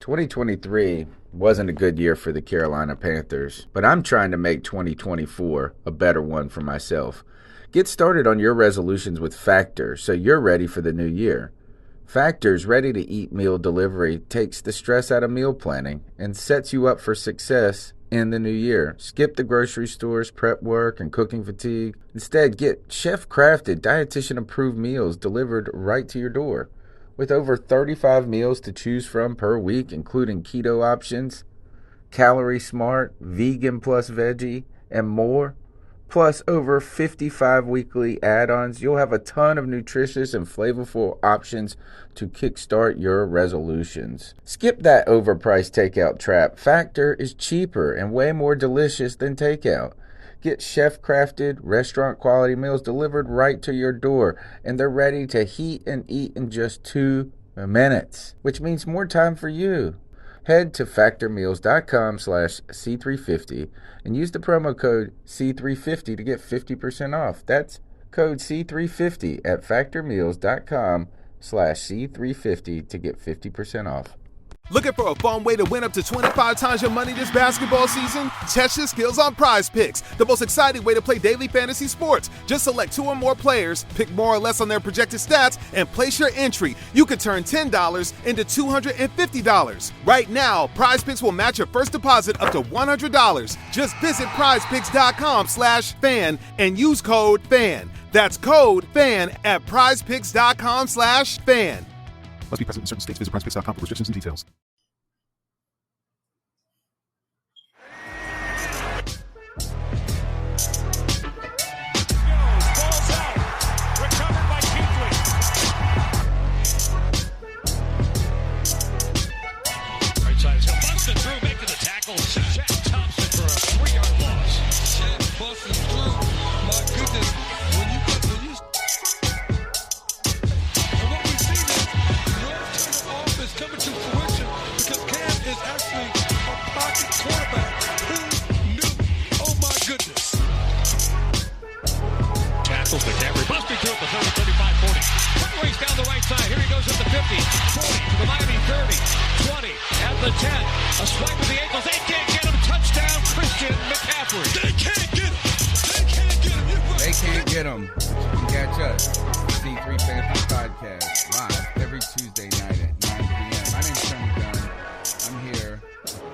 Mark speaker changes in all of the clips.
Speaker 1: 2023 wasn't a good year for the Carolina Panthers, but I'm trying to make 2024 a better one for myself. Get started on your resolutions with Factor so you're ready for the new year. Factor's ready-to-eat meal delivery takes the stress out of meal planning and sets you up for success in the new year. Skip the grocery stores, prep work, and cooking fatigue. Instead, get chef-crafted, dietitian-approved meals delivered right to your door. With over 35 meals to choose from per week, including keto options, calorie smart, vegan plus veggie, and more, plus over 55 weekly add-ons, you'll have a ton of nutritious and flavorful options to kickstart your resolutions. Skip that overpriced takeout trap. Factor is cheaper and way more delicious than takeout. Get chef-crafted, restaurant-quality meals delivered right to your door, and they're ready to heat and eat in just 2 minutes, which means more time for you. Head to factormeals.com/C350 and use the promo code C350 to get 50% off. That's code C350 at factormeals.com/C350 to get 50% off.
Speaker 2: Looking for a fun way to win up to 25 times your money this basketball season? Test your skills on Prize Picks, the most exciting way to play daily fantasy sports. Just select 2 or more players, pick more or less on their projected stats, and place your entry. You could turn $10 into $250. Right now, Prize Picks will match your first deposit up to $100. Just visit prizepicks.com/fan and use code FAN. That's code FAN at prizepicks.com/fan.
Speaker 3: Must be present in certain states. Visit prizepicks.com for restrictions and details.
Speaker 4: Right side is going to bust it through, making the tackle. Shaq Thompson for a 3-yard loss. Shaq busting through. My goodness. When you and what we see there, North turning offense coming to fruition because Cam is actually a pocket quarterback. Who knew? Oh my goodness. Tackles McCaffrey. Busting through at the 30, 35, 40. Quick race down the right side. Here he goes at the 50, 40, to the Miami 30, 20, at the 10. A swipe with the ankles. They can't get him. Touchdown, Christian McCaffrey. They can't get him. They can't get him.
Speaker 1: They can't get him. You can catch us, C3 Panthers Podcast, live every Tuesday night at 9 p.m. My name's Tony Dunn. I'm here.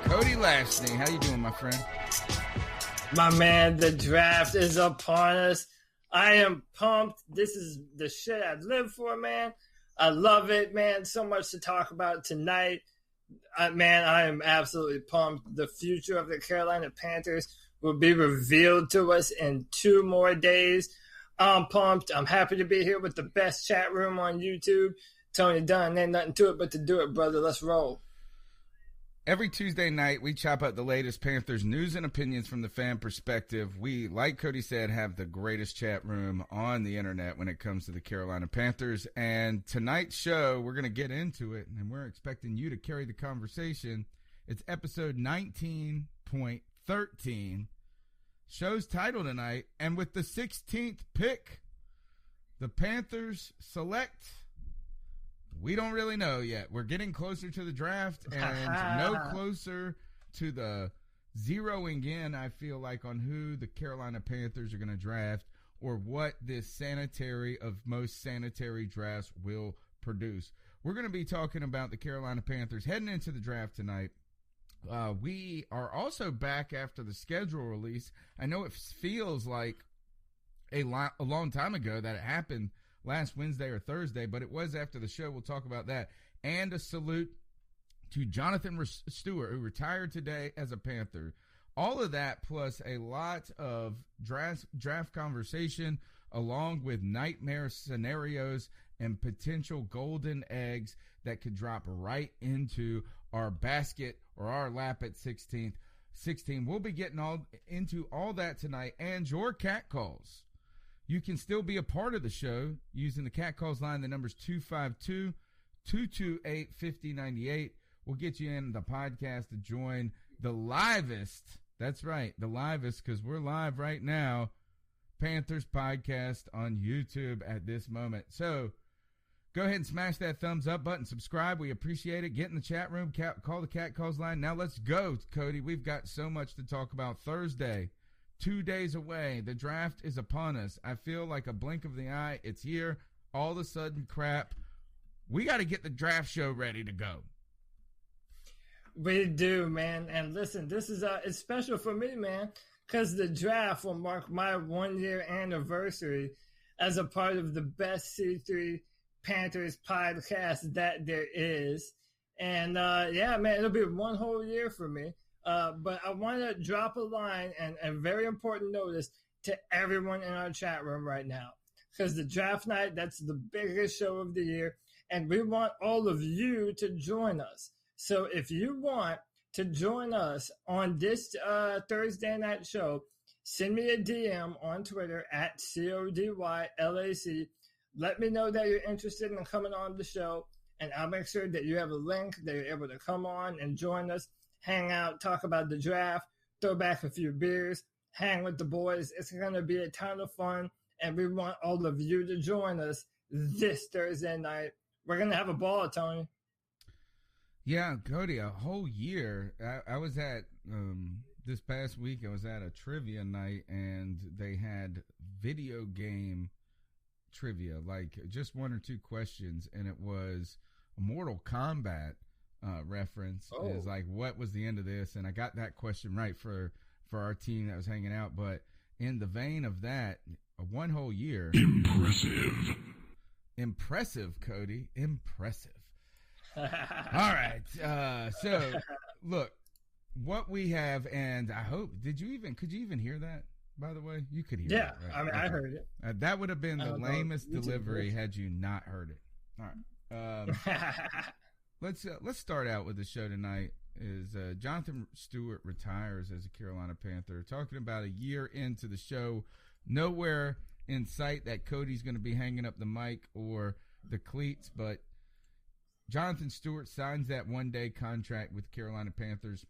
Speaker 1: Cody Lashley. How you doing, my friend?
Speaker 5: My man, the draft is upon us. I am pumped. This is the shit I live for, man. I love it, man. So much to talk about tonight. I am absolutely pumped. The future of the Carolina Panthers will be revealed to us in 2 more days. I'm pumped. I'm happy to be here with the best chat room on YouTube. Tony Dunn, ain't nothing to it but to do it, brother. Let's roll.
Speaker 1: Every Tuesday night, we chop out the latest Panthers news and opinions from the fan perspective. We, like Cody said, have the greatest chat room on the internet when it comes to the Carolina Panthers. And tonight's show, we're going to get into it, and we're expecting you to carry the conversation. It's episode 19.13. Show's title tonight, and with the 16th pick, the Panthers select... We don't really know yet. We're getting closer to the draft and no closer to the zeroing in, I feel like, on who the Carolina Panthers are going to draft or what this sanitary of most sanitary drafts will produce. We're going to be talking about the Carolina Panthers heading into the draft tonight. We are also back after the schedule release. I know it feels like a long time ago that it happened last Wednesday or Thursday, but it was after the show. We'll talk about that. And a salute to Jonathan Stewart, who retired today as a Panther. All of that plus a lot of draft conversation along with nightmare scenarios and potential golden eggs that could drop right into our basket or our lap at 16. We'll be getting into all that tonight and your cat calls. You can still be a part of the show using the cat calls line. The number's 252-228-5098. We'll get you in the podcast to join the livest. That's right, the livest, because we're live right now. Panthers podcast on YouTube at this moment. So, Go ahead and smash that thumbs up button. Subscribe. We appreciate it. Get in the chat room. Call the Cat Calls line. Now let's go, Cody. We've got so much to talk about. Thursday, 2 days away. The draft is upon us. I feel like a blink of the eye. It's here. All of a sudden, crap. We got to get the draft show ready to go.
Speaker 5: We do, man. And listen, this is it's special for me, man, because the draft will mark my 1-year anniversary as a part of the best C3 Panthers podcast that there is. And yeah, man, it'll be 1 whole year for me. But I want to drop a line and a very important notice to everyone in our chat room right now, because the draft night, that's the biggest show of the year. And we want all of you to join us. So if you want to join us on this Thursday night show, send me a DM on Twitter at CODYLAC. Let me know that you're interested in coming on the show, and I'll make sure that you have a link that you're able to come on and join us, hang out, talk about the draft, throw back a few beers, hang with the boys. It's going to be a ton of fun, and we want all of you to join us this Thursday night. We're going to have a ball, Tony.
Speaker 1: Yeah, Cody, a whole year. I was at, this past week, I was at a trivia night, and they had video game trivia, like just 1 or 2 questions, and it was a Mortal Kombat reference.
Speaker 5: Oh.
Speaker 1: Is like, what was the end of this? And I got that question right for our team that was hanging out. But in the vein of that, 1 whole year. Impressive, Cody. Impressive. All right. So, look, what we have, and I hope, could you even hear that, by the way? You could hear
Speaker 5: yeah,
Speaker 1: it. Right?
Speaker 5: I mean,
Speaker 1: okay.
Speaker 5: I heard it.
Speaker 1: That would have been the lamest delivery had you not heard it. All right. Let's start out with the show tonight. Is Jonathan Stewart retires as a Carolina Panther. Talking about a year into the show, nowhere in sight that Cody's going to be hanging up the mic or the cleats, but Jonathan Stewart signs that 1-day contract with Carolina Panthers,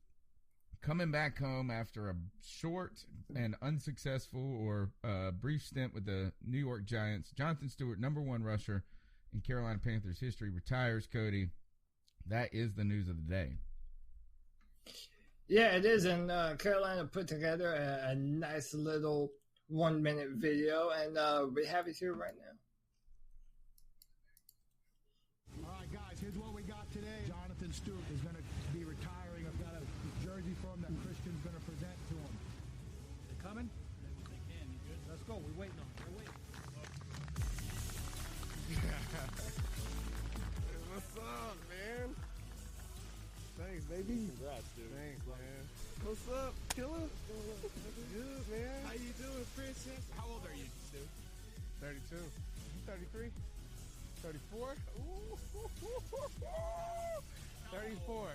Speaker 1: coming back home after a short and unsuccessful or brief stint with the New York Giants. Jonathan Stewart, number 1 rusher in Carolina Panthers history, retires. Cody, that is the news of the day.
Speaker 5: Yeah, it is. And Carolina put together a nice little 1-minute video, and we have it here right now.
Speaker 6: All right, guys, here's what we got today. Jonathan Stewart is going to be retiring. I've got a jersey for him that Christian's going to present to him. They coming? They can. You good? Let's go. We're waiting on them. We're waiting.
Speaker 7: What's up, man? Thanks, baby. Congrats, dude. Thanks, man. What's up, killer? Good, man.
Speaker 6: How you doing, princess? How old are you, Stu?
Speaker 7: 32. You 33? 34? Ooh. 34.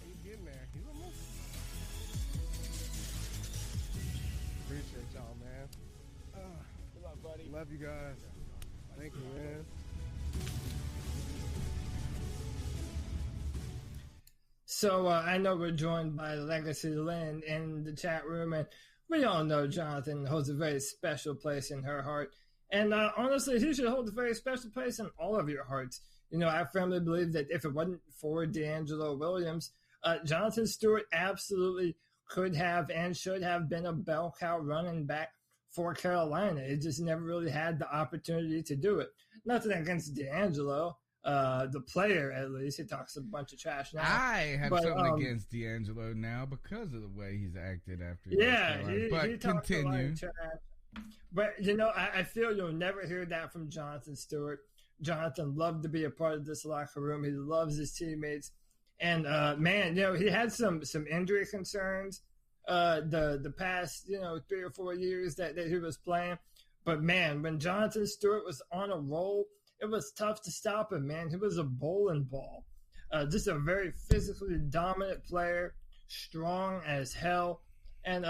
Speaker 7: He's getting there. He's almost. Appreciate y'all, man.
Speaker 6: Good luck, buddy.
Speaker 7: Love you guys. Thank you, man.
Speaker 5: So I know we're joined by Legacy Lynn in the chat room, and we all know Jonathan holds a very special place in her heart. And honestly, he should hold a very special place in all of your hearts. You know, I firmly believe that if it wasn't for D'Angelo Williams, Jonathan Stewart absolutely could have and should have been a bell cow running back for Carolina. It just never really had the opportunity to do it. Nothing against D'Angelo, the player at least. He talks a bunch of trash now.
Speaker 1: I have something against D'Angelo now because of the way he's acted after.
Speaker 5: Yeah,
Speaker 1: he
Speaker 5: talks a lot of trash. But, you know, I feel you'll never hear that from Jonathan Stewart. Jonathan loved to be a part of this locker room. He loves his teammates. And, man, you know, he had some injury concerns the past, 3 or 4 years that he was playing. But, man, when Jonathan Stewart was on a roll, it was tough to stop him, man. He was a bowling ball. Just a very physically dominant player, strong as hell. And,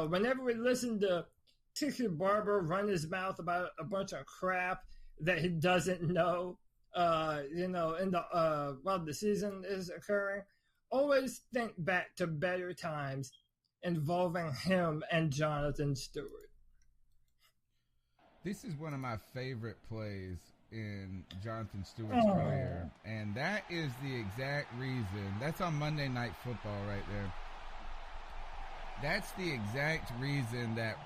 Speaker 5: whenever we listen to Tiki Barber run his mouth about a bunch of crap that he doesn't know, while the season is occurring, always think back to better times involving him and Jonathan Stewart.
Speaker 1: This is one of my favorite plays in Jonathan Stewart's career, and that is the exact reason. That's on Monday Night Football right there. That's the exact reason that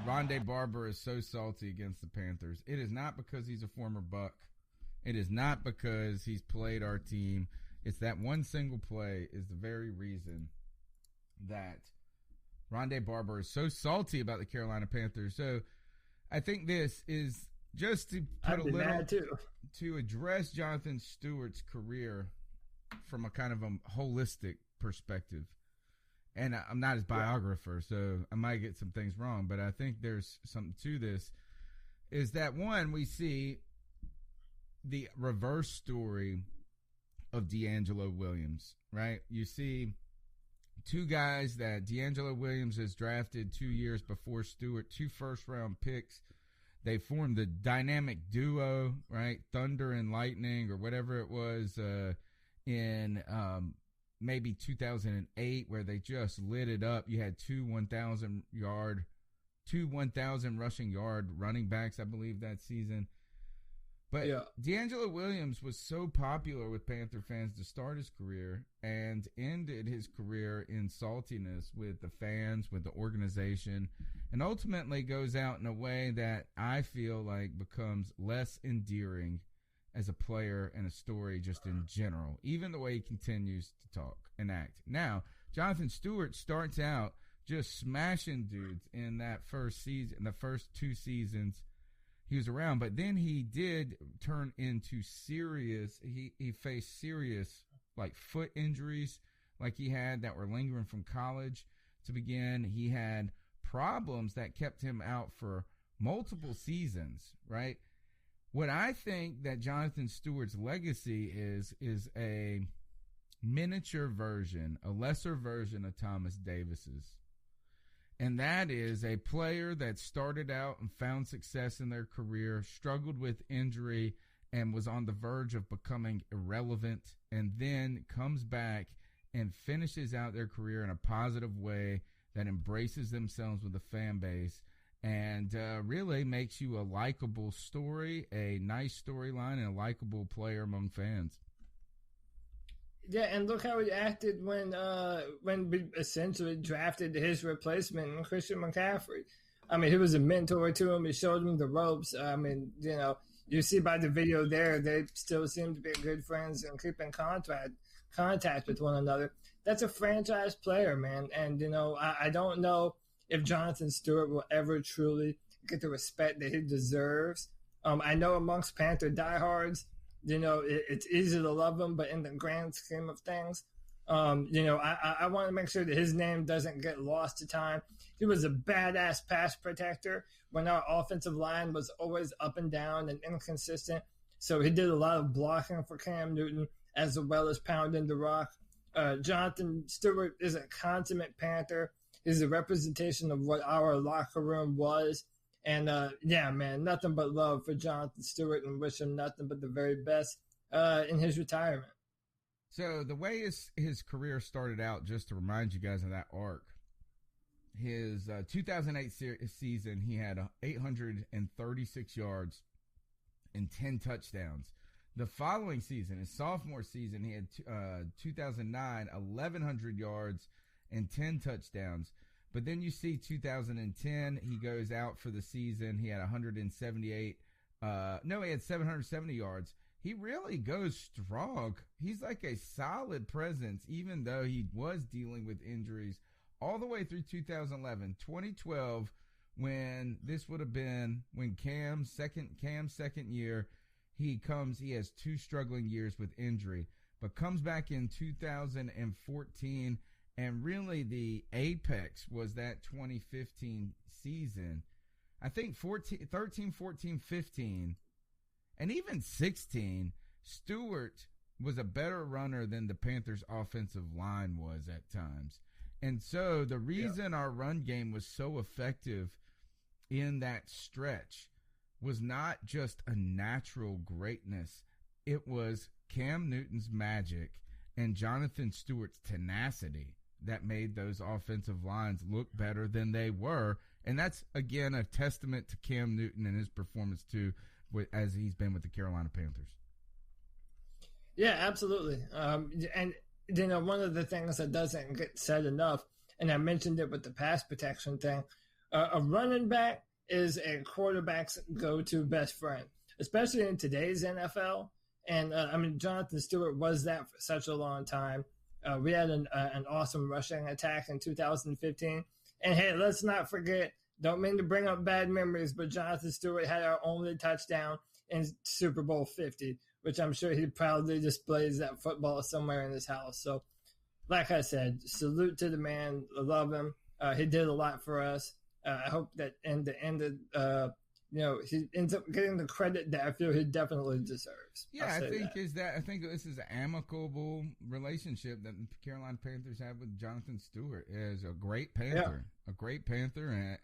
Speaker 1: Rondé Barber is so salty against the Panthers. It is not because he's a former Buck. It is not because he's played our team. It's that one single play is the very reason that Rondé Barber is so salty about the Carolina Panthers. So I think this is just to put a little to address Jonathan Stewart's career from a kind of a holistic perspective. And I'm not his biographer, so I might get some things wrong, but I think there's something to this. Is that one, we see the reverse story of D'Angelo Williams, right? You see two guys that D'Angelo Williams has drafted 2 years before Stewart, 2 first-round picks. They formed the dynamic duo, right? Thunder and Lightning or whatever it was in maybe 2008 where they just lit it up. You had two 1,000 rushing yard running backs, I believe, that season. But D'Angelo Williams was so popular with Panther fans to start his career and ended his career in saltiness with the fans, with the organization, and ultimately goes out in a way that I feel like becomes less endearing as a player and a story just in general, even the way he continues to talk and act. Now, Jonathan Stewart starts out just smashing dudes in that first season, the first 2 seasons he was around, but then he did turn into serious, he faced serious like foot injuries like he had that were lingering from college to begin. He had problems that kept him out for multiple seasons, right? What I think that Jonathan Stewart's legacy is a miniature version, a lesser version of Thomas Davis's. And that is a player that started out and found success in their career, struggled with injury, and was on the verge of becoming irrelevant, and then comes back and finishes out their career in a positive way that embraces themselves with a fan base and really makes you a likable story, a nice storyline, and a likable player among fans.
Speaker 5: Yeah, and look how he acted when we essentially drafted his replacement, Christian McCaffrey. I mean, he was a mentor to him. He showed him the ropes. I mean, you know, you see by the video there, they still seem to be good friends and keep in contact with one another. That's a franchise player, man. And, you know, I don't know if Jonathan Stewart will ever truly get the respect that he deserves. I know amongst Panther diehards, you know, it's easy to love him, but in the grand scheme of things, you know, I want to make sure that his name doesn't get lost to time. He was a badass pass protector when our offensive line was always up and down and inconsistent. So he did a lot of blocking for Cam Newton as well as pounding the rock. Jonathan Stewart is a consummate Panther. He's a representation of what our locker room was. And, yeah, man, nothing but love for Jonathan Stewart and wish him nothing but the very best in his retirement.
Speaker 1: So the way his career started out, just to remind you guys of that arc, his 2008 season, he had 836 yards and 10 touchdowns. The following season, his sophomore season, he had 2009, 1,100 yards and 10 touchdowns. But then you see 2010, he goes out for the season. He had 178. He had 770 yards. He really goes strong. He's like a solid presence, even though he was dealing with injuries all the way through 2011. 2012, when this would have been when Cam's second year, he has 2 struggling years with injury, but comes back in 2014. And really the apex was that 2015 season. I think 13, 14, 15, and even 16, Stewart was a better runner than the Panthers' offensive line was at times. And so the reason our run game was so effective in that stretch was not just a natural greatness. It was Cam Newton's magic and Jonathan Stewart's tenacity that made those offensive lines look better than they were. And that's, again, a testament to Cam Newton and his performance too. as he's been with the Carolina Panthers.
Speaker 5: Yeah, absolutely. And one of the things that doesn't get said enough, and I mentioned it with the pass protection thing, a running back is a quarterback's go-to best friend, especially in today's NFL. And Jonathan Stewart was that for such a long time. We had an awesome rushing attack in 2015. And hey, let's not forget, don't mean to bring up bad memories, but Jonathan Stewart had our only touchdown in Super Bowl 50, which I'm sure he proudly displays that football somewhere in his house. So, like I said, salute to the man. I love him. He did a lot for us. I hope that in the end of, he ends up getting the credit that I feel he definitely deserves.
Speaker 1: Yeah, I think this is an amicable relationship that the Carolina Panthers have with Jonathan Stewart. Is a great Panther,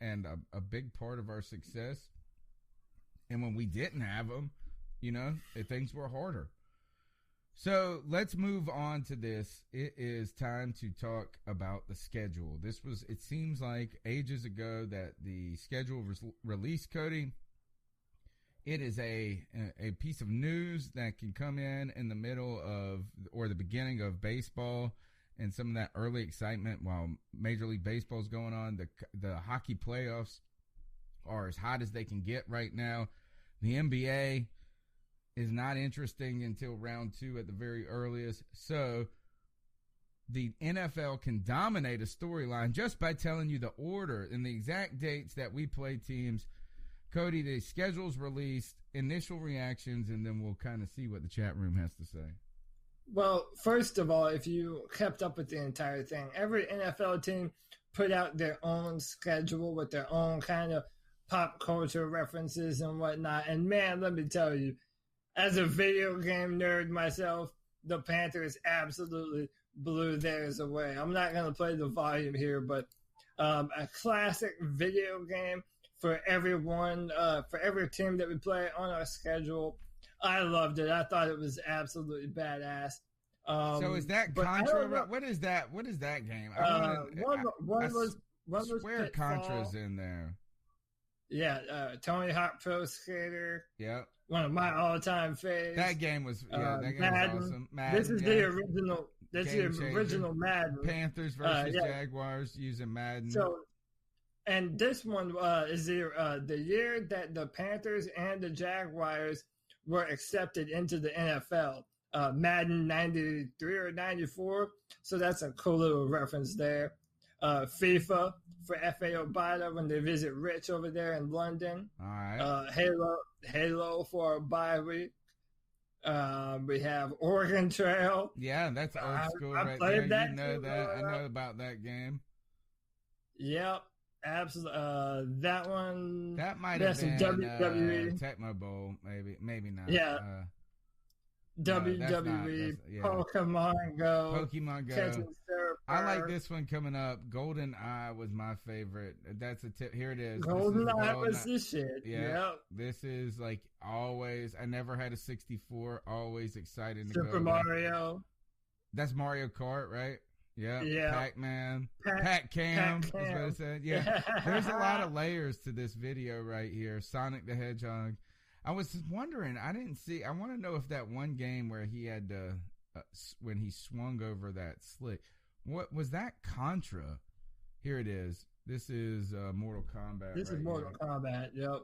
Speaker 1: and a big part of our success. And when we didn't have him, things were harder. So let's move on to this. It is time to talk about the schedule. It seems like ages ago that the schedule was released, Cody. It is a piece of news that can come in the middle of, or the beginning of baseball and some of that early excitement while Major League Baseball is going on. The hockey playoffs are as hot as they can get right now. The NBA is not interesting until round 2 at the very earliest. So the NFL can dominate a storyline just by telling you the order and the exact dates that we play teams. Cody, the schedule's released, initial reactions, and then we'll kind of see what the chat room has to say.
Speaker 5: Well, first of all, if you kept up with the entire thing, every NFL team put out their own schedule with their own kind of pop culture references and whatnot. And man, let me tell you, as a video game nerd myself, the Panthers absolutely blew theirs away. I'm not going to play the volume here, but a classic video game for everyone, for every team that we play on our schedule. I loved it. I thought it was absolutely badass.
Speaker 1: So is that Contra? What is that? What is that game?
Speaker 5: One was
Speaker 1: swear Contra's in there.
Speaker 5: Yeah, Tony Hawk Pro Skater.
Speaker 1: Yep.
Speaker 5: One of my all-time faves.
Speaker 1: That game was was awesome. Madden,
Speaker 5: this is the original. This is the original Madden.
Speaker 1: Panthers versus Jaguars using Madden.
Speaker 5: So, and this one is the year that the Panthers and the Jaguars were accepted into the NFL. Madden 93 or 94. So that's a cool little reference there. FIFA for F.A. Obata when they visit Rich over there in London.
Speaker 1: All right.
Speaker 5: Halo for a bye week. We have Oregon Trail.
Speaker 1: Yeah, that's old school right
Speaker 5: played
Speaker 1: there.
Speaker 5: that
Speaker 1: You know
Speaker 5: too,
Speaker 1: that. I know about that game.
Speaker 5: Yep, absolutely. That one.
Speaker 1: That might have been
Speaker 5: WWE.
Speaker 1: Tecmo Bowl, maybe not.
Speaker 5: Yeah. WWE, Pokemon Go. I
Speaker 1: like this one coming up. Golden Eye was my favorite. That's a tip. Here it is.
Speaker 5: Golden Eye was the shit. Yeah. Yep.
Speaker 1: This is like always. I never had a 64. Always excited to go.
Speaker 5: Super Mario.
Speaker 1: That's Mario Kart, right? Yeah. Pac-Man.
Speaker 5: Pac-Cam.
Speaker 1: Is what I said. Yeah. There's a lot of layers to this video right here. Sonic the Hedgehog. I was wondering, I want to know if that one game where he had to, when he swung over that slick, what was that Contra? Here it is. This is Mortal Kombat.
Speaker 5: This is Mortal Kombat, yep.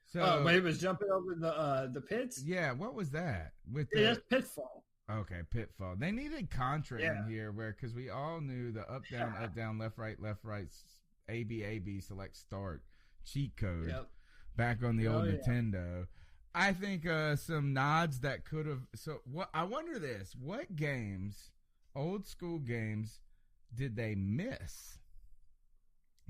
Speaker 1: So,
Speaker 5: but he was jumping over the pits?
Speaker 1: Yeah, what was that?
Speaker 5: That's Pitfall.
Speaker 1: Okay, Pitfall. They needed Contra in here because we all knew the up, down, left, right, A, B, select, start, cheat code. Yep. Back on the old Nintendo. I think some nods that could have. So what? I wonder this: what games, old school games, did they miss?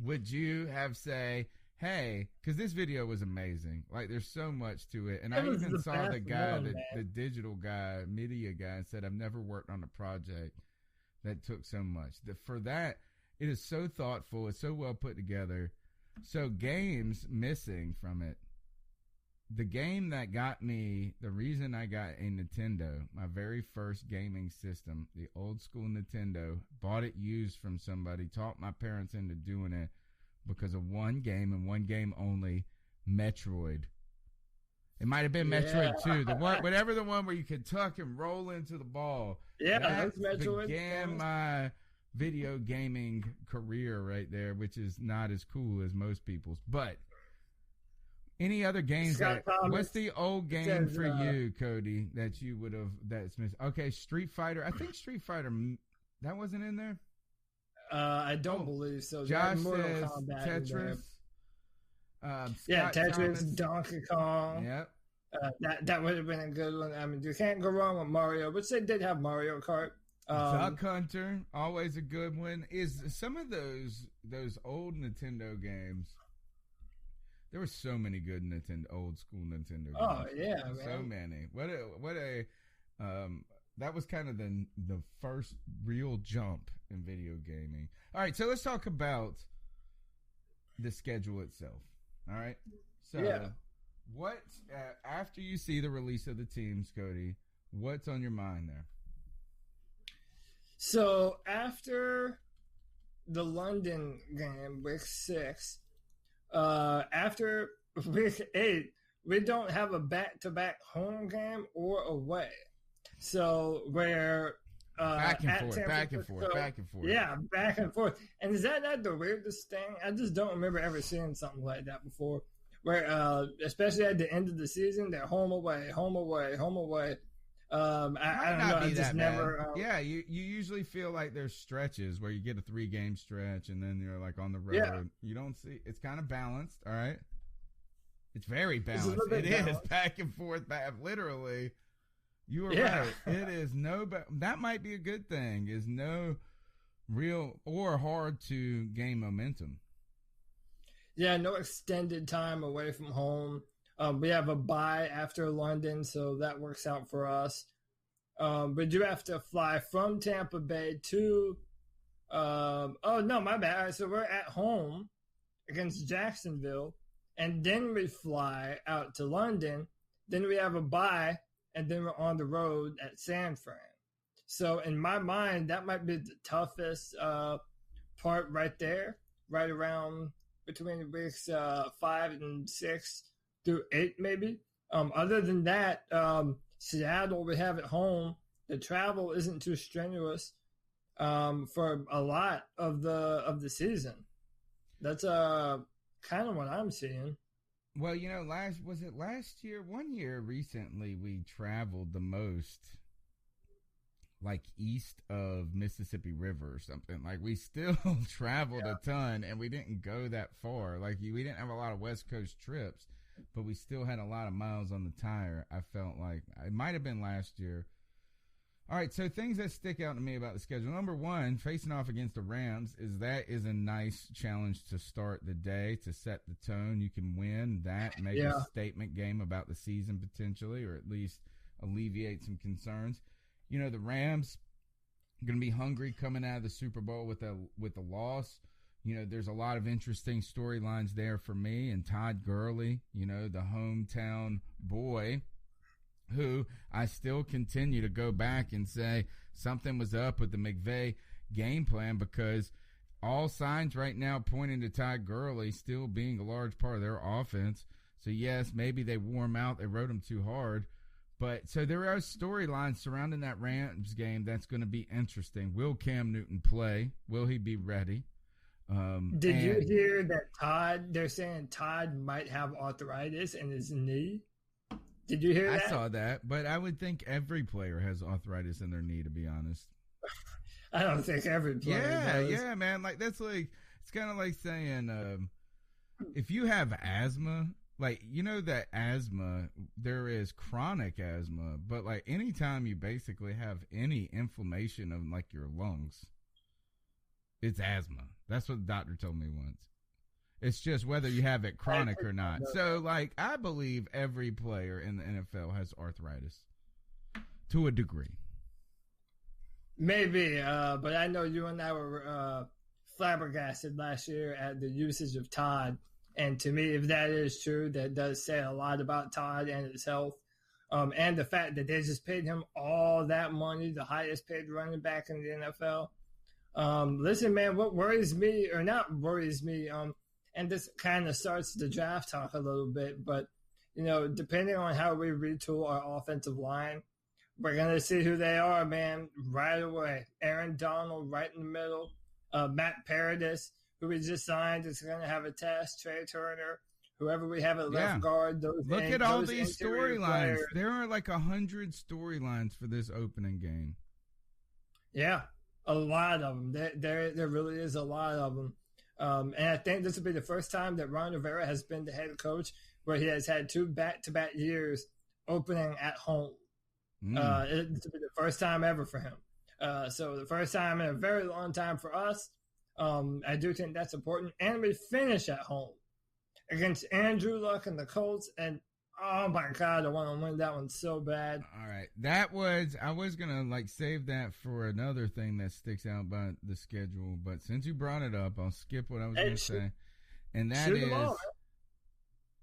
Speaker 1: Would you have say, hey, because this video was amazing. Like, there's so much to it, and I even saw the guy, the digital guy, media guy, and said, I've never worked on a project that took so much. For that, it is so thoughtful. It's so well put together. So games missing from it. The game that got me, the reason I got a Nintendo, my very first gaming system, the old school Nintendo, bought it used from somebody, talked my parents into doing it because of one game and one game only, Metroid. It might have been Metroid 2. The one, whatever the one where you could tuck and roll into the ball.
Speaker 5: Yeah,
Speaker 1: that
Speaker 5: that's Metroid.
Speaker 1: began my video gaming career right there, which is not as cool as most people's. But any other games what's the old game for you, Cody, that you would have that's missed? Okay, Street Fighter. I think Street Fighter that wasn't in there.
Speaker 5: I don't believe so.
Speaker 1: Josh
Speaker 5: says
Speaker 1: Tetris.
Speaker 5: Yeah, Tetris,
Speaker 1: Thomas.
Speaker 5: Donkey Kong.
Speaker 1: Yep.
Speaker 5: That would have been a good one. I mean, you can't go wrong with Mario, which they did have Mario Kart.
Speaker 1: Duck Hunter, always a good one. Is some of those old Nintendo games? There were so many good old school Nintendo games.
Speaker 5: Oh yeah, man.
Speaker 1: So many. What a that was kind of the first real jump in video gaming. All right, so let's talk about the schedule itself. All right, so what after you see the release of the teams, Cody? What's on your mind there?
Speaker 5: So after the London game, week 6, after week 8, we don't have a back-to-back home game or away. So where
Speaker 1: back and forth.
Speaker 5: Yeah, back and forth. And is that not the weirdest thing? I just don't remember ever seeing something like that before. Where especially at the end of the season, they're home away, home away, home away. I don't know. I just never.
Speaker 1: Yeah, you usually feel like there's stretches where you get a 3-game stretch and then you're like on the road.
Speaker 5: Yeah.
Speaker 1: You don't see it's kind of balanced. All right, it's very balanced.
Speaker 5: It
Speaker 1: is back and forth, literally. You are right. It is that might be a good thing. Is no real or hard to gain momentum.
Speaker 5: Yeah, no extended time away from home. We have a bye after London, so that works out for us. But you have to fly from Tampa Bay to oh no, my bad. All right, so we're at home against Jacksonville, and then we fly out to London. Then we have a bye, and then we're on the road at San Fran. So in my mind, that might be the toughest part right there, right around between weeks 5 and 6 through 8 maybe. Other than that, Seattle we have at home. The travel isn't too strenuous for a lot of the season. That's kind of what I'm seeing.
Speaker 1: Well, last year? 1 year recently we traveled the most, like east of Mississippi River or something. Like we still traveled a ton, and we didn't go that far. Like we didn't have a lot of West Coast trips, but we still had a lot of miles on the tire. I felt like it might have been last year. All right, so things that stick out to me about the schedule. Number one, facing off against the Rams is a nice challenge to start the day, to set the tone. You can win that, make a statement game about the season potentially, or at least alleviate some concerns. The Rams are going to be hungry coming out of the Super Bowl with a loss. There's a lot of interesting storylines there for me, and Todd Gurley, the hometown boy, who I still continue to go back and say something was up with the McVay game plan, because all signs right now pointing to Todd Gurley still being a large part of their offense. So yes, maybe they wore him out. They rode him too hard. But so there are storylines surrounding that Rams game that's going to be interesting. Will Cam Newton play? Will he be ready?
Speaker 5: Did you hear that they're saying Todd might have arthritis in his knee? Did you hear that?
Speaker 1: I saw that, but I would think every player has arthritis in their knee, to be honest.
Speaker 5: I don't think every player does.
Speaker 1: Yeah, man. Like it's kind of like saying if you have asthma, like that asthma, there is chronic asthma, but like anytime you basically have any inflammation of like your lungs, it's asthma. That's what the doctor told me once. It's just whether you have it chronic or not. So, like, I believe every player in the NFL has arthritis to a degree.
Speaker 5: Maybe, but I know you and I were flabbergasted last year at the usage of Todd. And to me, if that is true, that does say a lot about Todd and his health. And the fact that they just paid him all that money, the highest paid running back in the NFL. Listen, man, what worries me, or not worries me, and this kind of starts the draft talk a little bit, but depending on how we retool our offensive line, we're going to see who they are, man, right away. Aaron Donald right in the middle. Matt Paradis, who we just signed, is going to have a test. Trey Turner, whoever we have at left guard.
Speaker 1: Look at all these storylines. There are like 100 storylines for this opening game.
Speaker 5: Yeah, a lot of them. There really is a lot of them. And I think this will be the first time that Ron Rivera has been the head coach where he has had 2 back-to-back years opening at home. This will be the first time ever for him. So the first time in a very long time for us. I do think that's important. And we finish at home against Andrew Luck and the Colts. And, oh, my God, I want to win that one so bad.
Speaker 1: All right. I was going to, save that for another thing that sticks out about the schedule. But since you brought it up, I'll skip what I was going to say. And that is,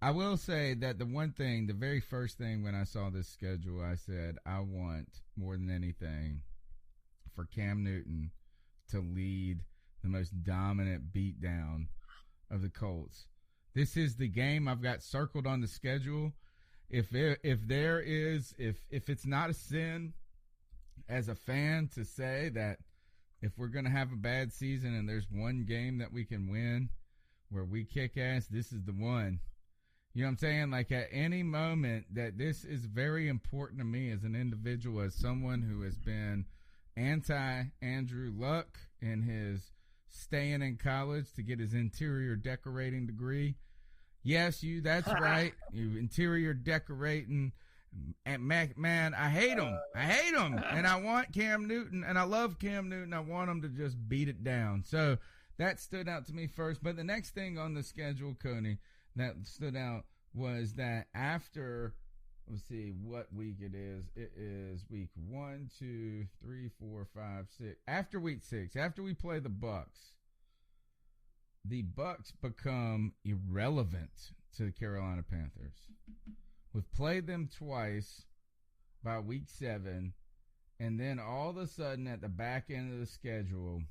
Speaker 1: I will say that the very first thing when I saw this schedule, I said, I want more than anything for Cam Newton to lead the most dominant beatdown of the Colts. This is the game I've got circled on the schedule. If it's not a sin as a fan to say that if we're going to have a bad season and there's one game that we can win where we kick ass, this is the one. You know what I'm saying? Like, at any moment that this is very important to me as an individual, as someone who has been anti-Andrew Luck in his staying in college to get his interior decorating degree. Yes, that's right. You interior decorating. And man, I hate him. And I want Cam Newton, and I love Cam Newton. I want him to just beat it down. So that stood out to me first. But the next thing on the schedule, Cody, that stood out was that after, let's see what week it is. It is week 1, 2, 3, 4, 5, 6. After week 6, after we play the Bucks become irrelevant to the Carolina Panthers. We've played them twice by week 7, and then all of a sudden at the back end of the schedule,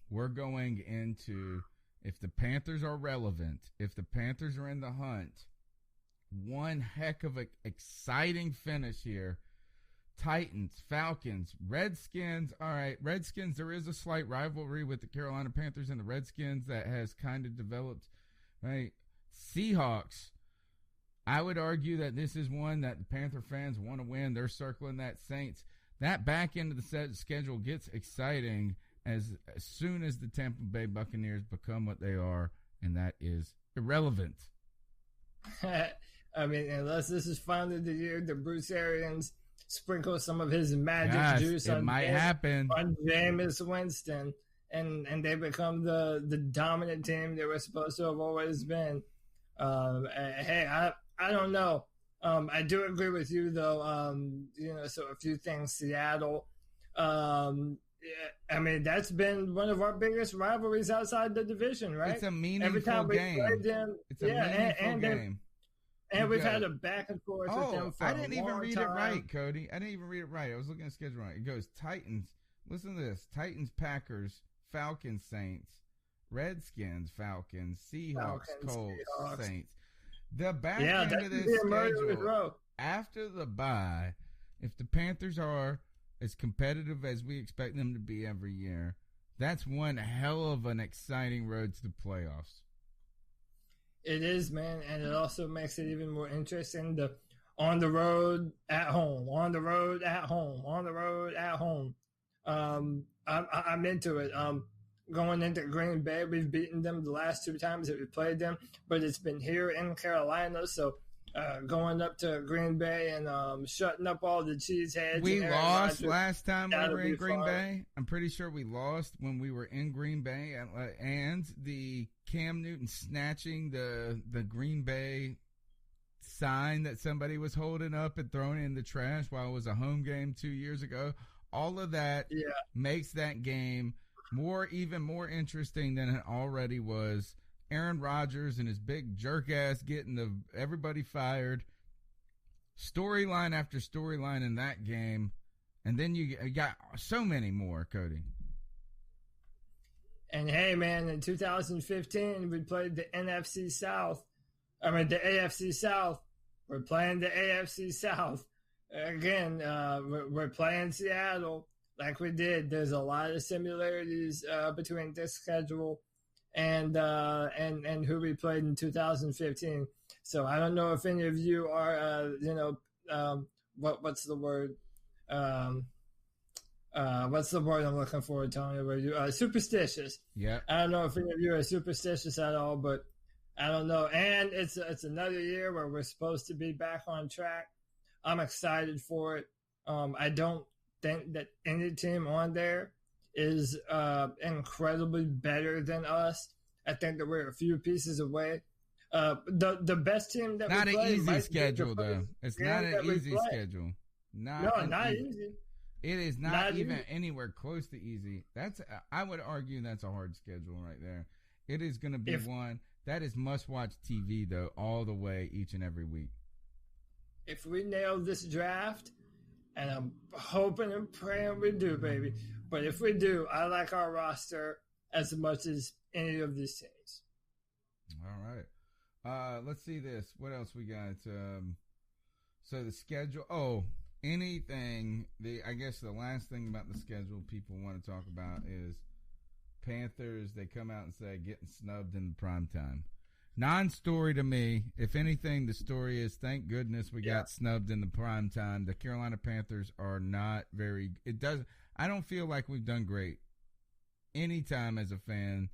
Speaker 1: we're going into, if the Panthers are relevant, if the Panthers are in the hunt, one heck of an exciting finish here. Titans, Falcons, Redskins. All right, Redskins, there is a slight rivalry with the Carolina Panthers and the Redskins that has kind of developed, right? Seahawks. I would argue that this is one that the Panther fans want to win. They're circling that. Saints. That back end of the schedule gets exciting as soon as the Tampa Bay Buccaneers become what they are, and that is irrelevant.
Speaker 5: I mean, unless this is finally the year that Bruce Arians sprinkle some of his magic juice on Jameis Winston, and they become the dominant team they were supposed to have always been. Hey, I don't know. I do agree with you though. So a few things. Seattle. I mean, that's been one of our biggest rivalries outside the division, right?
Speaker 1: It's a meaningful
Speaker 5: Every time we
Speaker 1: game.
Speaker 5: played them,
Speaker 1: it's a meaningful game.
Speaker 5: And we've had a back and forth with them for
Speaker 1: I didn't even read
Speaker 5: time.
Speaker 1: it right, Cody. I didn't even read it right. I was looking at the schedule right. It goes Titans. Listen to this. Titans, Packers, Falcons, Saints, Redskins, Falcons, Seahawks, Colts, Saints. The back end of this schedule, after the bye, if the Panthers are as competitive as we expect them to be every year, that's one hell of an exciting road to the playoffs.
Speaker 5: It is, man, and it also makes it even more interesting. On the road, at home, on the road, at home, on the road, at home. I'm into it. Going into Green Bay, we've beaten them the last 2 times that we played them, but it's been here in Carolina. So going up to Green Bay and shutting up all the cheeseheads.
Speaker 1: We lost last time we were in Green Bay. I'm pretty sure we lost when we were in Green Bay, and the Cam Newton snatching the Green Bay sign that somebody was holding up and throwing it in the trash while it was a home game 2 years ago. All of that makes that game even more interesting than it already was. Aaron Rodgers and his big jerk ass getting everybody fired. Storyline after storyline in that game. And then you got so many more, Cody.
Speaker 5: And hey, man, in 2015, we played the NFC South. I mean, the AFC South We're playing the AFC South. Again, we're playing Seattle like we did. There's a lot of similarities between this schedule and who we played in 2015. So I don't know if any of you are, what's the word? What's the word I'm looking for, Tony? Superstitious.
Speaker 1: Yeah.
Speaker 5: I don't know if any of you are superstitious at all, but I don't know. And it's another year where we're supposed to be back on track. I'm excited for it. I don't think that any team on there is incredibly better than us. I think that we're a few pieces away. The best team that
Speaker 1: not
Speaker 5: we
Speaker 1: an
Speaker 5: play
Speaker 1: easy schedule though. It's not an easy schedule.
Speaker 5: Not easy.
Speaker 1: It is not even anywhere close to easy. I would argue that's a hard schedule right there. It is going to be one that is must-watch TV though, all the way, each and every week.
Speaker 5: If we nail this draft, and I'm hoping and praying we do, baby. But if we do, I like our roster as much as any of these teams.
Speaker 1: All right. Let's see this. What else we got? So the schedule. Oh, anything. I guess the last thing about the schedule people want to talk about is Panthers. They come out and say getting snubbed in the prime time. Non-story to me. If anything, the story is thank goodness we got snubbed in the prime time. The Carolina Panthers are not very. I don't feel like we've done great anytime as a fan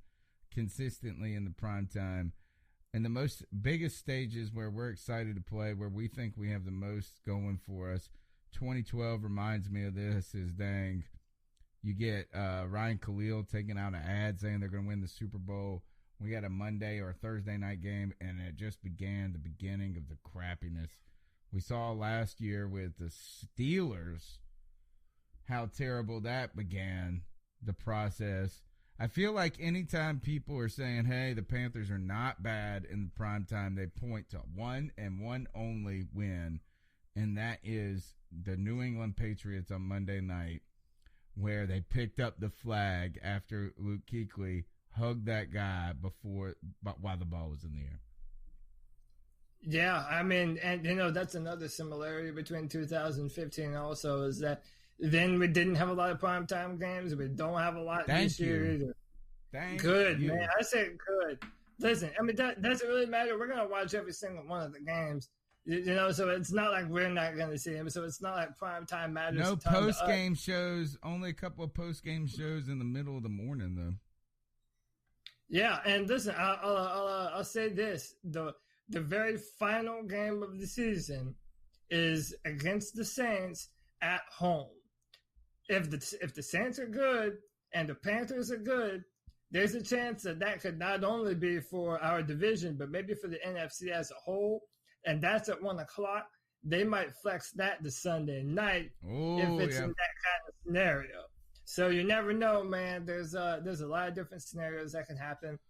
Speaker 1: consistently in the prime time. And the biggest stages where we're excited to play, where we think we have the most going for us. 2012 reminds me of this. Is dang, you get Ryan Khalil taking out an ad saying they're going to win the Super Bowl. We had a Monday or a Thursday night game, and it just began the beginning of the crappiness. We saw last year with the Steelers how terrible that began, the process. I feel like anytime people are saying, hey, the Panthers are not bad in the prime time, they point to one and one only win, and that is the New England Patriots on Monday night, where they picked up the flag after Luke Kuechly hugged that guy while the ball was in the air.
Speaker 5: Yeah, I mean, and that's another similarity between 2015 also is that then we didn't have a lot of primetime games. We don't have a lot this year either. Good, man. I said good. Listen, I mean, that doesn't really matter. We're going to watch every single one of the games. So it's not like we're not going to see them. So it's not like primetime matters.
Speaker 1: No post-game shows. Only a couple of post-game shows in the middle of the morning, though.
Speaker 5: Yeah, and listen, I'll say this: the very final game of the season is against the Saints at home. If the Saints are good and the Panthers are good, there's a chance that could not only be for our division, but maybe for the NFC as a whole. And that's at 1:00. They might flex that to Sunday night if it's in that kind of scenario. So you never know, man. There's a lot of different scenarios that can happen.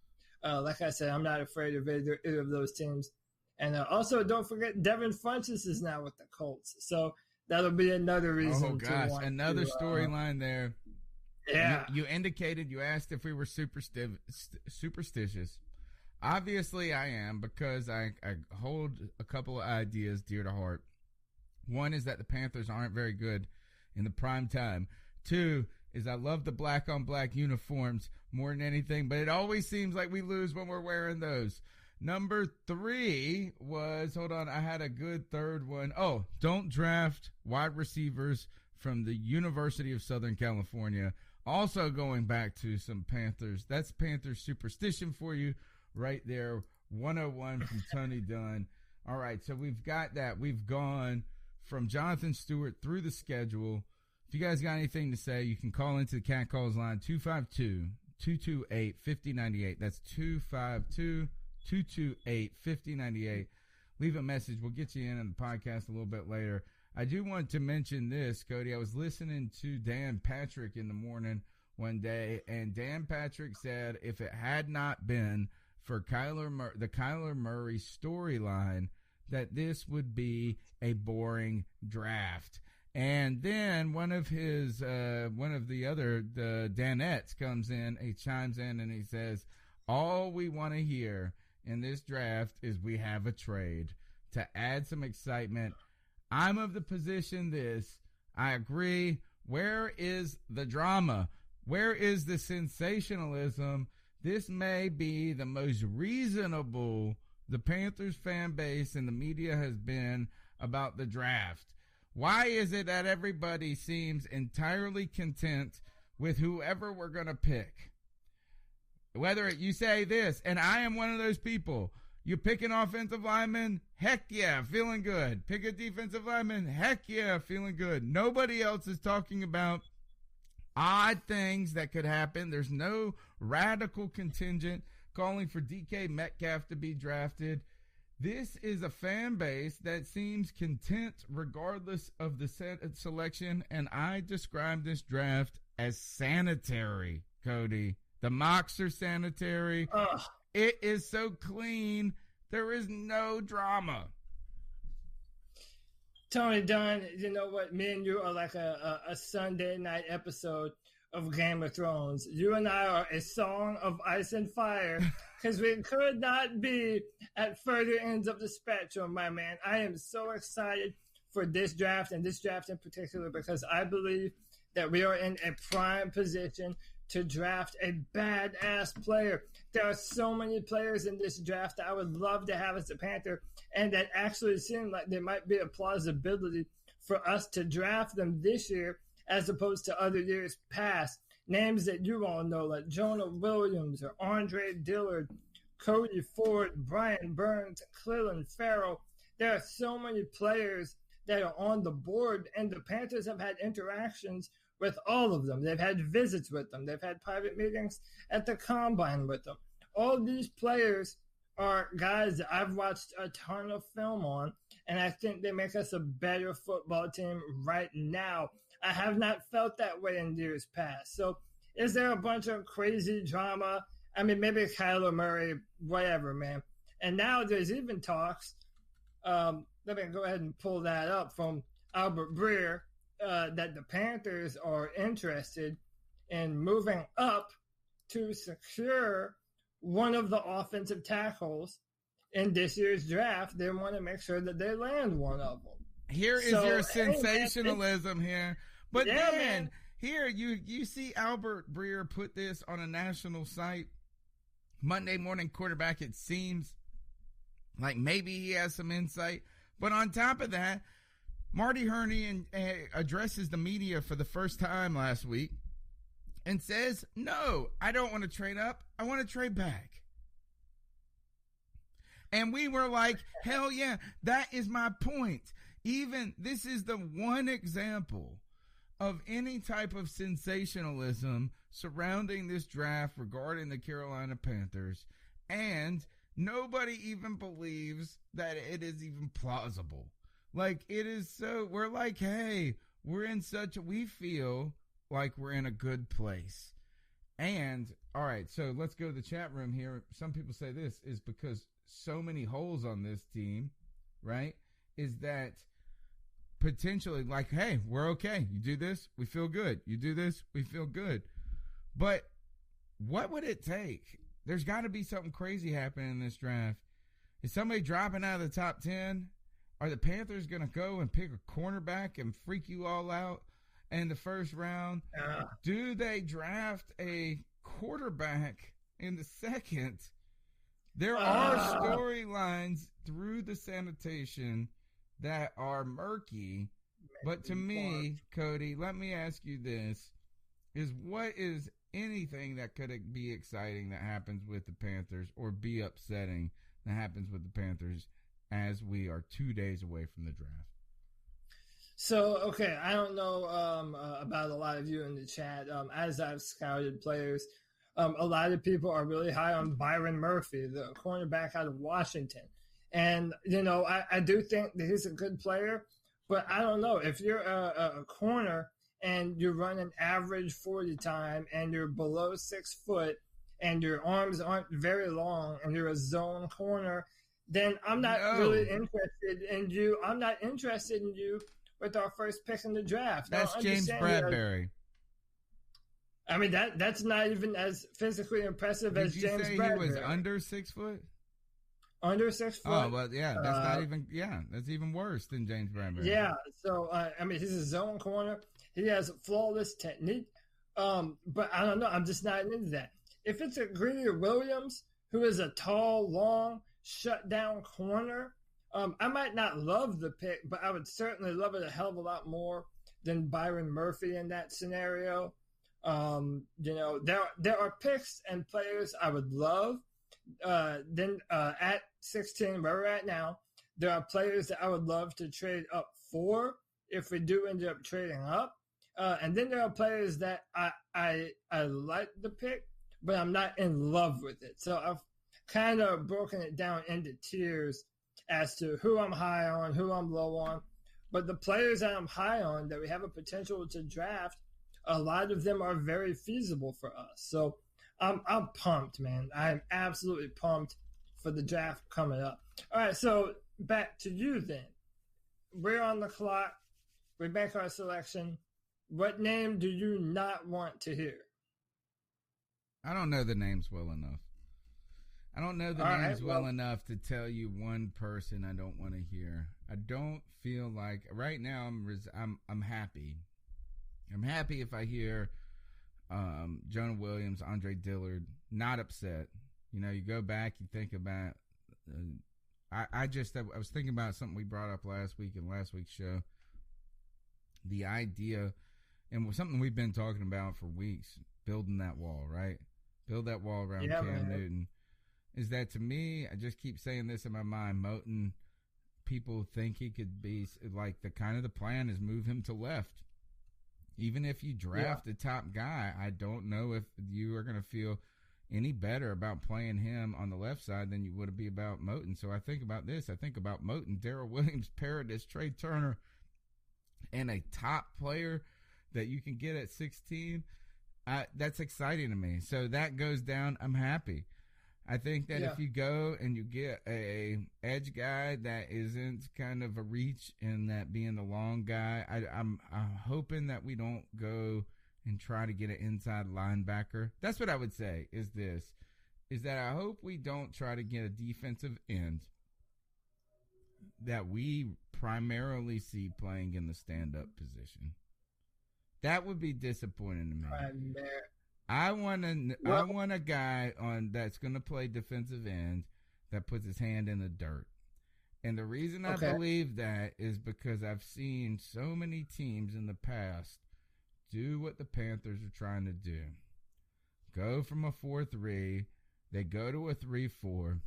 Speaker 5: Like I said, I'm not afraid of either of those teams. And also, don't forget, Devin Funchess is now with the Colts. So that'll be another reason.
Speaker 1: Oh, gosh. Another storyline there.
Speaker 5: Yeah.
Speaker 1: You indicated, you asked if we were superstitious. Obviously, I am, because I hold a couple of ideas dear to heart. One is that the Panthers aren't very good in the prime time. Two is I love the black-on-black uniforms more than anything, but it always seems like we lose when we're wearing those. Number three was, hold on, I had a good third one. Oh, don't draft wide receivers from the University of Southern California. Also going back to some Panthers. That's Panthers superstition for you right there. 101 from Tony Dunn. All right, so we've got that. We've gone from Jonathan Stewart through the schedule. If you guys got anything to say, you can call into the Cat Calls line, 252-228-5098. That's 252-228-5098. Leave a message. We'll get you in the podcast a little bit later. I do want to mention this, Cody. I was listening to Dan Patrick in the morning one day, and Dan Patrick said if it had not been for the Kyler Murray storyline, that this would be a boring draft. And then one of the other Danettes comes in, he chimes in and he says, all we want to hear in this draft is we have a trade. to add some excitement. I'm of the position I agree. Where is the drama? Where is the sensationalism? This may be the most reasonable the Panthers fan base and the media has been about the draft. Why is it that everybody seems entirely content with whoever we're going to pick? Whether you say this, and I am one of those people, you pick an offensive lineman, heck yeah, feeling good. Pick a defensive lineman, heck yeah, feeling good. Nobody else is talking about odd things that could happen. There's no radical contingent calling for DK Metcalf to be drafted. This is a fan base that seems content regardless of the selection, and I describe this draft as sanitary, Cody. The mocks are sanitary.
Speaker 5: Ugh.
Speaker 1: It is so clean. There is no drama.
Speaker 5: Tony Dunn, you know what? Me and you are like a Sunday night episode of Game of Thrones. You and I are a song of ice and fire because we could not be at further ends of the spectrum, my man. I am so excited for this draft and this draft in particular because I believe that we are in a prime position to draft a badass player. There are so many players in this draft that I would love to have as a Panther, and that actually seem like there might be a plausibility for us to draft them this year as opposed to other years past. Names that you all know, like Jonah Williams or Andre Dillard, Cody Ford, Brian Burns, Cleveland Farrell. There are so many players that are on the board, and the Panthers have had interactions with all of them. They've had visits with them. They've had private meetings at the combine with them. All these players are guys that I've watched a ton of film on, and I think they make us a better football team right now. I have not felt that way in years past. So is there a bunch of crazy drama? I mean, maybe Kyler Murray, whatever, man. And now there's even talks. Let me go ahead and pull that up from Albert Breer, that the Panthers are interested in moving up to secure one of the offensive tackles in this year's draft. They want to make sure that they land one of them.
Speaker 1: Here is your sensationalism here. But
Speaker 5: yeah,
Speaker 1: then,
Speaker 5: man.
Speaker 1: Here, you see Albert Breer put this on a national site. Monday morning quarterback, it seems like maybe he has some insight. But on top of that, Marty Herney addresses the media for the first time last week and says, no, I don't want to trade up. I want to trade back. And we were like, hell yeah, that is my point. Even this is the one example of any type of sensationalism surrounding this draft regarding the Carolina Panthers. And nobody even believes that it is even plausible. Like, it is so, we're like, hey, we feel like we're in a good place. And, all right, so let's go to the chat room here. Some people say this is because so many holes on this team, right, is that potentially like, hey, we're okay. You do this, we feel good. You do this, we feel good. But what would it take? There's got to be something crazy happening in this draft. Is somebody dropping out of the top 10? Are the Panthers going to go and pick a cornerback and freak you all out in the first round? Do they draft a quarterback in the second? There are storylines through the sanitation that are murky. But to me, Cody, let me ask you this. What is anything that could be exciting that happens with the Panthers or be upsetting that happens with the Panthers as we are 2 days away from the draft?
Speaker 5: So, okay, I don't know about a lot of you in the chat. As I've scouted players, a lot of people are really high on Byron Murphy, the cornerback out of Washington. And, you know, I do think that he's a good player, but I don't know. If you're a corner and you run an average 40 time and you're below 6 foot and your arms aren't very long and you're a zone corner, then I'm not really interested in you. I'm not interested in you with our first pick in the draft.
Speaker 1: That's James Bradbury.
Speaker 5: I mean, that's not even as physically impressive as James Bradbury.
Speaker 1: He was under 6 foot?
Speaker 5: under 6 foot.
Speaker 1: Oh, well, yeah, that's not even, that's even worse than James Bradbury.
Speaker 5: Yeah, so, I mean, he's a zone corner. He has flawless technique. But I don't know. I'm just not into that. If it's a Greedy Williams, who is a tall, long, shut-down corner, I might not love the pick, but I would certainly love it a hell of a lot more than Byron Murphy in that scenario. There are picks and players I would love. Then at 16, where we're at now, there are players that I would love to trade up for if we do end up trading up. And then there are players that I like the pick, but I'm not in love with it. So I've kind of broken it down into tiers as to who I'm high on, who I'm low on. But the players that I'm high on that we have a potential to draft, a lot of them are very feasible for us. So I'm pumped, man. I'm absolutely pumped for the draft coming up. All right, so back to you then. We're on the clock. We make our selection. What name do you not want to hear?
Speaker 1: I don't know the names well enough. I don't know the names well enough to tell you one person I don't want to hear. I don't feel like right now I'm happy. I'm happy if I hear Jonah Williams, Andre Dillard, not upset. You know, you go back, you think about. I was thinking about something we brought up last week in last week's show. The idea, and something we've been talking about for weeks, building that wall, right? Build that wall around Cam Newton. Is that to me, I just keep saying this in my mind, Moton, people think he could be like the plan is move him to left. Even if you draft a top guy, I don't know if you are going to feel any better about playing him on the left side than you would be about Moton. So I think about this. I think about Moton, Darrell Williams, Paradis, Trey Turner, and a top player that you can get at 16. That's exciting to me. So that goes down. I'm happy. I think that if you go and you get a edge guy that isn't kind of a reach and that being the long guy, I'm hoping that we don't go and try to get an inside linebacker. That's what I would say is that I hope we don't try to get a defensive end that we primarily see playing in the stand-up position. That would be disappointing to me. I want a guy that's going to play defensive end that puts his hand in the dirt. And the reason I believe that is because I've seen so many teams in the past do what the Panthers are trying to do. Go from a 4-3, they go to a 3-4.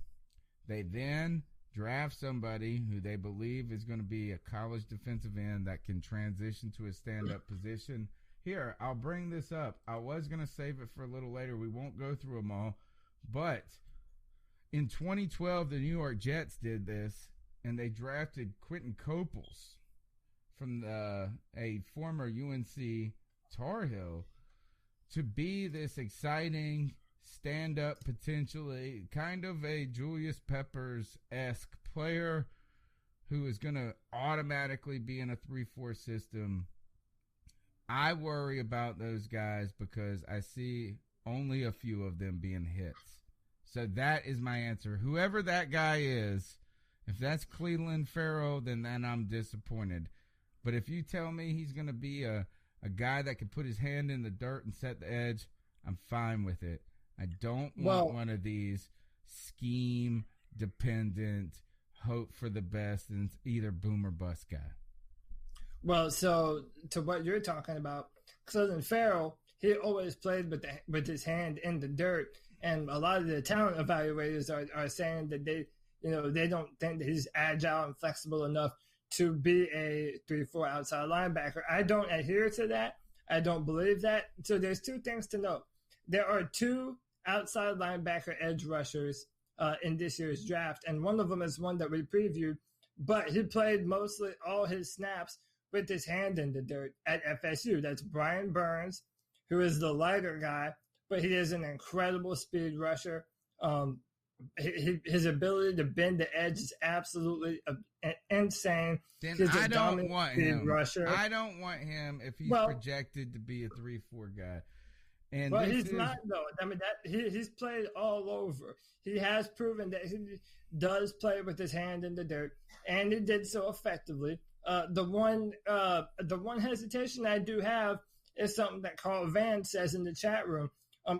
Speaker 1: They then draft somebody who they believe is going to be a college defensive end that can transition to a stand-up position. Here, I'll bring this up. I was going to save it for a little later. We won't go through them all. But in 2012, the New York Jets did this, and they drafted Quentin Coples from a former UNC Tar Heel to be this exciting stand-up, potentially kind of a Julius Peppers-esque player who is going to automatically be in a 3-4 system. I worry about those guys because I see only a few of them being hits. So that is my answer. Whoever that guy is, if that's Cleveland Farrell, then I'm disappointed. But if you tell me he's going to be a guy that can put his hand in the dirt and set the edge, I'm fine with it. I don't want one of these scheme-dependent, hope for the best, and either boom or bust guy.
Speaker 5: Well, so to what you're talking about, Cleveland Farrell, he always played with his hand in the dirt, and a lot of the talent evaluators are saying that they don't think that he's agile and flexible enough to be a 3-4 outside linebacker. I don't adhere to that. I don't believe that. So there's two things to note. There are two outside linebacker edge rushers in this year's draft, and one of them is one that we previewed, but he played mostly all his snaps with his hand in the dirt at FSU. That's Brian Burns, who is the lighter guy, but he is an incredible speed rusher. His ability to bend the edge is absolutely insane.
Speaker 1: Then I don't want him. Rusher. I don't want him if he's projected to be a 3-4 guy. And
Speaker 5: but he's not, though. I mean, he's played all over. He has proven that he does play with his hand in the dirt, and he did so effectively. The one hesitation I do have is something that Carl Van says in the chat room.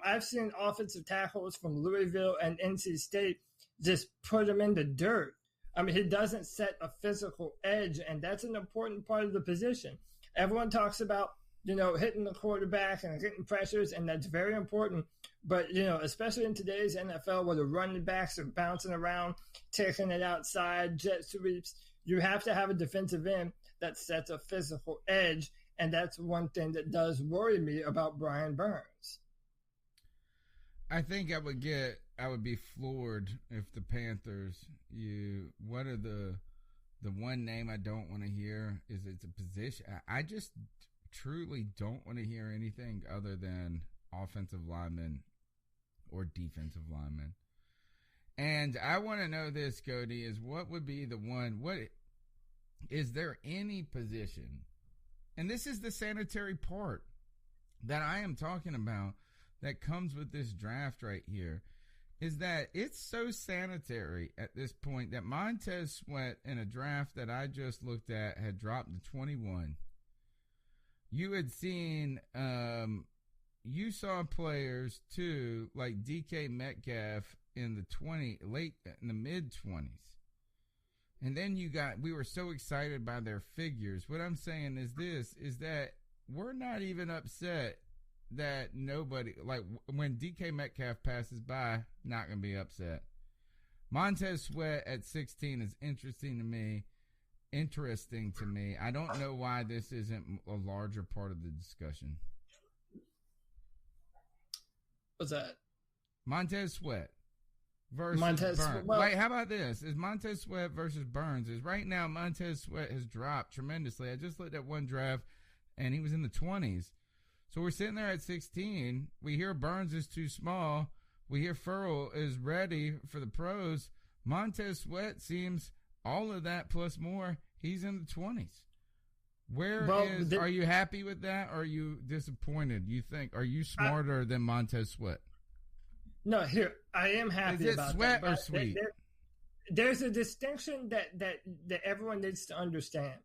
Speaker 5: I've seen offensive tackles from Louisville and NC State just put him in the dirt. I mean, he doesn't set a physical edge, and that's an important part of the position. Everyone talks about, hitting the quarterback and getting pressures, and that's very important. But, especially in today's NFL where the running backs are bouncing around, taking it outside, jet sweeps, you have to have a defensive end that sets a physical edge, and that's one thing that does worry me about Brian Burns.
Speaker 1: I think I would be floored if the Panthers, what are the one name I don't want to hear is it's a position. I just truly don't want to hear anything other than offensive lineman or defensive lineman. And I want to know this, Cody, is what would be the one, is there any position, and this is the sanitary part that I am talking about that comes with this draft right here, is that it's so sanitary at this point that Montez Sweat in a draft that I just looked at had dropped to 21. You had seen, you saw players too, like DK Metcalf in the mid-20s. And then we were so excited by their figures. What I'm saying is that we're not even upset that nobody, like when DK Metcalf passes by, not going to be upset. Montez Sweat at 16 is interesting to me. I don't know why this isn't a larger part of the discussion.
Speaker 5: What's that?
Speaker 1: Montez Sweat versus Burns. Like, how about this? Is Montez Sweat versus Burns? Is right now Montez Sweat has dropped tremendously. I just looked at one draft, and he was in the 20s. So we're sitting there at 16. We hear Burns is too small. We hear Furl is ready for the pros. Montez Sweat seems all of that plus more. He's in the 20s. Are you happy with that? Or are you disappointed? Are you smarter than Montez Sweat?
Speaker 5: No, here, I am happy about that.
Speaker 1: Sweat or Sweet?
Speaker 5: There's a distinction that everyone needs to understand.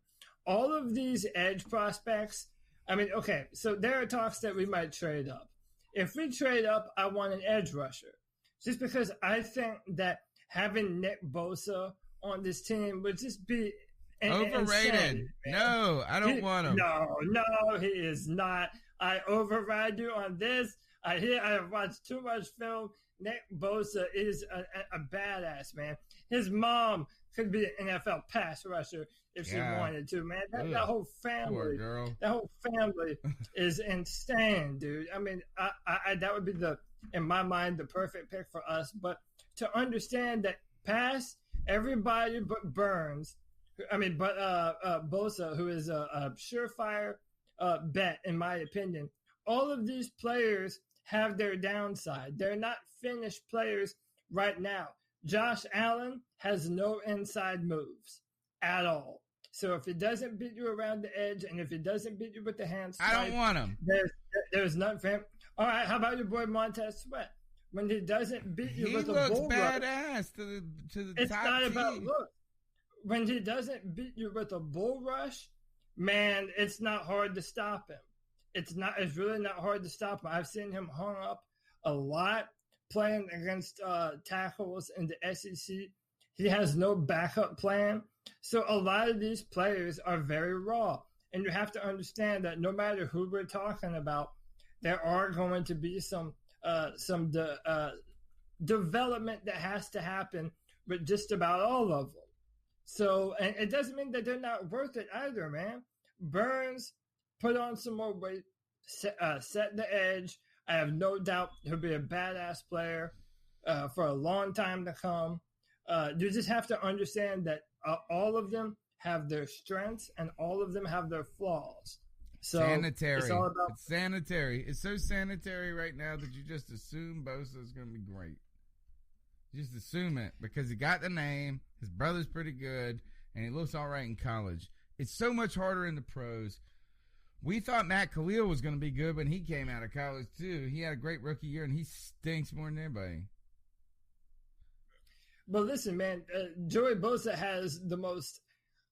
Speaker 5: All of these edge prospects, I mean, okay, so there are talks that we might trade up. If we trade up, I want an edge rusher. Just because I think that having Nick Bosa on this team would just be
Speaker 1: overrated.
Speaker 5: Insanity,
Speaker 1: no, I don't want him.
Speaker 5: No, he is not. I override you on this. I have watched too much film. Nick Bosa is a badass, man. His mom could be an NFL pass rusher if she wanted to, man. That whole family, is insane, dude. I mean, I that would be in my mind, the perfect pick for us. But to understand that pass everybody but Burns, Bosa, who is a surefire bet in my opinion. All of these players have their downside. They're not finished players right now. Josh Allen has no inside moves at all. So if he doesn't beat you around the edge, and if he doesn't beat you with the hands,
Speaker 1: I don't want him.
Speaker 5: There's nothing for him. All right, how about your boy Montez Sweat? When he doesn't beat you with a bull rush,
Speaker 1: badass to the
Speaker 5: it's
Speaker 1: top
Speaker 5: not
Speaker 1: team.
Speaker 5: about look. When he doesn't beat you with a bull rush, man, it's not hard to stop him. It's really not hard to stop him. I've seen him hung up a lot playing against tackles in the SEC. He has no backup plan. So a lot of these players are very raw. And you have to understand that no matter who we're talking about, there are going to be some development that has to happen with just about all of them. So, and it doesn't mean that they're not worth it either, man. Burns put on some more weight, set the edge. I have no doubt he'll be a badass player for a long time to come. You just have to understand that all of them have their strengths and all of them have their flaws. So
Speaker 1: sanitary.
Speaker 5: It's all about
Speaker 1: it's sanitary. It's so sanitary right now that you just assume Bosa is going to be great. You just assume it because he got the name. His brother's pretty good, and he looks all right in college. It's so much harder in the pros. We thought Matt Khalil was going to be good when he came out of college, too. He had a great rookie year, and he stinks more than anybody.
Speaker 5: But listen, man, Joey Bosa has the most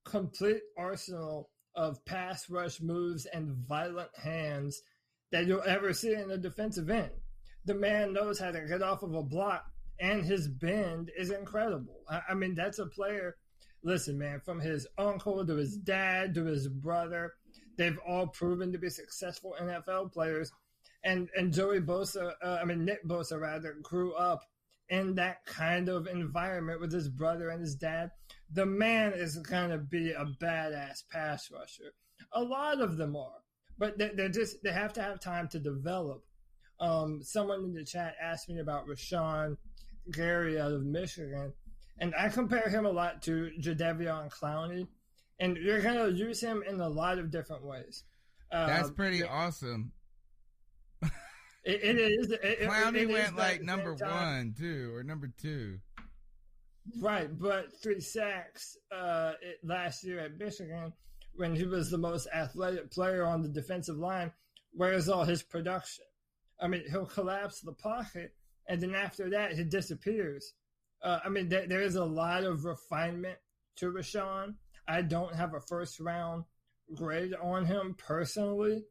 Speaker 5: complete arsenal of pass rush moves and violent hands that you'll ever see in a defensive end. The man knows how to get off of a block, and his bend is incredible. I mean, that's a player. Listen, man, from his uncle to his dad to his brother, they've all proven to be successful NFL players. And Joey Bosa, Nick Bosa rather, grew up in that kind of environment with his brother and his dad. The man is going to be a badass pass rusher. A lot of them are, but they have to have time to develop. Someone in the chat asked me about Rashawn Gary out of Michigan, and I compare him a lot to Jadeveon Clowney, and you're going to use him in a lot of different ways.
Speaker 1: That's pretty awesome.
Speaker 5: It is.
Speaker 1: Clowney went like number 1, too, or number 2.
Speaker 5: Right, but 3 sacks last year at Michigan when he was the most athletic player on the defensive line. Where's all his production? I mean, he'll collapse the pocket, and then after that, he disappears. There is a lot of refinement to Rashawn. I don't have a first-round grade on him personally.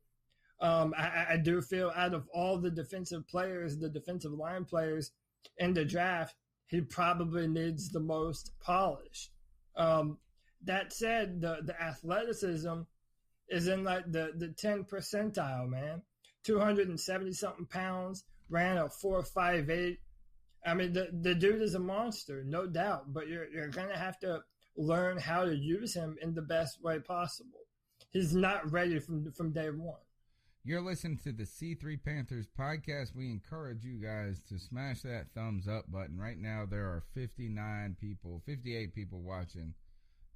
Speaker 5: I do feel out of all the defensive players, the defensive line players in the draft, he probably needs the most polish. That said, the athleticism is in like the 10 percentile, man. 270-something pounds, ran a 4.58. I mean, the dude is a monster, no doubt, but you're going to have to learn how to use him in the best way possible. He's not ready from day one.
Speaker 1: You're listening to the C3 Panthers podcast. We encourage you guys to smash that thumbs up button. Right now, there are 58 people watching.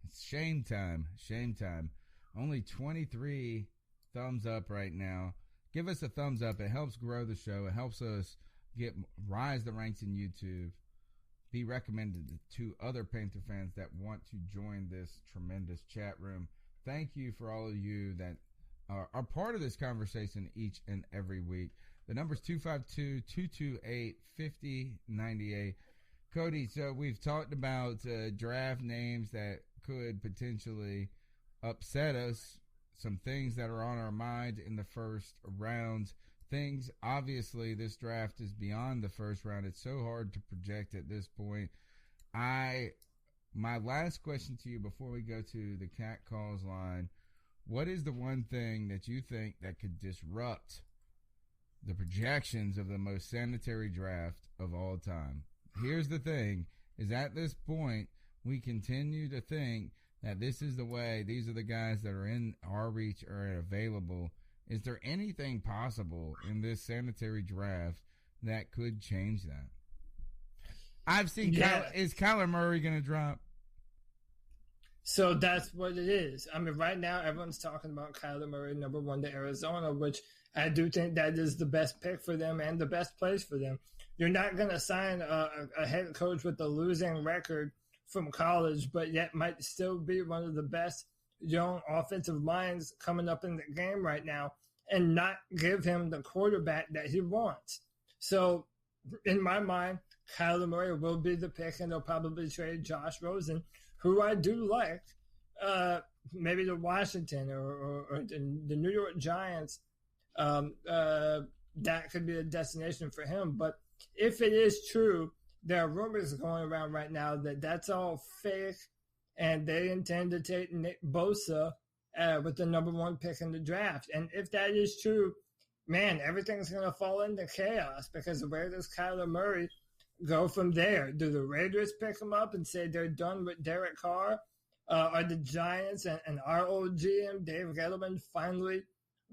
Speaker 1: It's shame time. Only 23 thumbs up right now. Give us a thumbs up. It helps grow the show. It helps us rise the ranks in YouTube. Be recommended to other Panther fans that want to join this tremendous chat room. Thank you for all of you that are part of this conversation each and every week. The number's 252-228-5098. Cody, so we've talked about draft names that could potentially upset us, some things that are on our mind in the first round. Things, obviously, this draft is beyond the first round. It's so hard to project at this point. My last question to you before we go to the Cat Calls line, what is the one thing that you think that could disrupt the projections of the most sanitary draft of all time? Here's the thing, is at this point, we continue to think that this is the way, these are the guys that are in our reach or available. Is there anything possible in this sanitary draft that could change that? I've seen, is Kyler Murray going to drop?
Speaker 5: So that's what it is. I mean, right now, everyone's talking about Kyler Murray, number 1 to Arizona, which I do think that is the best pick for them and the best place for them. You're not going to sign a head coach with a losing record from college, but yet might still be one of the best young offensive minds coming up in the game right now and not give him the quarterback that he wants. So in my mind, Kyler Murray will be the pick, and they'll probably trade Josh Rosen, who I do like, maybe to Washington or the New York Giants. That could be a destination for him. But if it is true, there are rumors going around right now that that's all fake, and they intend to take Nick Bosa with the number 1 pick in the draft. And if that is true, man, everything's going to fall into chaos, because where does Kyler Murray go from there? Do the Raiders pick him up and say they're done with Derek Carr? Are the Giants and our old GM, Dave Gettleman, finally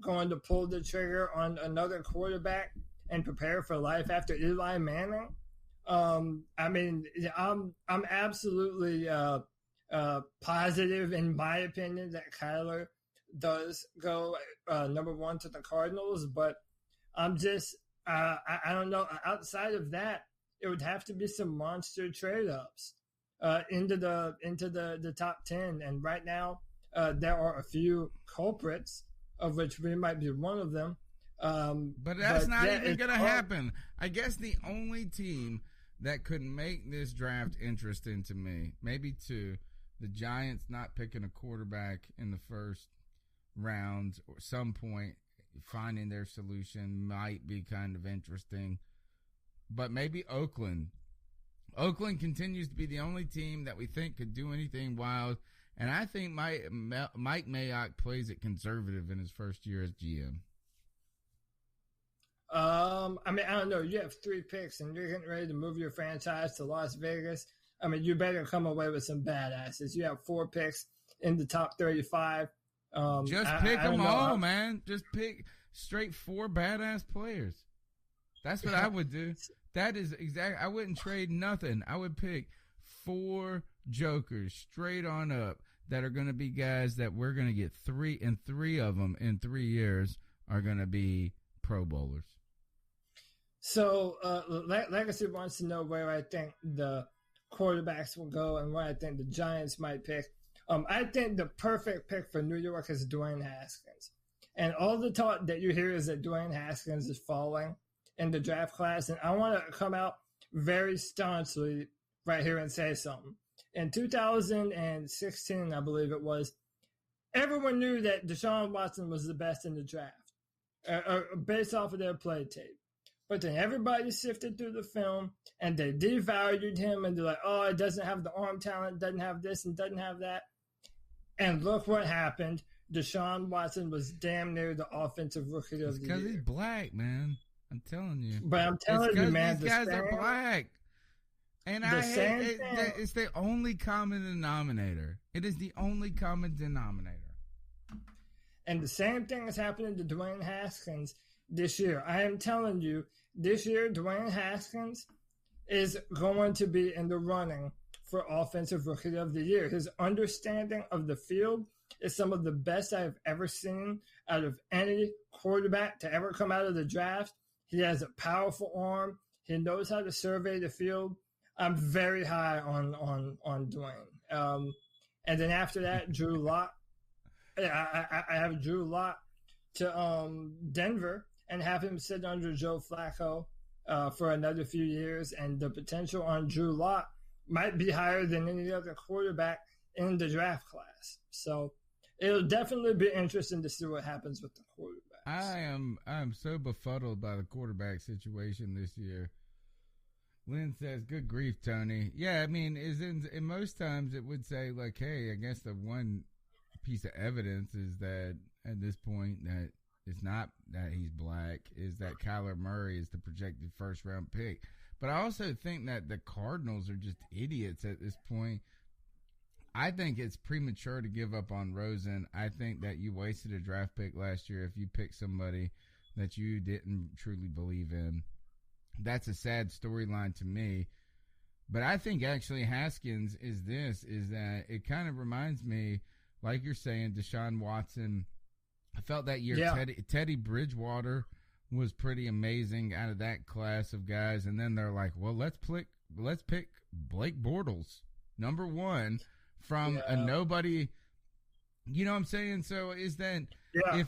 Speaker 5: going to pull the trigger on another quarterback and prepare for life after Eli Manning? I'm absolutely positive, in my opinion, that Kyler does go number 1 to the Cardinals, but I'm just I don't know. Outside of that, it would have to be some monster trade-ups into the top 10. And right now, there are a few culprits. of which we might be one of them.
Speaker 1: But that's not even going to happen. I guess the only team that could make this draft interesting to me, maybe two, the Giants not picking a quarterback in the first round or some point, finding their solution might be kind of interesting. But maybe Oakland. Oakland continues to be the only team that we think could do anything wild. And I think Mike Mayock plays it conservative in his first year as GM.
Speaker 5: I don't know. You have 3 picks and you're getting ready to move your franchise to Las Vegas. You better come away with some badasses. You have 4 picks in the top 35.
Speaker 1: Just pick them all, man. Just pick straight 4 badass players. That's what I would do. That is exactly. I wouldn't trade nothing. I would pick 4 jokers straight on up that are going to be guys that we're going to get 3, and 3 of them in 3 years are going to be Pro Bowlers.
Speaker 5: So, Legacy wants to know where I think the quarterbacks will go and where I think the Giants might pick. I think the perfect pick for New York is Dwayne Haskins. And all the talk that you hear is that Dwayne Haskins is falling in the draft class. And I want to come out very staunchly right here and say something. In 2016, I believe it was, everyone knew that Deshaun Watson was the best in the draft, based off of their play tape. But then everybody sifted through the film and they devalued him and they're like, oh, it doesn't have the arm talent, doesn't have this and doesn't have that. And look what happened. Deshaun Watson was damn near the offensive rookie of the year.
Speaker 1: Because he's black, man. I'm telling you.
Speaker 5: But I'm telling you, man.
Speaker 1: These guys are black. And it's the only common denominator. It is the only common denominator.
Speaker 5: And the same thing is happening to Dwayne Haskins this year. I am telling you, this year, Dwayne Haskins is going to be in the running for Offensive Rookie of the Year. His understanding of the field is some of the best I have ever seen out of any quarterback to ever come out of the draft. He has a powerful arm. He knows how to survey the field. I'm very high on Dwayne. And then after that, Drew Lock. I have Drew Lock to Denver and have him sit under Joe Flacco for another few years. And the potential on Drew Lock might be higher than any other quarterback in the draft class. So it'll definitely be interesting to see what happens with the quarterbacks.
Speaker 1: I am so befuddled by the quarterback situation this year. Lynn says, good grief, Tony. Yeah, I mean, in most times it would say, like, hey, I guess the one piece of evidence is that at this point that it's not that he's black, is that Kyler Murray is the projected first-round pick. But I also think that the Cardinals are just idiots at this point. I think it's premature to give up on Rosen. I think that you wasted a draft pick last year if you picked somebody that you didn't truly believe in. That's a sad storyline to me. But I think actually Haskins is that it kind of reminds me, like you're saying, Deshaun Watson. I felt that year Teddy Bridgewater was pretty amazing out of that class of guys. And then they're like, well, let's pick Blake Bortles, number 1 from a nobody. You know what I'm saying? So is that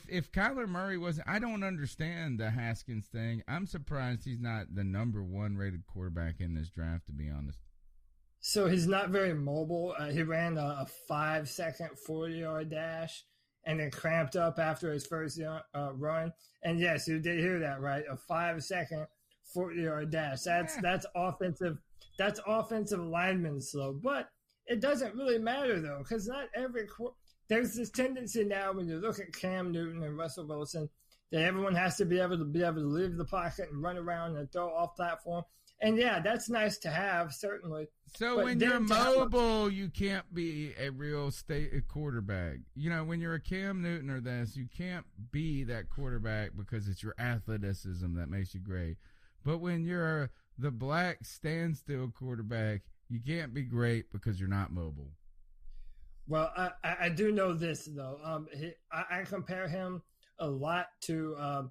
Speaker 1: if Kyler Murray wasn't, I don't understand the Haskins thing. I'm surprised he's not the number 1 rated quarterback in this draft, to be honest.
Speaker 5: So he's not very mobile. He ran a 5-second 40-yard dash and then cramped up after his first run. And yes, you did hear that right. A 5-second 40-yard dash. That's offensive. That's offensive lineman slow. But it doesn't really matter though, because not every there's this tendency now when you look at Cam Newton and Russell Wilson that everyone has to be able to leave the pocket and run around and throw off platform. And yeah, that's nice to have, certainly.
Speaker 1: So but when you're mobile, you can't be a real quarterback. You know, when you're a Cam Newton or this, you can't be that quarterback because it's your athleticism that makes you great. But when you're the black standstill quarterback, you can't be great because you're not mobile.
Speaker 5: Well, I do know this, though. I compare him a lot to,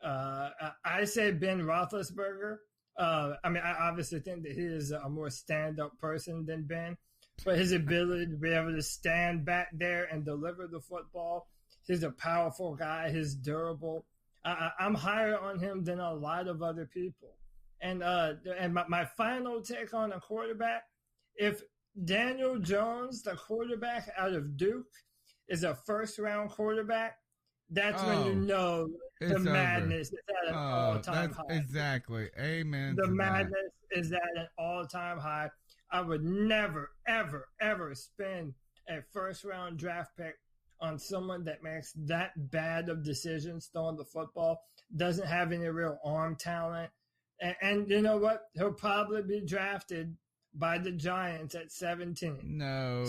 Speaker 5: I say Ben Roethlisberger. I obviously think that he is a more stand-up person than Ben, but his ability to be able to stand back there and deliver the football He's a powerful guy. He's durable. I'm higher on him than a lot of other people. And my final take on a quarterback, if Daniel Jones, the quarterback out of Duke, is a first-round quarterback, that's when you know the madness is at an all-time high.
Speaker 1: Exactly. Amen.
Speaker 5: The madness is at an all-time high. I would never, ever, ever spend a first-round draft pick on someone that makes that bad of decisions throwing the football, doesn't have any real arm talent. And you know what? He'll probably be drafted by the Giants at 17.
Speaker 1: No,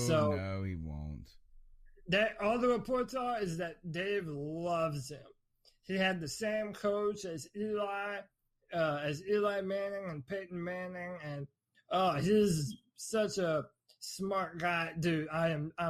Speaker 1: he won't.
Speaker 5: That all the reports are is that Dave loves him. He had the same coach as Eli Manning and Peyton Manning, and he's such a smart guy, dude.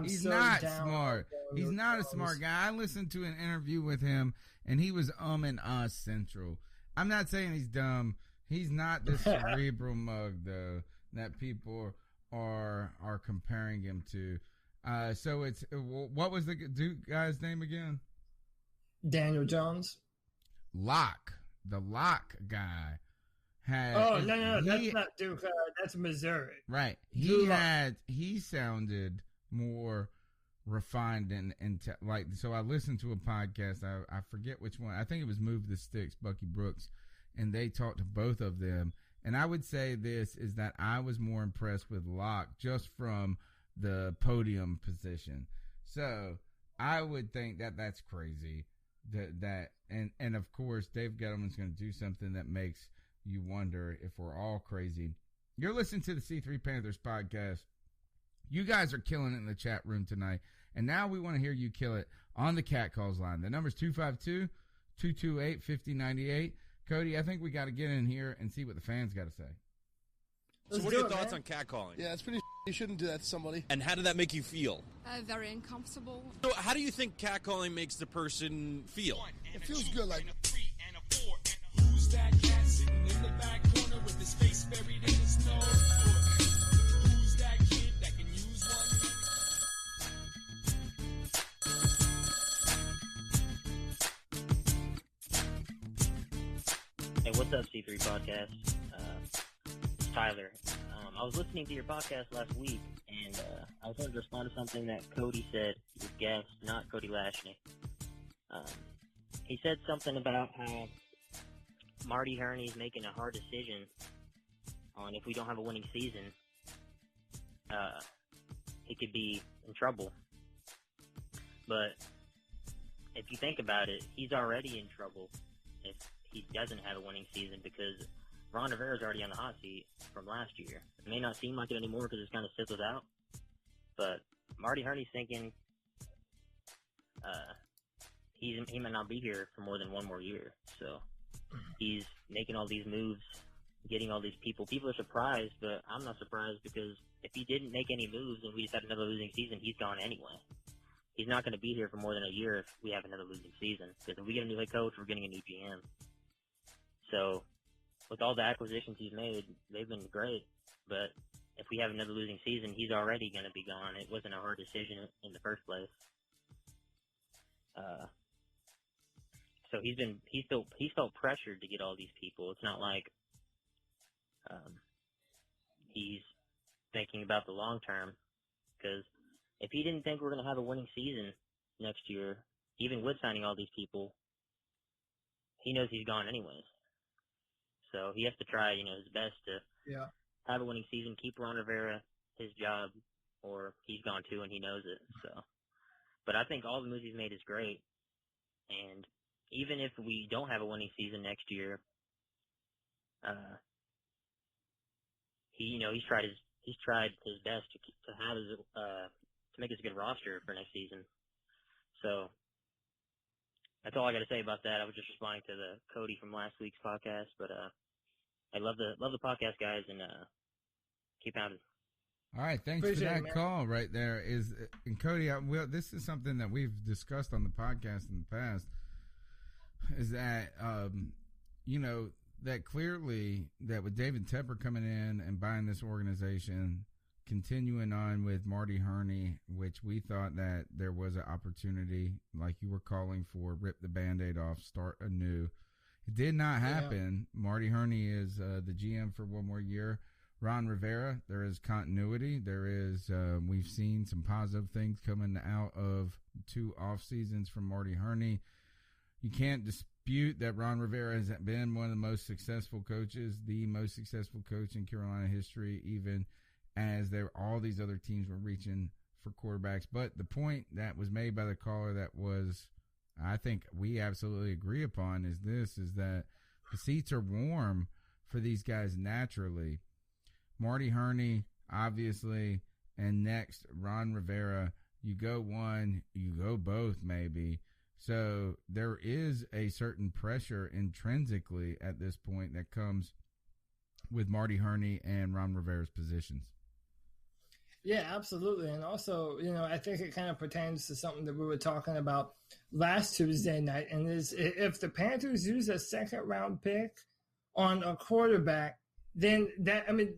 Speaker 5: He's so
Speaker 1: not
Speaker 5: down
Speaker 1: smart. He's not a smart guy. I listened to an interview with him, and he was and central. I'm not saying he's dumb. He's not this cerebral mug though that people are comparing him to. So it's what was the Duke guy's name again?
Speaker 5: Daniel Jones.
Speaker 1: Locke, the Locke guy.
Speaker 5: No, that's not Duke. That's Missouri.
Speaker 1: Right. He sounded more refined and like. So I listened to a podcast. I forget which one. I think it was Move the Sticks, Bucky Brooks, and they talked to both of them. And I would say this is that I was more impressed with Locke just from the podium position. So I would think that that's crazy. And of course Dave Gettleman's going to do something that makes you wonder if we're all crazy. You're listening to the C3 Panthers podcast. You guys are killing it in the chat room tonight. And now we want to hear you kill it on the Cat Calls line. The number's 252-228-5098. Cody, I think we got to get in here and see what the fans got to say.
Speaker 8: So what are your thoughts on catcalling?
Speaker 7: Yeah, it's pretty. You shouldn't do that to somebody.
Speaker 8: And how did that make you feel?
Speaker 9: Very uncomfortable.
Speaker 8: So how do you think catcalling makes the person feel?
Speaker 7: It feels good, like.
Speaker 10: Who's that cat sitting in the back corner with his face buried in the snow? Who's that kid that can use one?
Speaker 11: Hey, what's up, C3 Podcast? It's Tyler. I was listening to your podcast last week, and I was going to respond to something that Cody said, your guest, not Cody Lashney. He said something about how Marty Herney's making a hard decision on if we don't have a winning season, he could be in trouble. But if you think about it, he's already in trouble if he doesn't have a winning season, because Ron Rivera's already on the hot seat from last year. It may not seem like it anymore because it's kind of sizzled out, but Marty Herney's thinking he might not be here for more than one more year. So he's making all these moves, getting all these people. People are surprised, but I'm not surprised, because if he didn't make any moves and we just had another losing season, he's gone anyway. He's not going to be here for more than a year if we have another losing season, because if we get a new head coach, we're getting a new GM. So with all the acquisitions he's made, they've been great. But if we have another losing season, he's already going to be gone. It wasn't a hard decision in the first place. So he's felt pressured to get all these people. It's not like he's thinking about the long term, because if he didn't think we're going to have a winning season next year, even with signing all these people, he knows he's gone anyways. So he has to try, his best to have a winning season, keep Ron Rivera his job, or he's gone too and he knows it. So, but I think all the moves he's made is great, and even if we don't have a winning season next year, he's tried his best to have his to make us a good roster for next season. So that's all I got to say about that. I was just responding to the Cody from last week's podcast, but I love the podcast, guys, and keep pounding.
Speaker 1: All right, thanks for that call right there. And Cody, this is something that we've discussed on the podcast in the past, is that that clearly that with David Tepper coming in and buying this organization, continuing on with Marty Herney, which we thought that there was an opportunity, like you were calling for, rip the Band-Aid off, start anew. It did not happen. Yeah. Marty Herney is the GM for one more year. Ron Rivera, there is continuity. There is, we've seen some positive things coming out of 2 off seasons from Marty Herney. You can't dispute that Ron Rivera has been one of the most successful coaches, the most successful coach in Carolina history, even as all these other teams were reaching for quarterbacks. But the point that was made by the caller that was, I think we absolutely agree upon, is that the seats are warm for these guys naturally. Marty Herney, obviously, and next, Ron Rivera. You go one, you go both, maybe. So there is a certain pressure intrinsically at this point that comes with Marty Herney and Ron Rivera's positions.
Speaker 5: Yeah, absolutely. And also, I think it kind of pertains to something that we were talking about last Tuesday night. And is if the Panthers use a second-round pick on a quarterback, then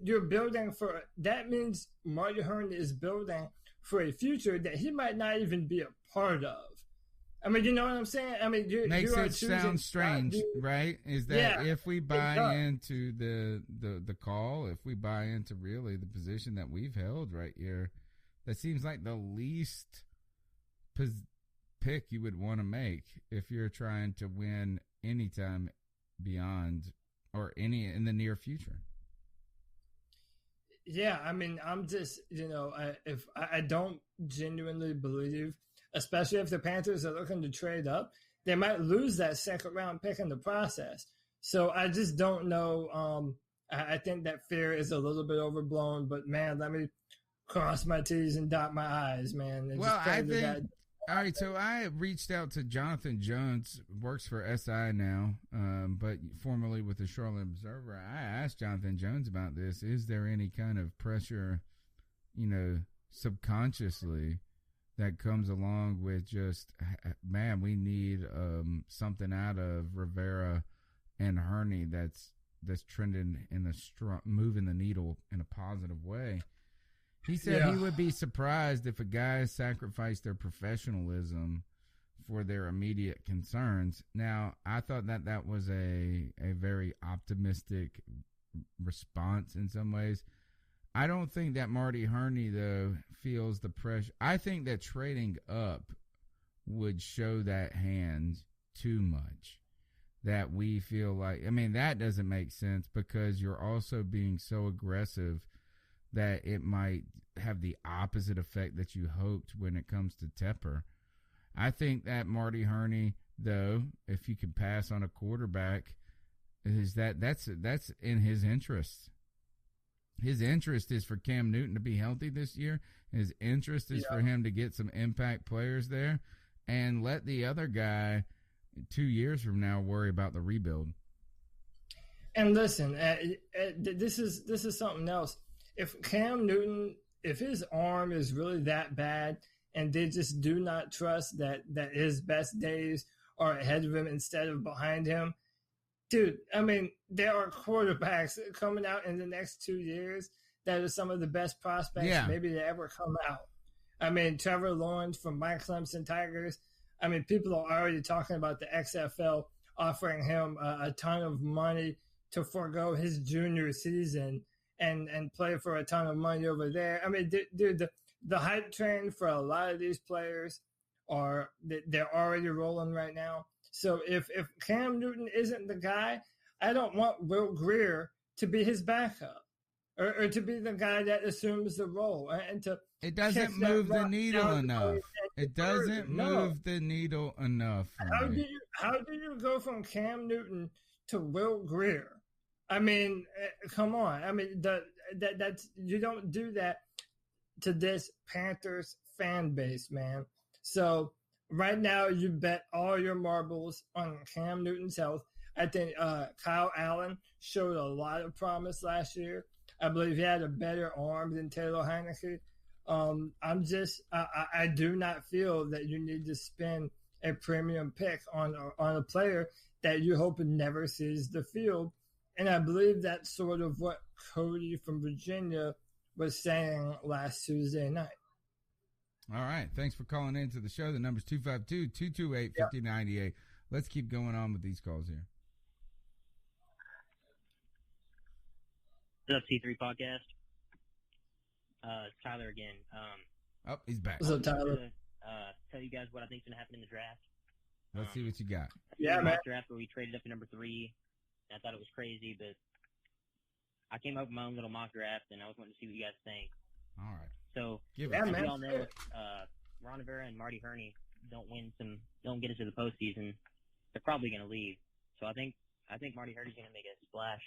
Speaker 5: you're building for – that means Marty Herney is building for a future that he might not even be a part of. You know what I'm saying?
Speaker 1: Makes it sound strange, right? Is that if we buy into the call, if we buy into really the position that we've held right here, that seems like the least pick you would want to make if you're trying to win anytime beyond or any in the near future.
Speaker 5: Yeah, I'm just, if I don't genuinely believe, especially if the Panthers are looking to trade up, they might lose that second-round pick in the process. So I just don't know. I think that fear is a little bit overblown, but, man, let me cross my T's and dot my I's, man.
Speaker 1: Well, I think – all right, so I reached out to Jonathan Jones, works for SI now, but formerly with the Charlotte Observer. I asked Jonathan Jones about this. Is there any kind of pressure, subconsciously – that comes along with just, man, we need something out of Rivera and Herney that's trending in moving the needle in a positive way. He said he would be surprised if a guy sacrificed their professionalism for their immediate concerns. Now, I thought that was a very optimistic response in some ways. I don't think that Marty Herney, though, feels the pressure. I think that trading up would show that hand too much. That we feel like, that doesn't make sense because you're also being so aggressive that it might have the opposite effect that you hoped when it comes to Tepper. I think that Marty Herney, though, if you can pass on a quarterback, is that's in his interest. His interest is for Cam Newton to be healthy this year. His interest is for him to get some impact players there and let the other guy 2 years from now worry about the rebuild.
Speaker 5: And listen, this is something else. If Cam Newton, if his arm is really that bad and they just do not trust that his best days are ahead of him instead of behind him, dude, there are quarterbacks coming out in the next 2 years that are some of the best prospects maybe to ever come out. Trevor Lawrence from my Clemson Tigers. People are already talking about the XFL offering him a ton of money to forego his junior season and play for a ton of money over there. Dude, the hype train for a lot of these players they're already rolling right now. So if Cam Newton isn't the guy, I don't want Will Grier to be his backup or to be the guy that assumes the role and to.
Speaker 1: It doesn't move the needle enough. It doesn't move the needle enough.
Speaker 5: How do you go from Cam Newton to Will Grier? Come on. That's you don't do that to this Panthers fan base, man. So. Right now, you bet all your marbles on Cam Newton's health. I think Kyle Allen showed a lot of promise last year. I believe he had a better arm than Taylor Heineke. I do not feel that you need to spend a premium pick on a player that you hope never sees the field. And I believe that's sort of what Cody from Virginia was saying last Tuesday night.
Speaker 1: All right. Thanks for calling into the show. The number's 252-228-5098. Let's keep going on with these calls here.
Speaker 11: What's up, C3 Podcast? It's Tyler again.
Speaker 1: He's back.
Speaker 5: What's up, Tyler?
Speaker 11: Tell you guys what I think's going to happen in the draft.
Speaker 1: Let's see what you got.
Speaker 5: Yeah, man.
Speaker 11: Draft where we traded up to number 3. I thought it was crazy, but I came up with my own little mock draft, and I was wanting to see what you guys think.
Speaker 1: All right.
Speaker 11: So,
Speaker 1: Give
Speaker 11: as
Speaker 1: it.
Speaker 11: we all know, Ron Rivera and Marty Herney don't get us to the postseason, they're probably going to leave. So I think Marty Herney's going to make a splash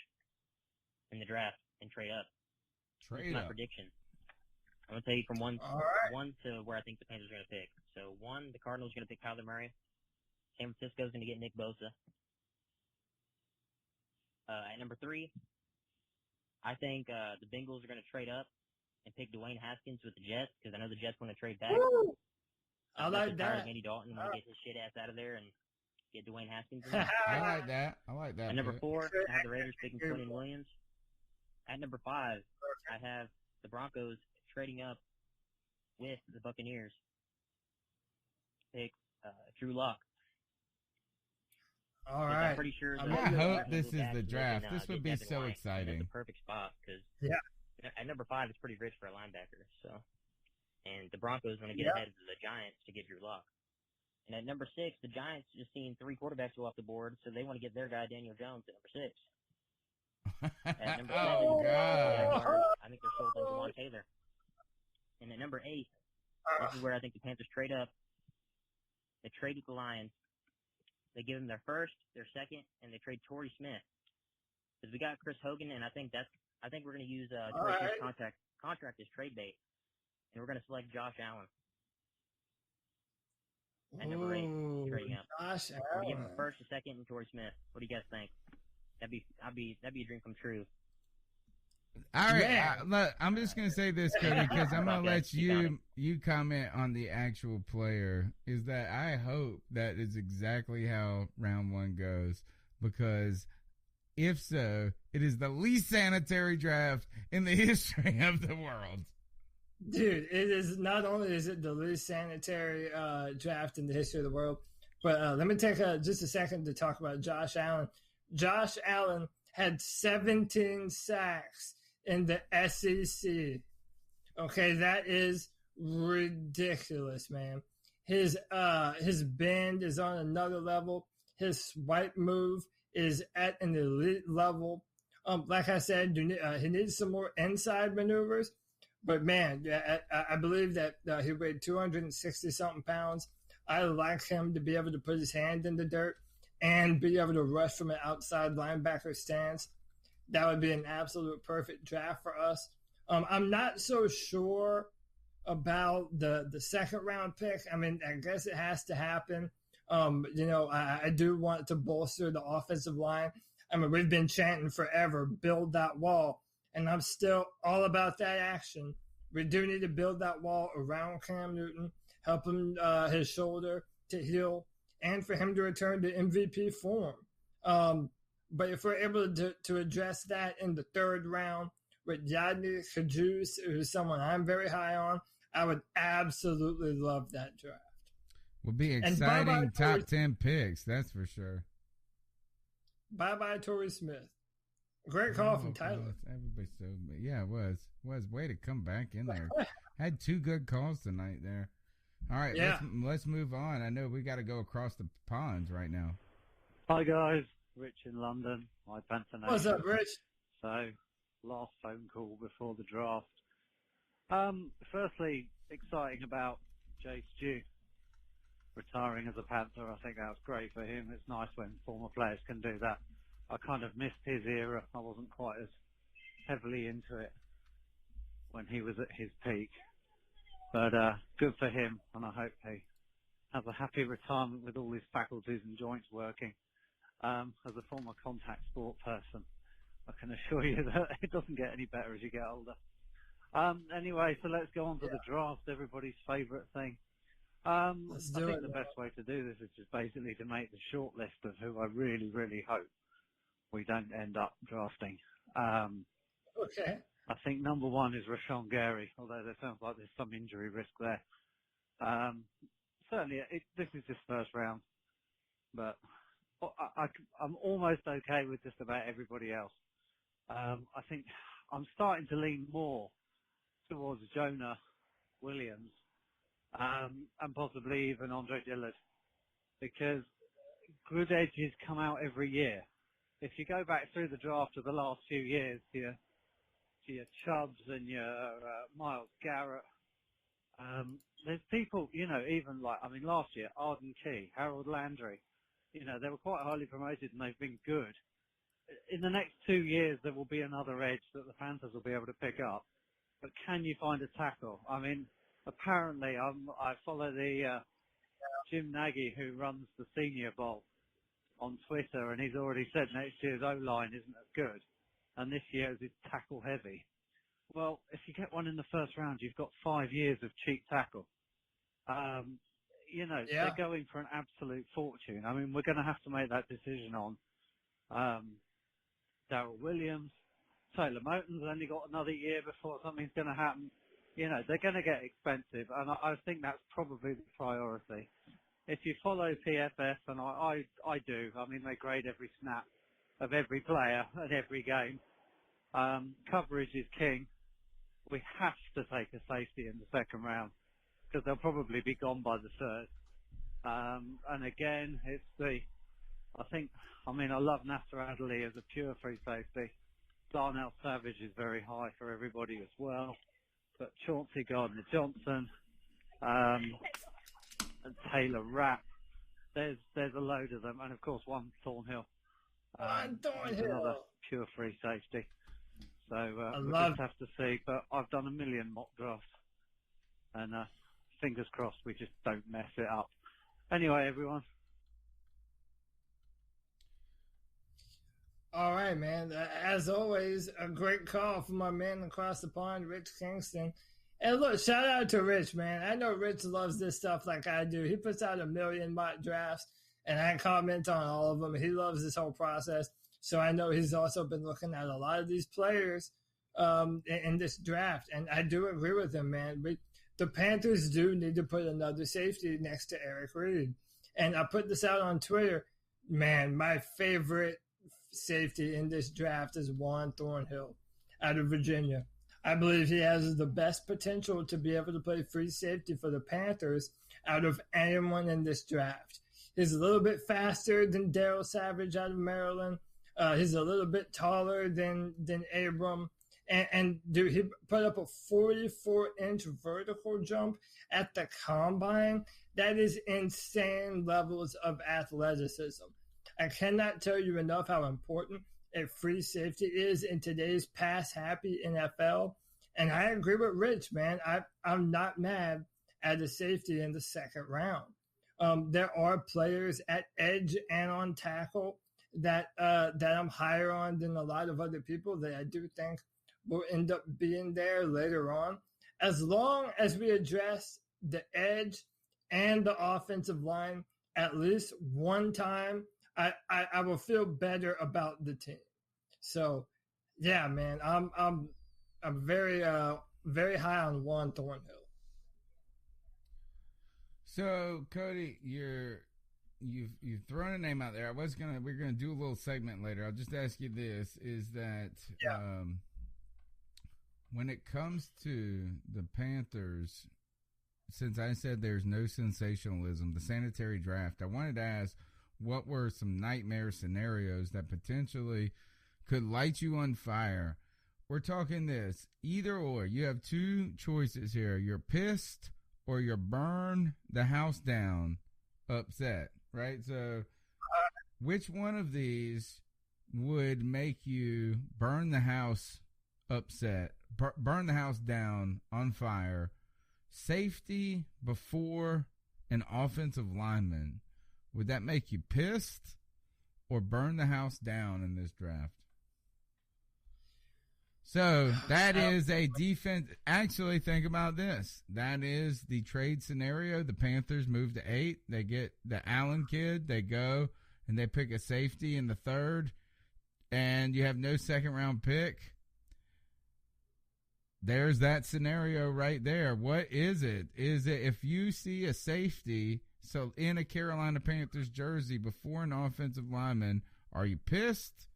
Speaker 11: in the draft and trade up. That's my prediction. I'm going to tell you from one to where I think the Panthers are going to pick. So 1, the Cardinals are going to pick Kyler Murray. San Francisco's going to get Nick Bosa. At number 3, I think the Bengals are going to trade up and pick Dwayne Haskins with the Jets because I know the Jets want to trade back.
Speaker 5: Woo! I like that.
Speaker 11: Andy Dalton want to get his shit ass out of there and get Dwayne Haskins in.
Speaker 1: I like that.
Speaker 11: At number 4, I have the Raiders picking Quentin Williams. At number 5, I have the Broncos trading up with the Buccaneers. Pick Drew Lock.
Speaker 5: All right.
Speaker 11: I'm pretty sure.
Speaker 1: I hope this is the draft. This would be so exciting.
Speaker 11: It's a perfect spot because at number 5, it's pretty rich for a linebacker. So, and the Broncos want to get ahead of the Giants to get Drew Lock. And at number 6, the Giants just seen 3 quarterbacks go off the board, so they want to get their guy Daniel Jones at number 6. At number 7, I think they're sold on Juwan Taylor. And at number 8, this is where I think the Panthers trade up. They trade with the Lions. They give them their first, their second, and they trade Torrey Smith. Because we got Chris Hogan, and I think we're going to use Torrey Smith's contract as trade bait. And we're going to select Josh Allen. At number 8, trading up.
Speaker 5: Josh
Speaker 11: Allen. We're giving him first, a second, and Torrey Smith. What do you guys think? That'd be a dream come true.
Speaker 1: All right, look, I'm just gonna say this, Cody, because I'm gonna let you comment on the actual player. Is that I hope that is exactly how round 1 goes, because if so, it is the least sanitary draft in the history of the world.
Speaker 5: Dude, it is. Not only is it the least sanitary draft in the history of the world, but let me take just a second to talk about Josh Allen. Josh Allen had 17 sacks in the SEC. Okay, that is ridiculous, man. His bend is on another level. His swipe move is at an elite level. Like I said, he needs some more inside maneuvers. But man, I believe that he weighed 260-something pounds. I like him to be able to put his hand in the dirt and be able to rush from an outside linebacker stance. That would be an absolute perfect draft for us. I'm not so sure about the second round pick. I mean, I guess it has to happen. I do want to bolster the offensive line. I mean, we've been chanting forever, build that wall. And I'm still all about that action. We do need to build that wall around Cam Newton, help him his shoulder to heal, and for him to return to MVP form. But if we're able to address that in the 3rd round with Yadni Kajus, who's someone I'm very high on, I would absolutely love that draft.
Speaker 1: Will be exciting top 10 picks, that's for sure.
Speaker 5: Bye-bye, Torrey Smith. Great call from Tyler.
Speaker 1: Everybody's so, yeah, it was way to come back in there. Had 2 good calls tonight there. All right, let's move on. I know we got to go across the ponds right now.
Speaker 9: Hi guys, Rich in London. Hi Panther Nation.
Speaker 5: What's up, Rich?
Speaker 9: So, last phone call before the draft. Firstly, exciting about Jay Stew retiring as a Panther. I think that's great for him. It's nice when former players can do that. I kind of missed his era. I wasn't quite as heavily into it when he was at his peak. But good for him, and I hope he has a happy retirement with all his faculties and joints working. As a former contact sport person, I can assure you that it doesn't get any better as you get older. Anyway, so let's go on to the draft, everybody's favourite thing. I think the best way to do this is just basically to make the short list of who I really, really hope we don't end up drafting.
Speaker 5: Okay.
Speaker 9: I think number one is Rashawn Gary, although there sounds like there's some injury risk there. Certainly, this is his first round, but I'm almost okay with just about everybody else. I think I'm starting to lean more towards Jonah Williams and possibly even Andre Dillard, because good edges come out every year. If you go back through the draft of the last few years, to your Chubbs and your Myles Garrett, there's people, even last year, Arden Key, Harold Landry, they were quite highly promoted and they've been good. In the next 2 years, there will be another edge that the Panthers will be able to pick up. But can you find a tackle? I mean, apparently, I follow the Jim Nagy, who runs the Senior Bowl, on Twitter, and he's already said next year's O-line isn't as good, and this year's is tackle heavy. Well, if you get one in the first round, you've got 5 years of cheap tackle. They're going for an absolute fortune. I mean, we're going to have to make that decision on Darrell Williams. Taylor Moton's only got another year before something's going to happen. They're going to get expensive, and I think that's probably the priority. If you follow PFF, and I do, I mean, they grade every snap of every player at every game. Coverage is king. We have to take a safety in the second round because they'll probably be gone by the third. And again, I love Nasser Adderley as a pure free safety. Darnell Savage is very high for everybody as well. But Chauncey Gardner-Johnson, and Taylor Rapp, there's a load of them. And of course, one Thornhill. Another pure free safety. So we'll just have to see. But I've done a million mock drafts. And fingers crossed we just don't mess it up. Anyway, everyone.
Speaker 5: All right, man. As always, a great call from my man across the pond, Rich Kingston. And look, shout out to Rich, man. I know Rich loves this stuff like I do. He puts out a million mock drafts, and I comment on all of them. He loves this whole process. So I know he's also been looking at a lot of these players in this draft. And I do agree with him, man. The Panthers do need to put another safety next to Eric Reed. And I put this out on Twitter. Man, my favorite safety in this draft is Juan Thornhill out of Virginia. I believe he has the best potential to be able to play free safety for the Panthers out of anyone in this draft. He's a little bit faster than Darrell Savage out of Maryland. He's a little bit taller than Abram. And dude, he put up a 44-inch vertical jump at the combine. That is insane levels of athleticism. I cannot tell you enough how important a free safety is in today's pass-happy NFL. And I agree with Rich, man. I'm not mad at a safety in the second round. There are players at edge and on tackle that I'm higher on than a lot of other people that I do think will end up being there later on. As long as we address the edge and the offensive line at least one time, I will feel better about the team. So, yeah, man, I'm very very high on Juan Thornhill.
Speaker 1: So, Cody, you've thrown a name out there. We're gonna do a little segment later. I'll just ask you this: is that when it comes to the Panthers, since I said there's no sensationalism, the sanitary draft, I wanted to ask, what were some nightmare scenarios that potentially could light you on fire? We're talking this, either or. You have two choices here. You're pissed or you're burn the house down upset, right? So which one of these would make you burn the house upset, burn the house down on fire? Safety before an offensive lineman. Would that make you pissed or burn the house down in this draft? So that is a defense. Actually, think about this. That is the trade scenario. The Panthers move to 8. They get the Allen kid. They go and they pick a safety in the third, and you have no second-round pick. there's that scenario right there. What is it? Is it if you see a safety so in a Carolina Panthers jersey before an offensive lineman, are you pissed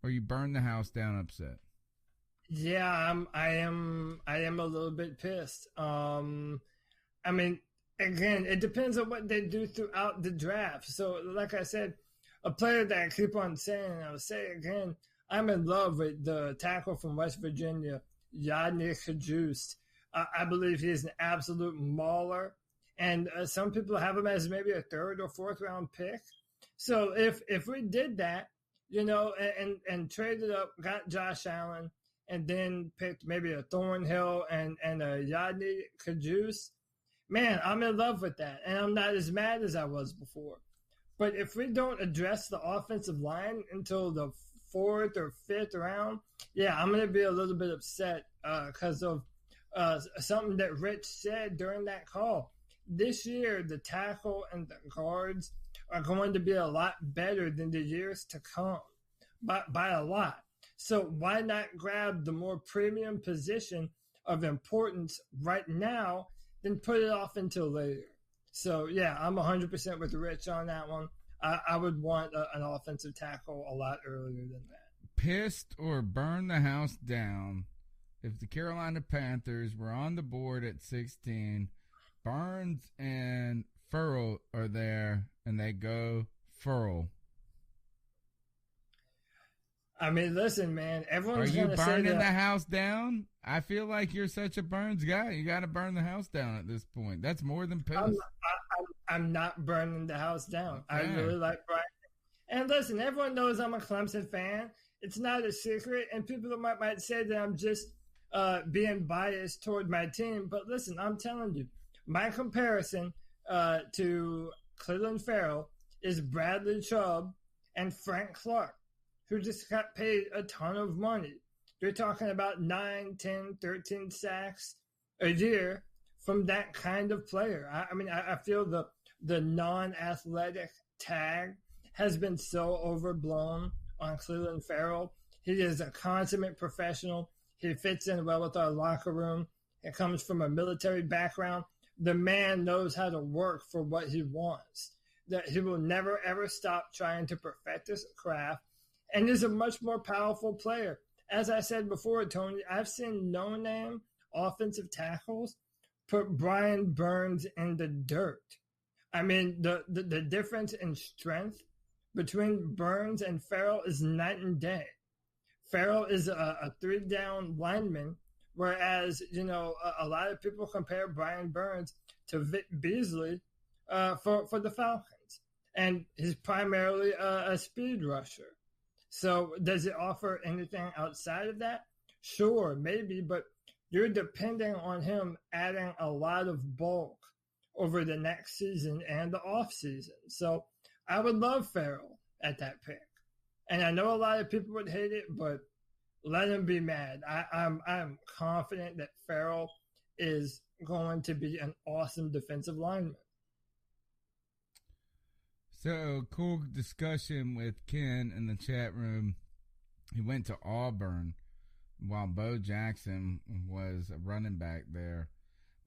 Speaker 1: or you burn the house down upset?
Speaker 5: Yeah, I am a little bit pissed. I mean, again, it depends on what they do throughout the draft. So, like I said, a player that I keep on saying, and I'll say it again, I'm in love with the tackle from West Virginia, Yadni Kajust. I believe he's an absolute mauler, and some people have him as maybe a third or fourth round pick. So if we did that, you know, and traded up, got Josh Allen, and then picked maybe a Thornhill and a Yadni Kajust, man, I'm in love with that, and I'm not as mad as I was before. But if we don't address the offensive line until the fourth or fifth round, yeah, I'm going to be a little bit upset because of something that Rich said during that call. This year, the tackle and the guards are going to be a lot better than the years to come, by a lot. So why not grab the more premium position of importance right now than put it off until later? So, yeah, I'm 100% with Rich on that one. I would want an offensive tackle a lot earlier than that.
Speaker 1: Pissed or burn the house down if the Carolina Panthers were on the board at 16, Burns and Furl are there, and they go Furl.
Speaker 5: I mean, listen, man, everyone's
Speaker 1: going to say that. Are you burning the house down? I feel like you're such a Burns guy. You got to burn the house down at this point. That's more than pissed.
Speaker 5: I'm not burning the house down.
Speaker 1: Okay.
Speaker 5: I really like Brian. And listen, everyone knows I'm a Clemson fan. It's not a secret. And people might say that I'm just being biased toward my team. But listen, I'm telling you, my comparison to Cleveland Farrell is Bradley Chubb and Frank Clark, who just got paid a ton of money. They're talking about 9, 10, 13 sacks a year from that kind of player. I mean, I feel the non-athletic tag has been so overblown on Cleveland Farrell. He is a consummate professional. He fits in well with our locker room. He comes from a military background. The man knows how to work for what he wants. That he will never, ever stop trying to perfect his craft. And is a much more powerful player. As I said before, Tony, I've seen no-name offensive tackles put Brian Burns in the dirt. I mean, the difference in strength between Burns and Farrell is night and day. Farrell is a three-down lineman, whereas, you know, a lot of people compare Brian Burns to Vic Beasley for the Falcons. And he's primarily a speed rusher. So does it offer anything outside of that? Sure, maybe, but you're depending on him adding a lot of bulk over the next season and the off season. So I would love Farrell at that pick. And I know a lot of people would hate it, but let him be mad. I'm confident that Farrell is going to be an awesome defensive lineman.
Speaker 1: So, cool discussion with Ken in the chat room. He went to Auburn while Bo Jackson was a running back there.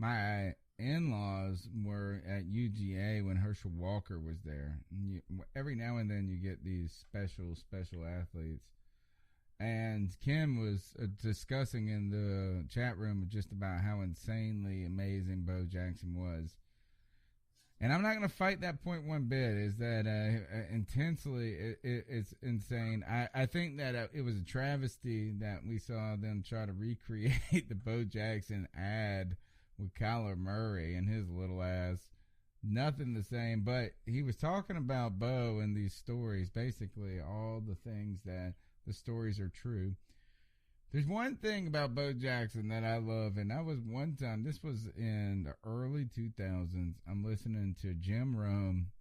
Speaker 1: My in-laws were at UGA when Herschel Walker was there. Every now and then you get these special athletes. And Kim was discussing in the chat room just about how insanely amazing Bo Jackson was. And I'm not going to fight that point one bit. Is that intensely it's insane. I think that it was a travesty that we saw them try to recreate the Bo Jackson ad with Kyler Murray and his little ass. Nothing the same, but he was talking about Bo and these stories, basically all the things that the stories are true. There's one thing about Bo Jackson that I love, and that was one time, this was in the early 2000s, I'm listening to Jim Rome.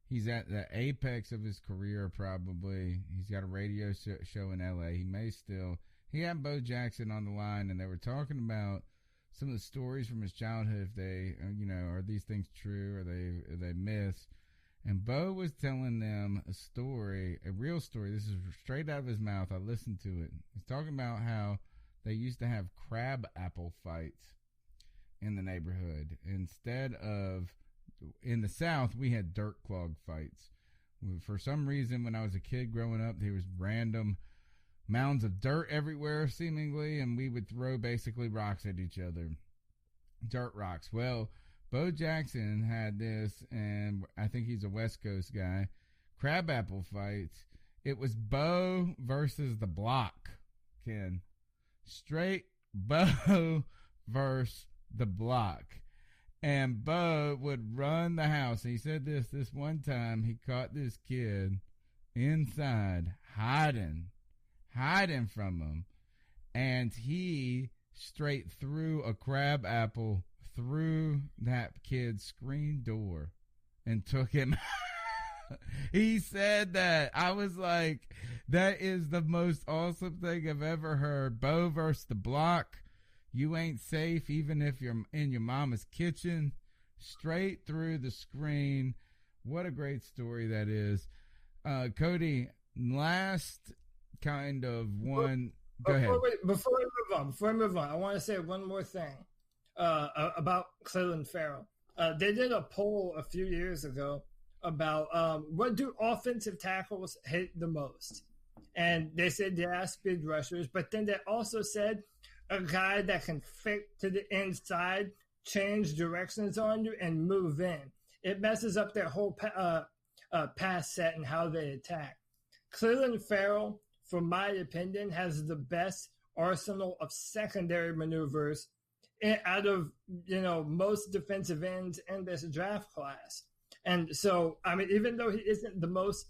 Speaker 1: He's at the apex of his career probably. He's got a radio show in L.A. He may still. He had Bo Jackson on the line, and they were talking about some of the stories from his childhood. If they, are these things true? Are they myths? And Bo was telling them a story, a real story. This is straight out of his mouth. I listened to it. He's talking about how they used to have crab apple fights in the neighborhood. Instead of, in the South, we had dirt clog fights. For some reason, when I was a kid growing up, there was random mounds of dirt everywhere, seemingly, and we would throw basically rocks at each other. Dirt rocks. Well, Bo Jackson had this, and I think he's a West Coast guy. Crabapple fights. It was Bo versus the block, Ken. Straight Bo versus the block. And Bo would run the house. And he said this one time, he caught this kid inside hiding from him. And he straight threw a crab apple through that kid's screen door and took him. He said that. I was like, that is the most awesome thing I've ever heard. Bo versus the block. You ain't safe even if you're in your mama's kitchen. Straight through the screen. What a great story that is. Cody, last kind of one. Go ahead.
Speaker 5: Before I move on, I want to say one more thing about Clelin Ferrell. They did a poll a few years ago about what do offensive tackles hate the most. And they said, yeah, speed rushers. But then they also said a guy that can fake to the inside, change directions on you, and move in. It messes up their whole pass set and how they attack. Clelin Ferrell, from my opinion, has the best arsenal of secondary maneuvers out of, most defensive ends in this draft class. And so, I mean, even though he isn't the most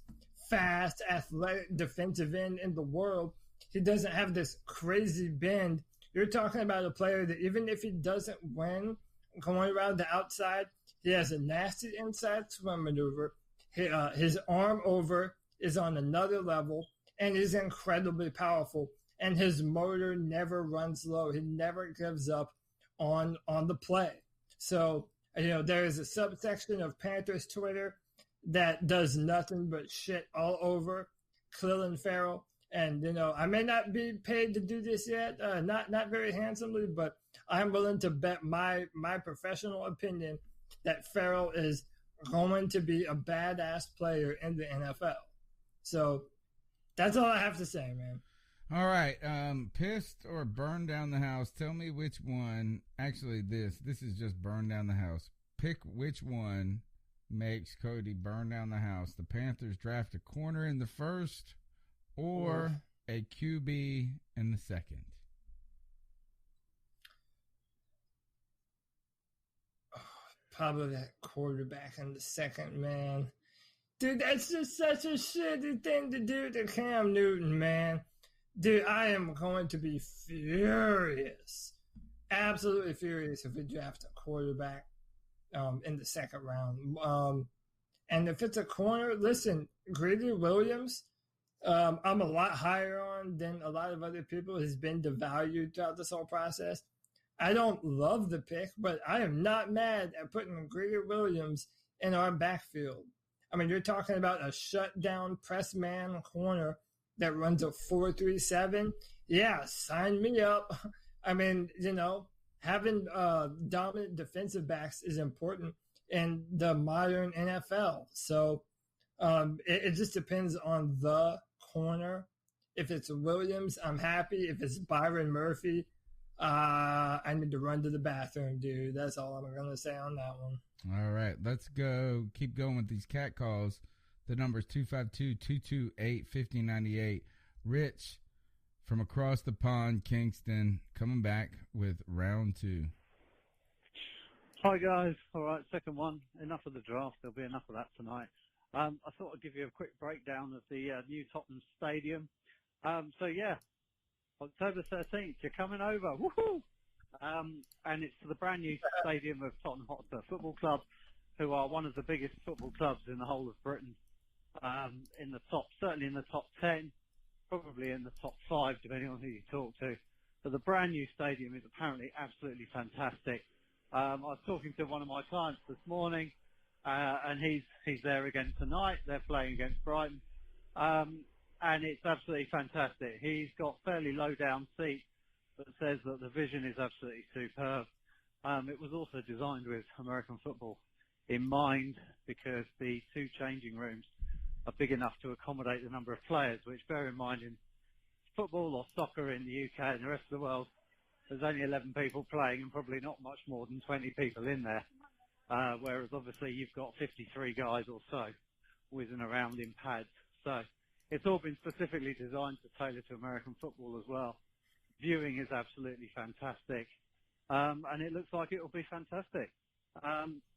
Speaker 5: fast, athletic defensive end in the world, he doesn't have this crazy bend. You're talking about a player that even if he doesn't win going around the outside, he has a nasty inside swim maneuver. His arm over is on another level, and he's incredibly powerful. And his motor never runs low. He never gives up on the play. So, there is a subsection of Panthers Twitter that does nothing but shit all over Clelin Ferrell. And, I may not be paid to do this yet, not very handsomely, but I'm willing to bet my professional opinion that Ferrell is going to be a badass player in the NFL. So that's all I have to say, man.
Speaker 1: All right. Pissed or burn down the house. Tell me which one. Actually, this is just burn down the house. Pick which one makes Cody burn down the house. The Panthers draft a corner in the first or a QB in the second.
Speaker 5: Probably that quarterback in the second, man. Dude, that's just such a shitty thing to do to Cam Newton, man. Dude, I am going to be furious. Absolutely furious if we draft a quarterback in the second round. And if it's a corner, listen, Greedy Williams, I'm a lot higher on than a lot of other people. Has been devalued throughout this whole process. I don't love the pick, but I am not mad at putting Greedy Williams in our backfield. I mean, you're talking about a shutdown press man corner that runs a 4.37. Yeah, sign me up. I mean, having dominant defensive backs is important in the modern NFL. So it just depends on the corner. If it's Williams, I'm happy. If it's Byron Murphy, I need to run to the bathroom, dude. That's all I'm going to say on that one.
Speaker 1: All right, let's go. Keep going with these cat calls. The number is 252-228-5098. Rich from across the pond, Kingston, coming back with round two.
Speaker 9: Hi, guys. All right, second one. Enough of the draft. There'll be enough of that tonight. I thought I'd give you a quick breakdown of the new Tottenham Stadium. October 13th, you're coming over. Woohoo! And it's the brand new stadium of Tottenham Hotspur Football Club, who are one of the biggest football clubs in the whole of Britain. Certainly in the top 10, probably in the top 5, depending on who you talk to. But the brand new stadium is apparently absolutely fantastic. I was talking to one of my clients this morning, and he's there again tonight. They're playing against Brighton. And it's absolutely fantastic. He's got fairly low down seats, but says that the vision is absolutely superb. It was also designed with American football in mind because the two changing rooms are big enough to accommodate the number of players, which, bear in mind, in football or soccer in the UK and the rest of the world, there's only 11 people playing and probably not much more than 20 people in there. Whereas obviously you've got 53 guys or so whizzing around in pads. So it's all been specifically designed to tailor to American football as well. Viewing is absolutely fantastic. And it looks like it will be fantastic.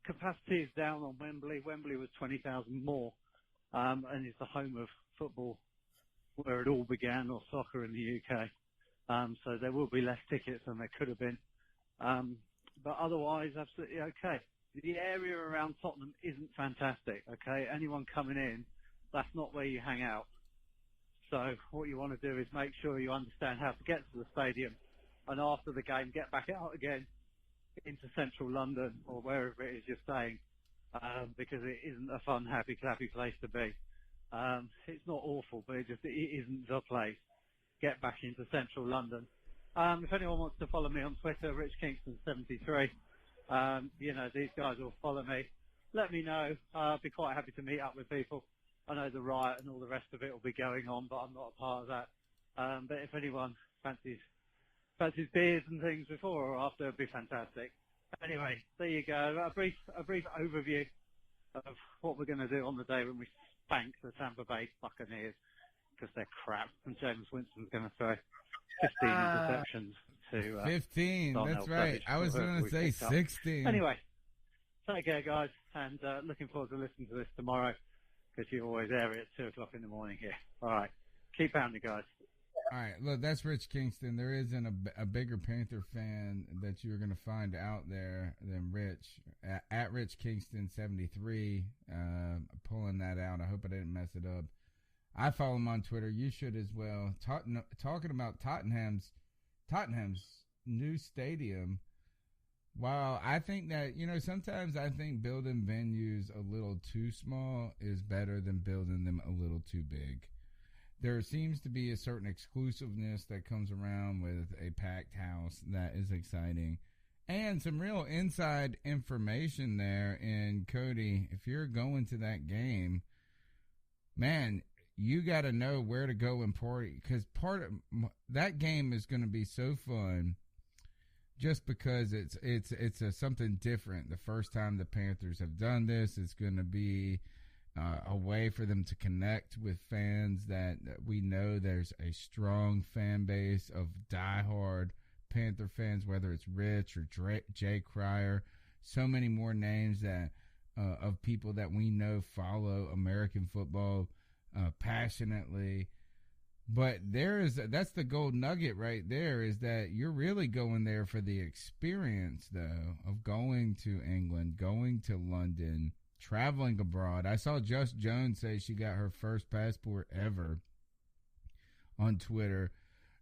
Speaker 9: Capacity is down on Wembley. Wembley was 20,000 more, and is the home of football where it all began, or soccer in the UK. So there will be less tickets than there could have been. But otherwise, absolutely okay. The area around Tottenham isn't fantastic, okay? Anyone coming in, that's not where you hang out. So what you want to do is make sure you understand how to get to the stadium, and after the game, get back out again into central London or wherever it is you're staying, because it isn't a fun, happy, clappy place to be. It's not awful, but it isn't the place. Get back into central London. If anyone wants to follow me on Twitter, RichKingston73, these guys will follow me. Let me know. I'll be quite happy to meet up with people. I know the riot and all the rest of it will be going on, but I'm not a part of that. But if anyone fancies beers and things before or after, it'd be fantastic. Anyway, there you go. A brief overview of what we're going to do on the day when we spank the Tampa Bay Buccaneers, because they're crap, and James Winston's going to throw 15 interceptions to
Speaker 1: 15.
Speaker 9: Darnell
Speaker 1: That's right.
Speaker 9: Savage,
Speaker 1: I was going to say 16.
Speaker 9: Anyway, take care, guys, and looking forward to listening to this tomorrow, because you always air it at 2 o'clock in the morning here. All right, keep pounding, guys.
Speaker 1: All right, look, that's Rich Kingston. There isn't a bigger Panther fan that you're going to find out there than Rich. At Rich Kingston 73, pulling that out. I hope I didn't mess it up. I follow him on Twitter. You should as well. Talking about Tottenham's new stadium. While I think that, sometimes I think building venues a little too small is better than building them a little too big. There seems to be a certain exclusiveness that comes around with a packed house that is exciting. And some real inside information there. And Cody, if you're going to that game, man, you got to know where to go and party, because part of that game is going to be so fun just because it's something different. The first time the Panthers have done this, it's going to be a way for them to connect with fans that we know there's a strong fan base of diehard Panther fans, whether it's Rich or Jay Cryer, so many more names that of people that we know follow American football passionately. But that's the gold nugget right there, is that you're really going there for the experience, though, of going to England, going to London, traveling abroad. I saw Just Jones say she got her first passport ever on Twitter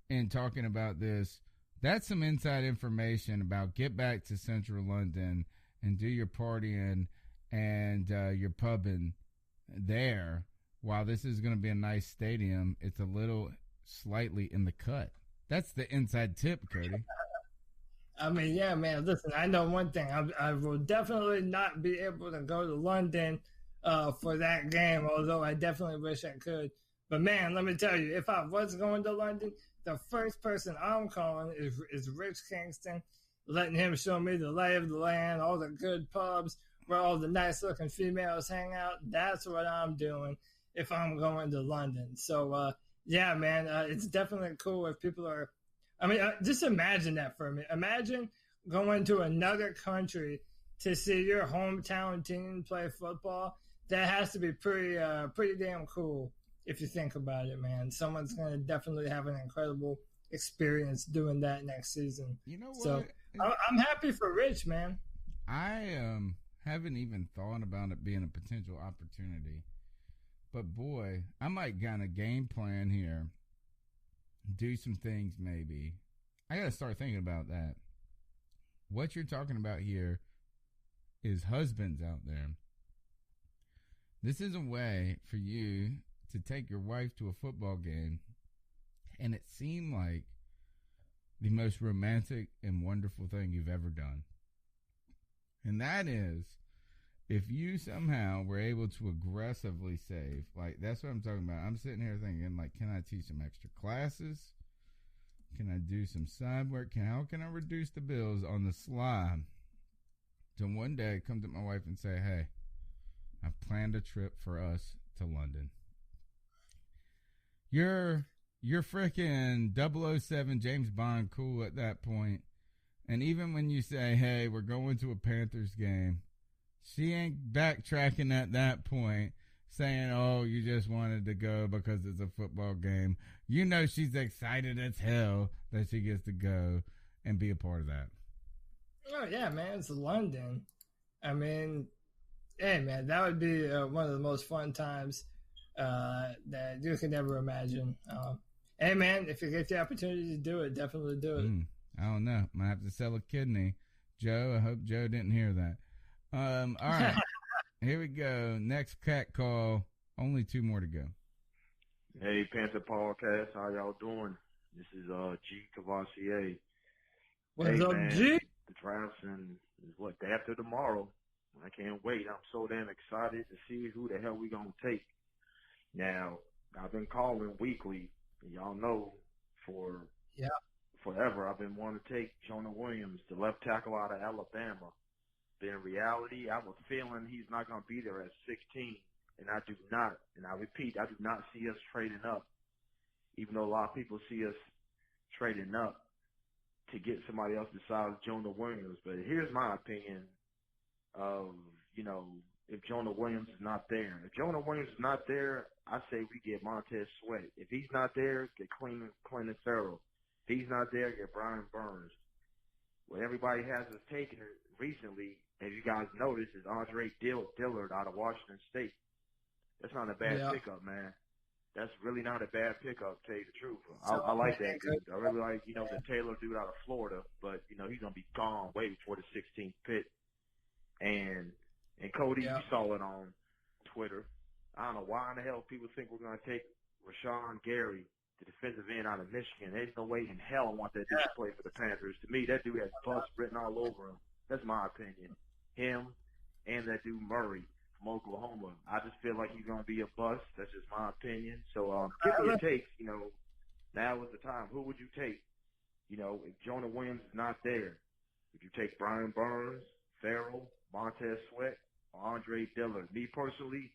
Speaker 1: and talking about this. That's some inside information about get back to central London and do your partying and your pubbing there. While this is going to be a nice stadium, it's a little slightly in the cut. That's the inside tip, Cody.
Speaker 5: I mean, yeah, man, listen, I know one thing. I will definitely not be able to go to London for that game, although I definitely wish I could. But, man, let me tell you, if I was going to London, the first person I'm calling is Rich Kingston, letting him show me the lay of the land, all the good pubs where all the nice-looking females hang out. That's what I'm doing if I'm going to London. So, yeah, man, it's definitely cool if people are – I mean, just imagine that for me. Imagine going to another country to see your hometown team play football. That has to be pretty damn cool if you think about it, man. Someone's going to definitely have an incredible experience doing that next season.
Speaker 1: You know what?
Speaker 5: So I'm happy for Rich, man.
Speaker 1: I haven't even thought about it being a potential opportunity. But, boy, I might kind of game plan here. Do some things maybe. I got to start thinking about that. What you're talking about here is husbands out there. This is a way for you to take your wife to a football game, and it seemed like the most romantic and wonderful thing you've ever done. And that is, if you somehow were able to aggressively save, like, that's what I'm talking about. I'm sitting here thinking, like, can I teach some extra classes? Can I do some side work? How can I reduce the bills on the sly? To one day come to my wife and say, hey, I've planned a trip for us to London. You're freaking 007 James Bond cool at that point. And even when you say, hey, we're going to a Panthers game, she ain't backtracking at that point, saying, oh, you just wanted to go because it's a football game. You know she's excited as hell that she gets to go and be a part of that.
Speaker 5: Oh, yeah, man. It's London. I mean, hey, man, that would be one of the most fun times that you could ever imagine. Hey, man, if you get the opportunity to do it, definitely do it.
Speaker 1: I don't know. Might have to sell a kidney. Joe, I hope Joe didn't hear that. All right. Here we go. Next cat call. Only 2 more to go.
Speaker 12: Hey, Panther Podcast. How y'all doing? This is G. Cavassier.
Speaker 5: What's up, G?
Speaker 12: The draft's day after tomorrow. I can't wait. I'm so damn excited to see who the hell we gonna take. Now, I've been calling weekly. Y'all know for forever I've been wanting to take Jonah Williams, the left tackle out of Alabama. But in reality, I have a feeling he's not gonna be there at 16. And I do not, and I repeat, I do not see us trading up. Even though a lot of people see us trading up to get somebody else besides Jonah Williams. But here's my opinion of, if Jonah Williams is not there. If Jonah Williams is not there, I say we get Montez Sweat. If he's not there, get Clinton Farrell. If he's not there, get Brian Burns. What everybody has us taking recently, as you guys noticed, is Andre Dillard out of Washington State. That's not a bad pickup, man. That's really not a bad pickup, to tell you the truth. I like that dude. I really like, the Taylor dude out of Florida, but, he's going to be gone way before the 16th pick. And Cody, you saw it on Twitter. I don't know why in the hell people think we're going to take Rashawn Gary, the defensive end out of Michigan. There's no way in hell I want that dude to play for the Panthers. To me, that dude has bust written all over him. That's my opinion. Him and that dude Murray from Oklahoma. I just feel like he's going to be a bust. That's just my opinion. So give me your takes. Now is the time. Who would you take? If Jonah Williams is not there, would you take Brian Burns, Farrell, Montez Sweat, or Andre Dillard? Me personally,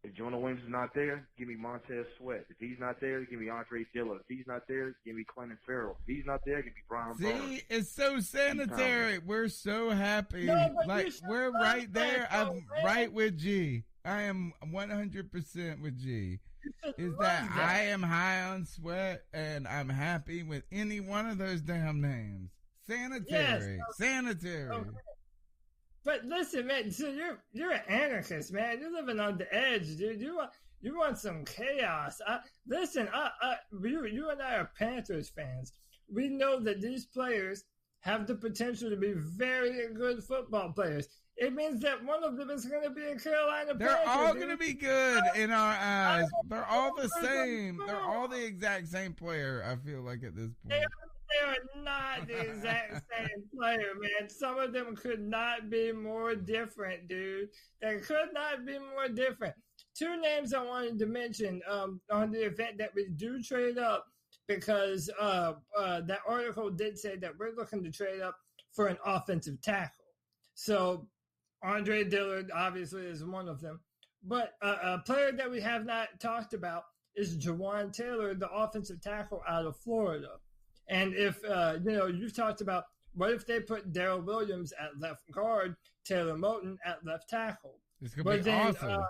Speaker 12: if Jonah Williams is not there, give me Montez Sweat. If he's not there, give me Andre Dillard. If he's not there, give me Clinton Farrell. If he's not there, give me Brian Burns.
Speaker 1: See, it's so sanitary. We're so happy. We're right there. I'm right with G. I am 100% with G. Is that I am high on Sweat, and I'm happy with any one of those damn names. Sanitary. Sanitary. Okay.
Speaker 5: But listen, man, so you're an anarchist, man. You're living on the edge, dude. You want some chaos. You and I are Panthers fans. We know that these players have the potential to be very good football players. It means that one of them is going to be a Carolina Panther.
Speaker 1: They're all going to be good in our eyes. They're all the same. They're all the exact same player, I feel like, at this point.
Speaker 5: They are not the exact same player, man. Some of them could not be more different, dude. They could not be more different. 2 names I wanted to mention on the event that we do trade up, because that article did say that we're looking to trade up for an offensive tackle. So Andre Dillard obviously is one of them. But a player that we have not talked about is Jawan Taylor, the offensive tackle out of Florida. And if, you've talked about what if they put Darrell Williams at left guard, Taylor Moton at left tackle.
Speaker 1: It's going to be awesome.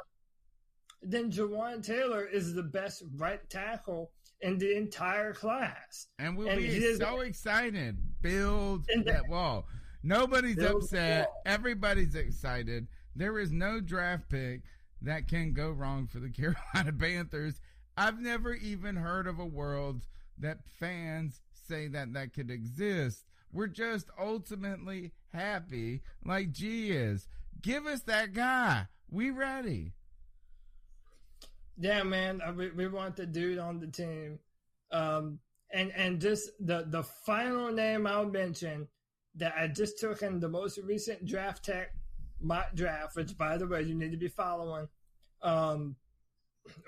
Speaker 5: Then Jawan Taylor is the best right tackle in the entire class.
Speaker 1: And we'll be so excited. Build that wall. Nobody's upset. Everybody's excited. There is no draft pick that can go wrong for the Carolina Panthers. I've never even heard of a world that fans say that could exist. We're just ultimately happy like G is. Give us that guy. We ready.
Speaker 5: Yeah, man. We want the dude on the team. And just the final name I'll mention that I just took in the most recent Draft Tech mock draft, which, by the way, you need to be following, or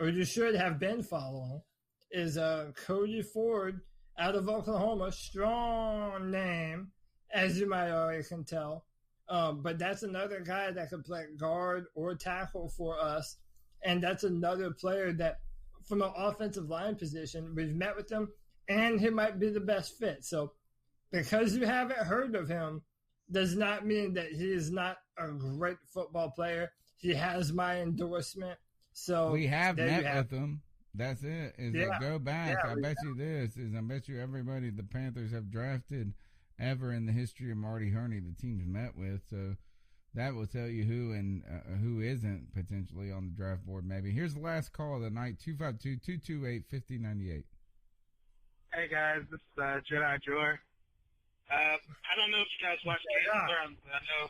Speaker 5: you should have been following, is Cody Ford out of Oklahoma. Strong name, as you might already can tell. But that's another guy that could play guard or tackle for us. And that's another player that, from an offensive line position, we've met with him, and he might be the best fit. So because you haven't heard of him does not mean that he is not a great football player. He has my endorsement. So
Speaker 1: we have met with him. That's it. Go back. I bet you everybody the Panthers have drafted ever in the history of Marty Herney, the team's met with. So that will tell you who and who isn't potentially on the draft board. Maybe. Here's the last call of the night: 252-228-5098.
Speaker 13: Hey guys, this is Jedi Jor. I don't know if you guys watch Game of Thrones, but I know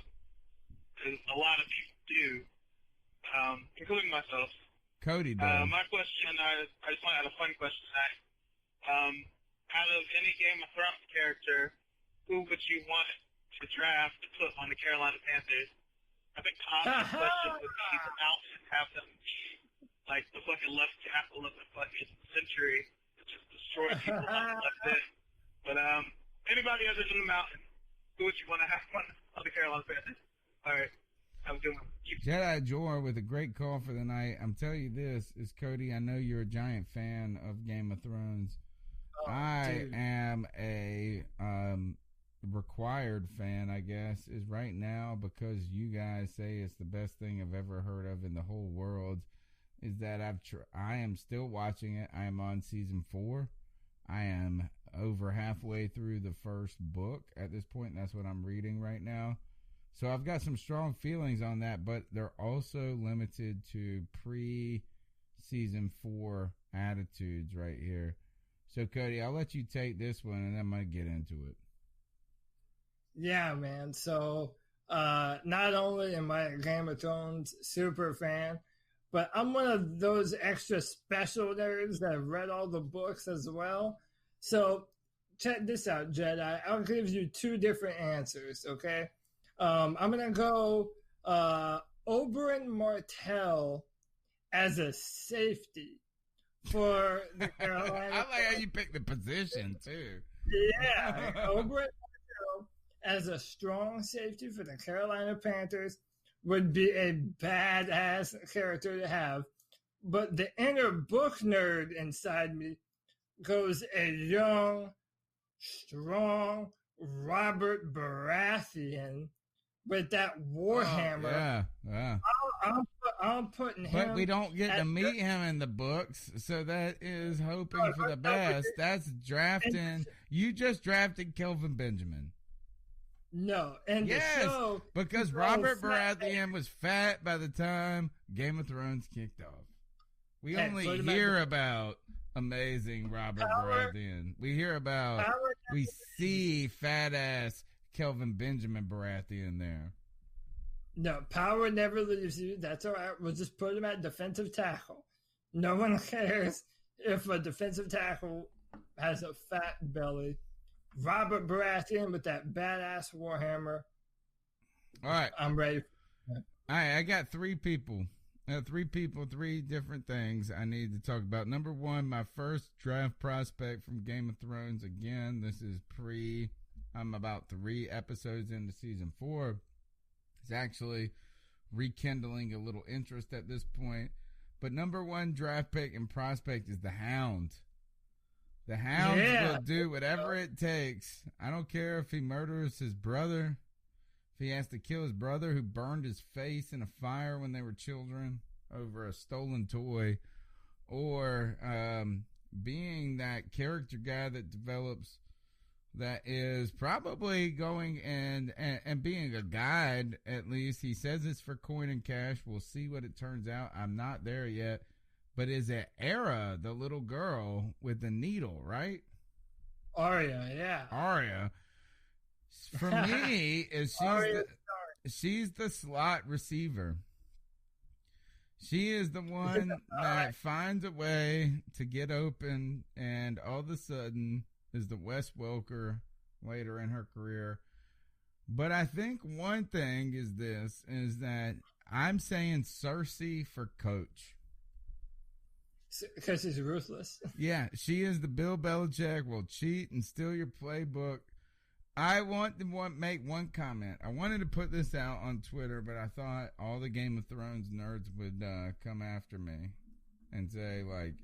Speaker 13: a lot of people do, including myself.
Speaker 1: Cody does.
Speaker 13: My question, I just want to add a fun question tonight. Out of any Game of Thrones character, who would you want to draft to put on the Carolina Panthers? I think the obvious question would be to out and have them like the fucking left tackle of the fucking century to just destroy people on the left end. But anybody other than the Mountain, who would you want to have on the Carolina Panthers? All right. Have a good one.
Speaker 1: Jedi Jor with a great call for the night. I'm telling you this is Cody. I know you're a giant fan of Game of Thrones. I am a required fan, I guess, is right now, because you guys say it's the best thing I've ever heard of in the whole world, is that I am still watching it. I am on season 4. I am over halfway through the first book at this point. That's what I'm reading right now. So I've got some strong feelings on that, but they're also limited to pre-season 4 attitudes right here. So, Cody, I'll let you take this one, and then I'm going to get into it.
Speaker 5: Yeah, man. So, not only am I a Game of Thrones super fan, but I'm one of those extra special nerds that have read all the books as well. So, check this out, Jedi. I'll give you 2 different answers, okay? I'm going to go Oberyn Martell as a safety for the Carolina.
Speaker 1: I like how you picked the position, too.
Speaker 5: Yeah, Oberyn Martell as a strong safety for the Carolina Panthers would be a badass character to have. But the inner book nerd inside me goes a young, strong Robert Baratheon with that Warhammer.
Speaker 1: Yeah.
Speaker 5: I'm putting him.
Speaker 1: But we don't get to meet him in the books, so that is hoping for the best. That's drafting. You just drafted Kelvin Benjamin.
Speaker 5: No, and the show,
Speaker 1: because Robert Baratheon was fat by the time Game of Thrones kicked off. We only hear about amazing Robert Baratheon. We hear about, we see fat ass Kelvin Benjamin Baratheon there.
Speaker 5: No, power never leaves you. That's all right. We'll just put him at defensive tackle. No one cares if a defensive tackle has a fat belly. Robert Baratheon with that badass Warhammer.
Speaker 1: All right.
Speaker 5: I'm ready.
Speaker 1: All right, I got 3 people. 3 different things I need to talk about. Number 1, my first draft prospect from Game of Thrones. Again, this is I'm about 3 episodes into season 4. It's actually rekindling a little interest at this point. But number 1 draft pick and prospect is the Hound. The Hound will do whatever it takes. I don't care if he murders his brother, if he has to kill his brother who burned his face in a fire when they were children over a stolen toy, or being that character guy that develops, that is probably going and being a guide, at least. He says it's for coin and cash. We'll see what it turns out. I'm not there yet. But is it Era, the little girl with the needle, right?
Speaker 5: Arya, yeah.
Speaker 1: Arya. For me, she's the slot receiver. She is the one that finds a way to get open, and all of a sudden is the Wes Welker later in her career. But I think one thing is that I'm saying Cersei for coach.
Speaker 5: Because she's ruthless.
Speaker 1: Yeah, she is the Bill Belichick, will cheat and steal your playbook. I want to make one comment. I wanted to put this out on Twitter, but I thought all the Game of Thrones nerds would come after me and say, like,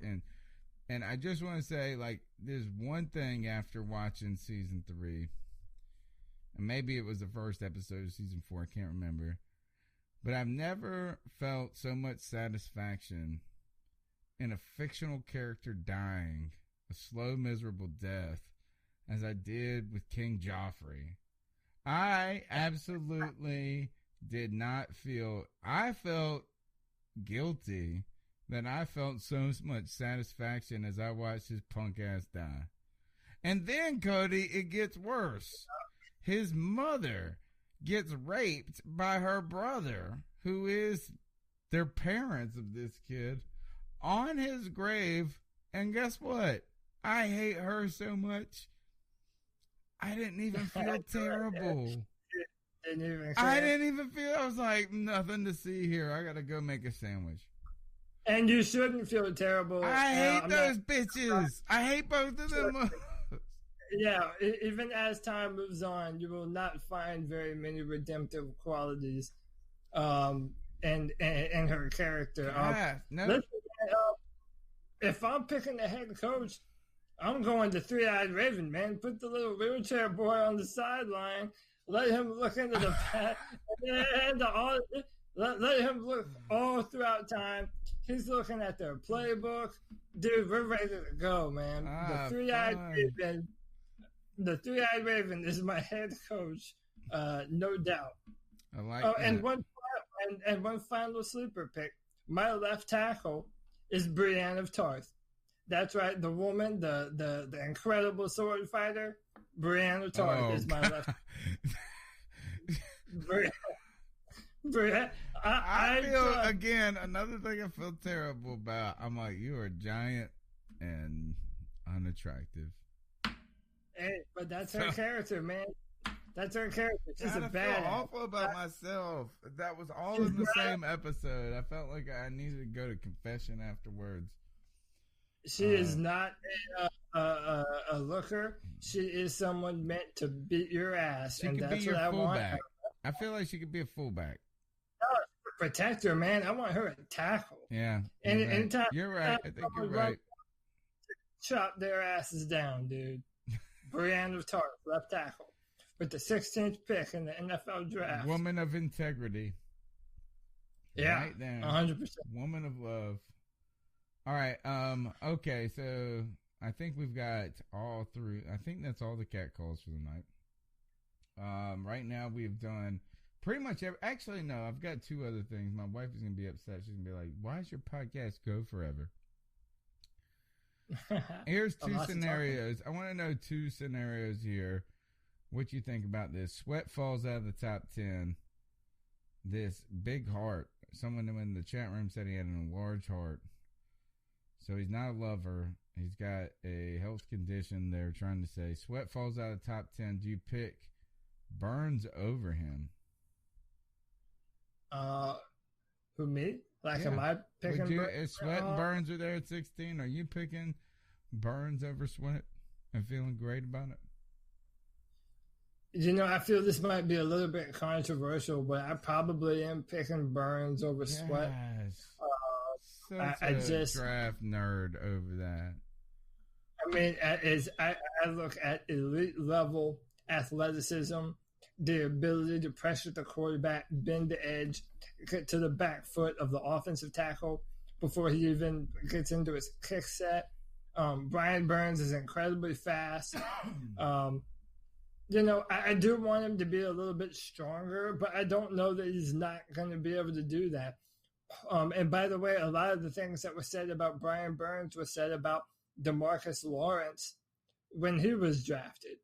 Speaker 1: and I just want to say, like, there's one thing after watching season 3, and maybe it was the first episode of season 4, I can't remember, but I've never felt so much satisfaction in a fictional character dying a slow, miserable death as I did with King Joffrey. I absolutely did not feel, I felt guilty that I felt so much satisfaction as I watched his punk ass die. And then, Cody, it gets worse. His mother gets raped by her brother, who is their parents of this kid, on his grave. And guess what? I hate her so much. I didn't even feel terrible. I didn't even feel, I was like, nothing to see here. I gotta go make a sandwich.
Speaker 5: And you shouldn't feel terrible.
Speaker 1: I hate those bitches. I hate both of them.
Speaker 5: Yeah, even as time moves on, you will not find very many redemptive qualities in her character. Listen, if I'm picking the head coach, I'm going to Three-Eyed Raven, man. Put the little wheelchair boy on the sideline. Let him look into the past. And let him look all throughout time. He's looking at their playbook. Dude, we're ready to go, man. The Three-Eyed Raven is my head coach, no doubt.
Speaker 1: I like that.
Speaker 5: And one final sleeper pick. My left tackle is Brienne of Tarth. That's right, the woman, the incredible sword fighter, Brienne of Tarth is my left. Brienne,
Speaker 1: I feel, again, another thing I feel terrible about. I'm like, you are giant and unattractive.
Speaker 5: Hey, but that's her character, man. That's her character. She's a bad.
Speaker 1: I feel awful about myself. That was all in the same episode. I felt like I needed to go to confession afterwards.
Speaker 5: She is not a looker. She is someone meant to beat your ass,
Speaker 1: She
Speaker 5: and
Speaker 1: could
Speaker 5: that's
Speaker 1: be your
Speaker 5: what I want.
Speaker 1: fullback. I feel like she could be a fullback.
Speaker 5: Protector, man. I want her at tackle.
Speaker 1: Yeah.
Speaker 5: And
Speaker 1: you're right.
Speaker 5: anytime
Speaker 1: You're right. I think you're right.
Speaker 5: Chop their asses down, dude. Brienne of Tarth, left tackle, with the 16th pick in the NFL draft.
Speaker 1: Woman of integrity.
Speaker 5: Yeah,
Speaker 1: right there.
Speaker 5: 100%.
Speaker 1: Woman of love. All right. Okay. So I think we've got all through. I think that's all the cat calls for the night. Right now we've done pretty much actually, no, I've got two other things. My wife is going to be upset. She's going to be like, why does your podcast go forever? Here's two scenarios. I want to know two scenarios here. What you think about this? Sweat falls out of the top 10. This big heart. Someone in the chat room said he had an enlarged heart. So he's not a lover. He's got a health condition. They're trying to say Sweat falls out of the top 10. Do you pick Burns over him?
Speaker 5: Who, me? Like,
Speaker 1: Yeah.
Speaker 5: am I picking
Speaker 1: If Sweat and Burns are there at 16, are you picking Burns over Sweat and feeling great about it?
Speaker 5: You know, I feel this might be a little bit controversial, but I probably am picking Burns over Sweat.
Speaker 1: Such
Speaker 5: I
Speaker 1: a
Speaker 5: just
Speaker 1: draft nerd over that.
Speaker 5: I mean, I look at elite level athleticism, the ability to pressure the quarterback, bend the edge, get to the back foot of the offensive tackle before he even gets into his kick set. Brian Burns is incredibly fast. You know, I do want him to be a little bit stronger, but I don't know that he's not going to be able to do that. And by the way, a lot of the things that were said about Brian Burns were said about DeMarcus Lawrence when he was drafted.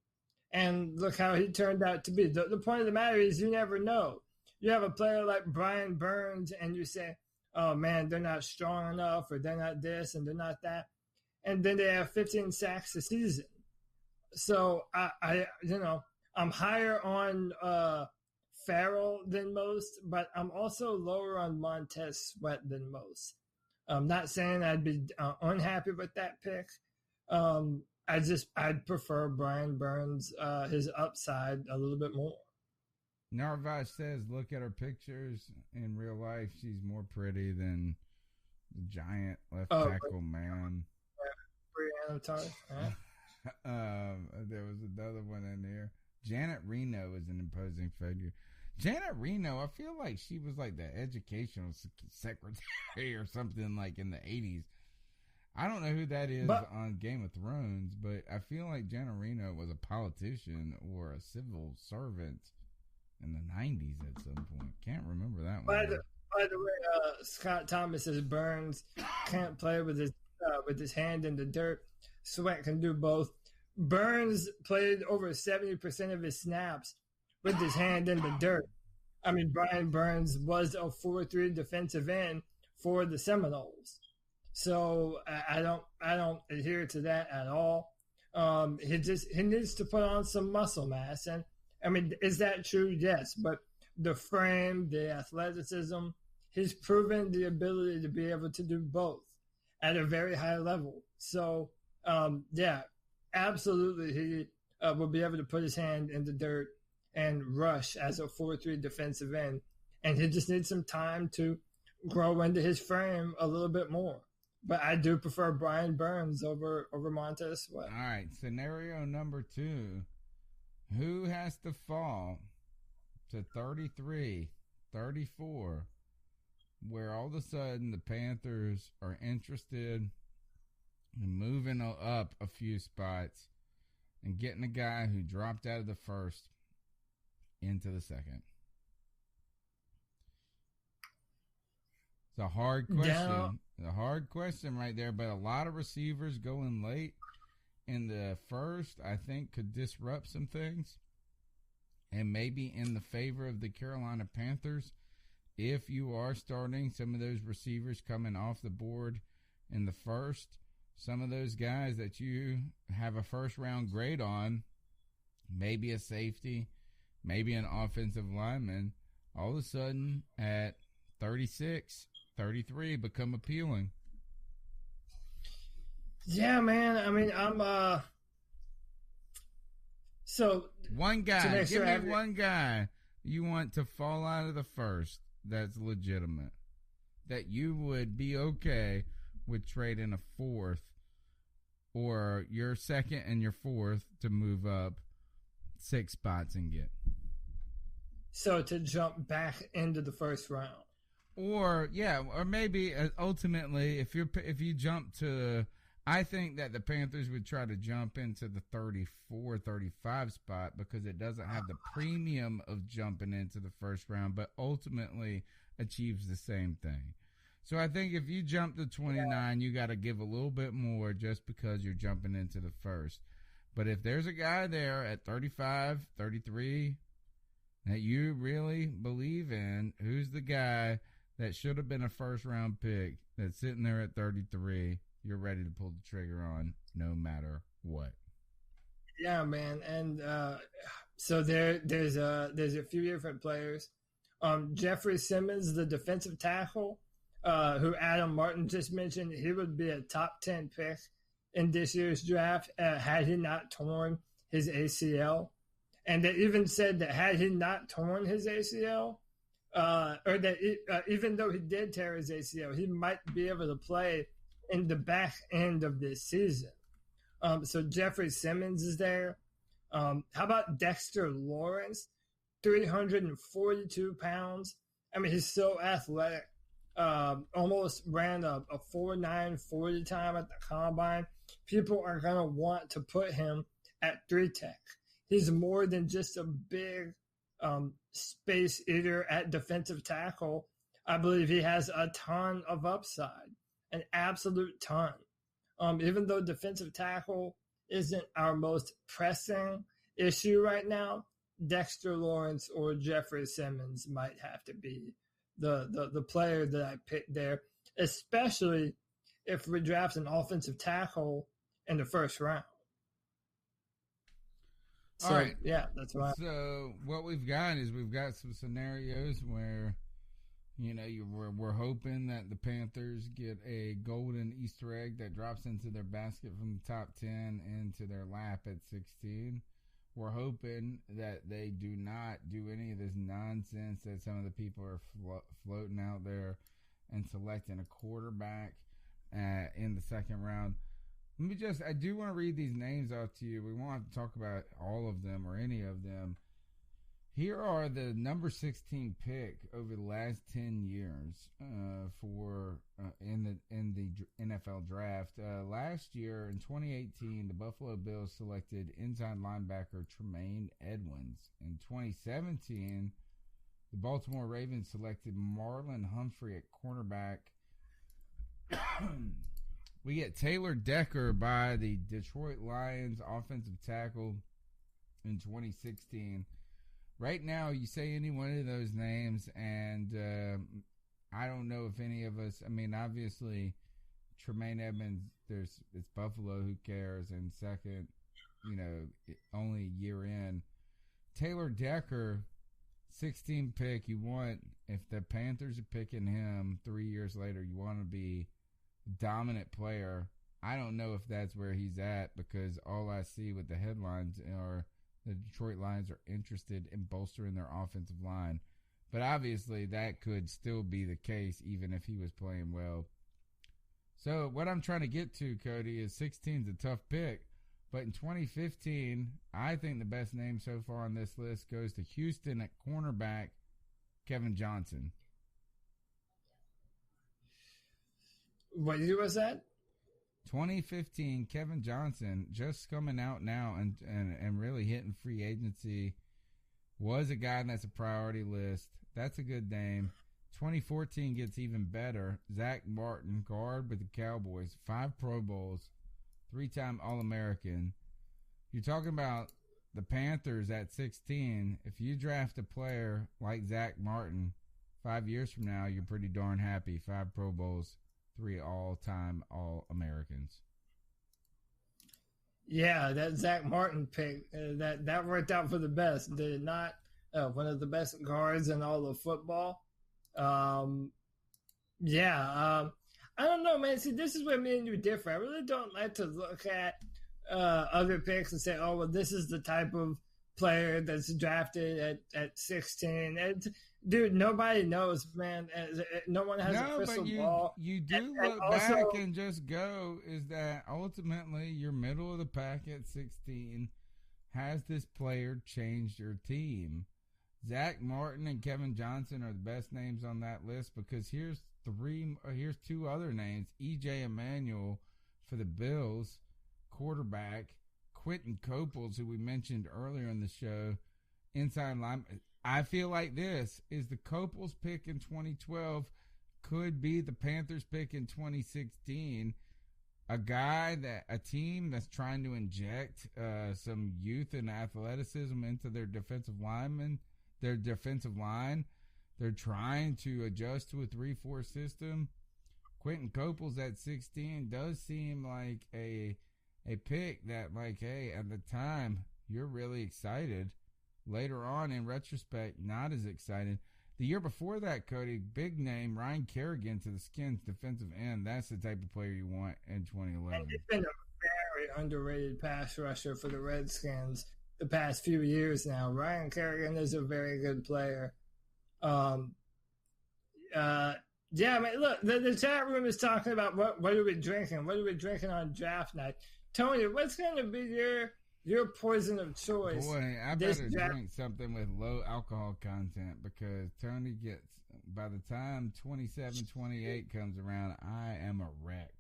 Speaker 5: And look how he turned out to be. The point of the matter is you never know. You have a player like Brian Burns and you say, oh man, they're not strong enough, or they're not this and they're not that, and then they have 15 sacks a season. So I'm higher on Farrell than most, but I'm also lower on Montez Sweat than most. I'm not saying I'd be unhappy with that pick. I'd prefer Brian Burns, his upside a little bit more.
Speaker 1: Narvash says, look at her pictures. In real life, she's more pretty than the giant left tackle man.
Speaker 5: Brianna Tarth.
Speaker 1: There was another one in there. Janet Reno is an imposing figure. Janet Reno, I feel like she was like the educational secretary or something like in the 80s. I don't know who that is on Game of Thrones, but I feel like Janet Reno was a politician or a civil servant in the 90s at some point. Can't remember that one.
Speaker 5: By the way, Scott Thomas says Burns can't play with his hand in the dirt. Sweat can do both. Burns played over 70% of his snaps with his hand in the dirt. I mean, Brian Burns was a 4-3 defensive end for the Seminoles. So I don't adhere to that at all. He needs to put on some muscle mass. And I mean, is that true? Yes. But the frame, the athleticism, he's proven the ability to be able to do both at a very high level. So, yeah, absolutely. He will be able to put his hand in the dirt and rush as a 4-3 defensive end. And he just needs some time to grow into his frame a little bit more. But I do prefer Brian Burns over Montez Sweat.
Speaker 1: All right, scenario number 2. Who has to fall to 33, 34, where all of a sudden the Panthers are interested in moving up a few spots and getting a guy who dropped out of the first into the second? It's a hard question.
Speaker 5: Down.
Speaker 1: A hard question right there, but a lot of receivers going late in the first, I think, could disrupt some things and maybe in the favor of the Carolina Panthers. If you are starting some of those receivers coming off the board in the first, some of those guys that you have a first-round grade on, maybe a safety, maybe an offensive lineman, all of a sudden at 36, 33 become appealing.
Speaker 5: Yeah, man. I mean, so
Speaker 1: one guy. Give me one guy you want to fall out of the first that's legitimate, that you would be okay with trading a fourth or your second and your fourth to move up 6 spots and get.
Speaker 5: So to jump back into the first round.
Speaker 1: Or maybe ultimately if you jump to, I think that the Panthers would try to jump into the 34, 35 spot because it doesn't have the premium of jumping into the first round, but ultimately achieves the same thing. So I think if you jump to 29, you got to give a little bit more just because you're jumping into the first. But if there's a guy there at 35, 33 that you really believe in, who's the guy that should have been a first-round pick that's sitting there at 33, you're ready to pull the trigger on no matter what.
Speaker 5: Yeah, man. And so there's a few different players. Jeffrey Simmons, the defensive tackle, who Adam Martin just mentioned, he would be a top 10 pick in this year's draft had he not torn his ACL. And they even said that had he not torn his ACL, or that even though he did tear his ACL, he might be able to play in the back end of this season. So Jeffrey Simmons is there. How about Dexter Lawrence? 342 pounds. I mean, he's so athletic. Almost ran a 4.9 40 time at the combine. People are going to want to put him at 3-tech. He's more than just a big space eater at defensive tackle. I believe he has a ton of upside, an absolute ton. Even though defensive tackle isn't our most pressing issue right now, Dexter Lawrence or Jeffrey Simmons might have to be the player that I picked there, especially if we draft an offensive tackle in the first round. So,
Speaker 1: all right.
Speaker 5: Yeah, that's right.
Speaker 1: So what we've got some scenarios where, we're hoping that the Panthers get a golden Easter egg that drops into their basket from the top 10 into their lap at 16. We're hoping that they do not do any of this nonsense that some of the people are floating out there and selecting a quarterback in the second round. I do want to read these names out to you. We won't have to talk about all of them or any of them. Here are the number 16 pick over the last 10 years in the NFL draft. Last year in 2018, the Buffalo Bills selected inside linebacker Tremaine Edmonds. In 2017, the Baltimore Ravens selected Marlon Humphrey at cornerback. We get Taylor Decker by the Detroit Lions, offensive tackle, in 2016. Right now, you say any one of those names, and I don't know if any of us. I mean, obviously, Tremaine Edmonds. It's Buffalo. Who cares? And second, only a year in. Taylor Decker, 16 pick. You want, if the Panthers are picking him 3 years later, you want to be dominant player. I don't know if that's where he's at, because all I see with the headlines are the Detroit Lions are interested in bolstering their offensive line. But obviously that could still be the case even if he was playing well. So what I'm trying to get to, Cody, is 16 is a tough pick. But in 2015, I think the best name so far on this list goes to Houston at cornerback, Kevin Johnson.
Speaker 5: What year was that?
Speaker 1: 2015, Kevin Johnson, just coming out now and really hitting free agency, was a guy that's a priority list. That's a good name. 2014 gets even better. Zach Martin, guard with the Cowboys, 5 Pro Bowls, 3-time All-American. You're talking about the Panthers at 16. If you draft a player like Zach Martin, 5 years from now, you're pretty darn happy. 5 Pro Bowls, 3 all-time All-Americans.
Speaker 5: Yeah, that Zach Martin pick, that worked out for the best, did it not? One of the best guards in all of football. I don't know, man. See, this is where me and you differ. I really don't like to look at other picks and say, oh, well, this is the type of player that's drafted at 16. Dude, nobody knows, man. No one has a crystal ball.
Speaker 1: You do look back and just go, is that ultimately your middle of the pack at 16 has this player changed your team? Zach Martin and Kevin Johnson are the best names on that list, because here's 2 other names. E.J. Emanuel for the Bills, quarterback. Quentin Coples, who we mentioned earlier in the show, inside line. I feel like this is the Coples pick in 2012 could be the Panthers pick in 2016. A team that's trying to inject some youth and athleticism into their defensive line. They're trying to adjust to a 3-4 system. Quentin Coples at 16 does seem like a pick that, like, hey, at the time, you're really excited. Later on, in retrospect, not as excited. The year before that, Cody, big name, Ryan Kerrigan to the Skins, defensive end. That's the type of player you want in 2011.
Speaker 5: And he's been a very underrated pass rusher for the Redskins the past few years now. Ryan Kerrigan is a very good player. Man, look, the chat room is talking about what are we drinking? What are we drinking on draft night? Tony, what's going to be your poison of choice?
Speaker 1: Boy, I better drink something with low alcohol content, because Tony gets, by the time 27, 28 comes around, I am a wreck.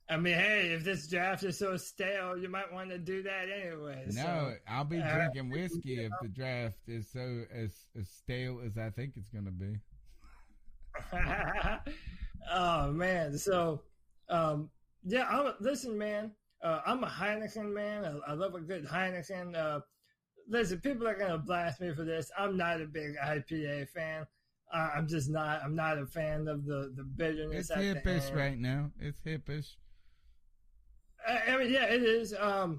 Speaker 5: I mean, hey, if this draft is so stale, you might want to do that anyway.
Speaker 1: No, I'll be drinking whiskey if the draft is so as stale as I think it's going to be.
Speaker 5: Oh, man. So, listen, man. I'm a Heineken man. I love a good Heineken. Listen, people are going to blast me for this. I'm not a big IPA fan. I'm just not. I'm not a fan of the bitterness.
Speaker 1: It's hippish right now. It's hippish.
Speaker 5: I mean, yeah, it is. I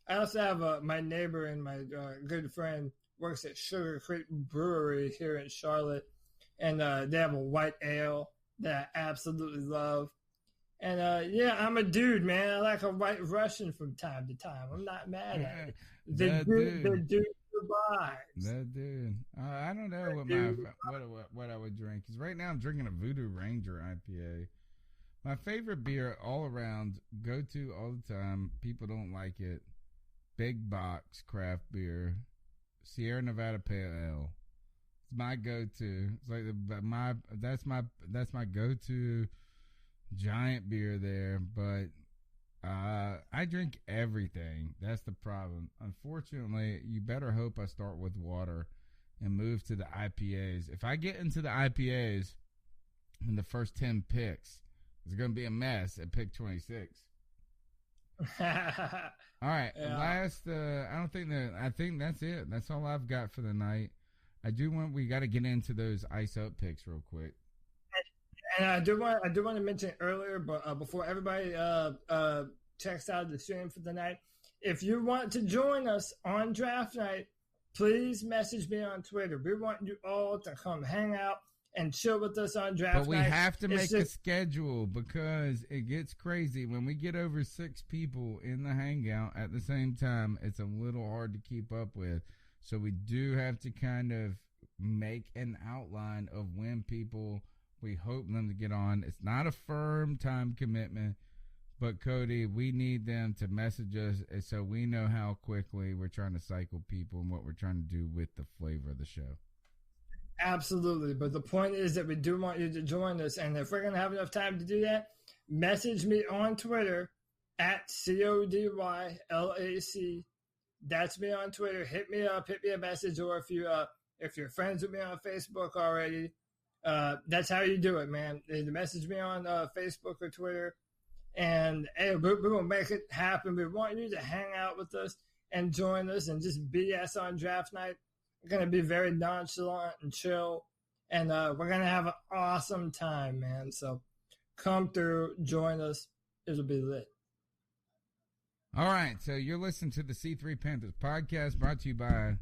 Speaker 5: also have my neighbor and my good friend works at Sugar Creek Brewery here in Charlotte, and they have a white ale that I absolutely love. And yeah, I'm a dude, man. I like a white Russian from time to time. I'm not mad at it. The dude survives.
Speaker 1: That dude. I don't know what I would drink, because right now I'm drinking a Voodoo Ranger IPA. My favorite beer all around, go to all the time. People don't like it. Big Box craft beer, Sierra Nevada Pale Ale. It's my go-to. It's like that's my go-to giant beer there. But I drink everything. That's the problem. Unfortunately, you better hope I start with water and move to the IPAs. If I get into the IPAs in the first 10 picks, it's going to be a mess at pick 26. All right.
Speaker 5: Yeah.
Speaker 1: Last, I think that's it. That's all I've got for the night. We got to get into those ice up picks real quick.
Speaker 5: And I do want to mention earlier, but before everybody checks out the stream for the night, if you want to join us on draft night, please message me on Twitter. We want you all to come hang out and chill with us on draft night.
Speaker 1: But we have to make a schedule, because it gets crazy. When we get over 6 people in the hangout at the same time, it's a little hard to keep up with. So we do have to kind of make an outline of when we hope them to get on. It's not a firm time commitment, but Cody, we need them to message us so we know how quickly we're trying to cycle people and what we're trying to do with the flavor of the show.
Speaker 5: Absolutely. But the point is that we do want you to join us. And if we're going to have enough time to do that, message me on Twitter at CODYLAC. That's me on Twitter. Hit me up, hit me a message. Or if you're friends with me on Facebook already, that's how you do it, man. You message me on Facebook or Twitter. And hey, we're going to make it happen. We want you to hang out with us and join us and just BS on draft night. We're going to be very nonchalant and chill, and we're going to have an awesome time, man. So come through, join us. It'll be lit.
Speaker 1: All right, so you're listening to the C3 Panthers podcast, brought to you by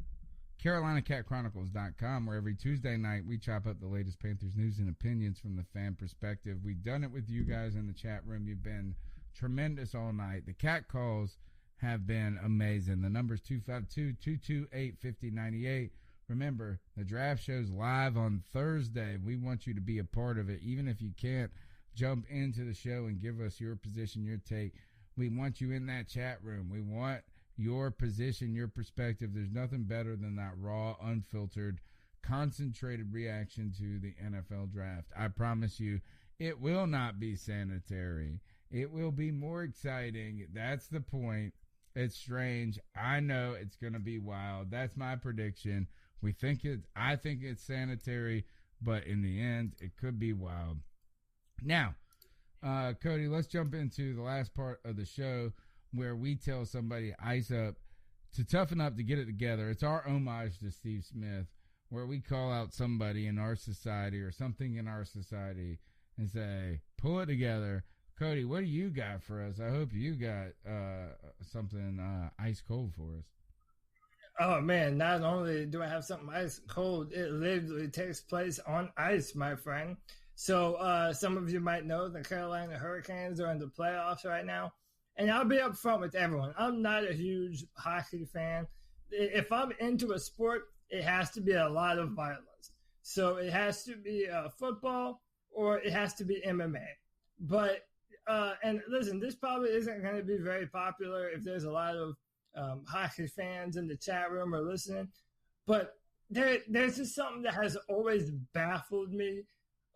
Speaker 1: CarolinaCatChronicles.com, where every Tuesday night we chop up the latest Panthers news and opinions from the fan perspective. We've done it with you guys in the chat room. You've been tremendous all night. The cat calls have been amazing. The number's 252-228-5098. Remember, the draft show's live on Thursday. We want you to be a part of it. Even if you can't jump into the show and give us your position, your take, we want you in that chat room. We want your position, your perspective. There's nothing better than that raw, unfiltered, concentrated reaction to the NFL draft. I promise you, it will not be sanitary. It will be more exciting. That's the point. It's strange. I know it's going to be wild. That's my prediction. I think it's sanitary, but in the end, it could be wild. Now, Cody, let's jump into the last part of the show where we tell somebody ice up to toughen up to get it together. It's our homage to Steve Smith, where we call out somebody in our society or something in our society and say, pull it together. Cody, what do you got for us? I hope you got something ice cold for us.
Speaker 5: Oh, man, not only do I have something ice cold, it literally takes place on ice, my friend. So some of you might know the Carolina Hurricanes are in the playoffs right now. And I'll be up front with everyone. I'm not a huge hockey fan. If I'm into a sport, it has to be a lot of violence. So it has to be football or it has to be MMA. But and listen, this probably isn't going to be very popular if there's a lot of hockey fans in the chat room or listening. But there's just something that has always baffled me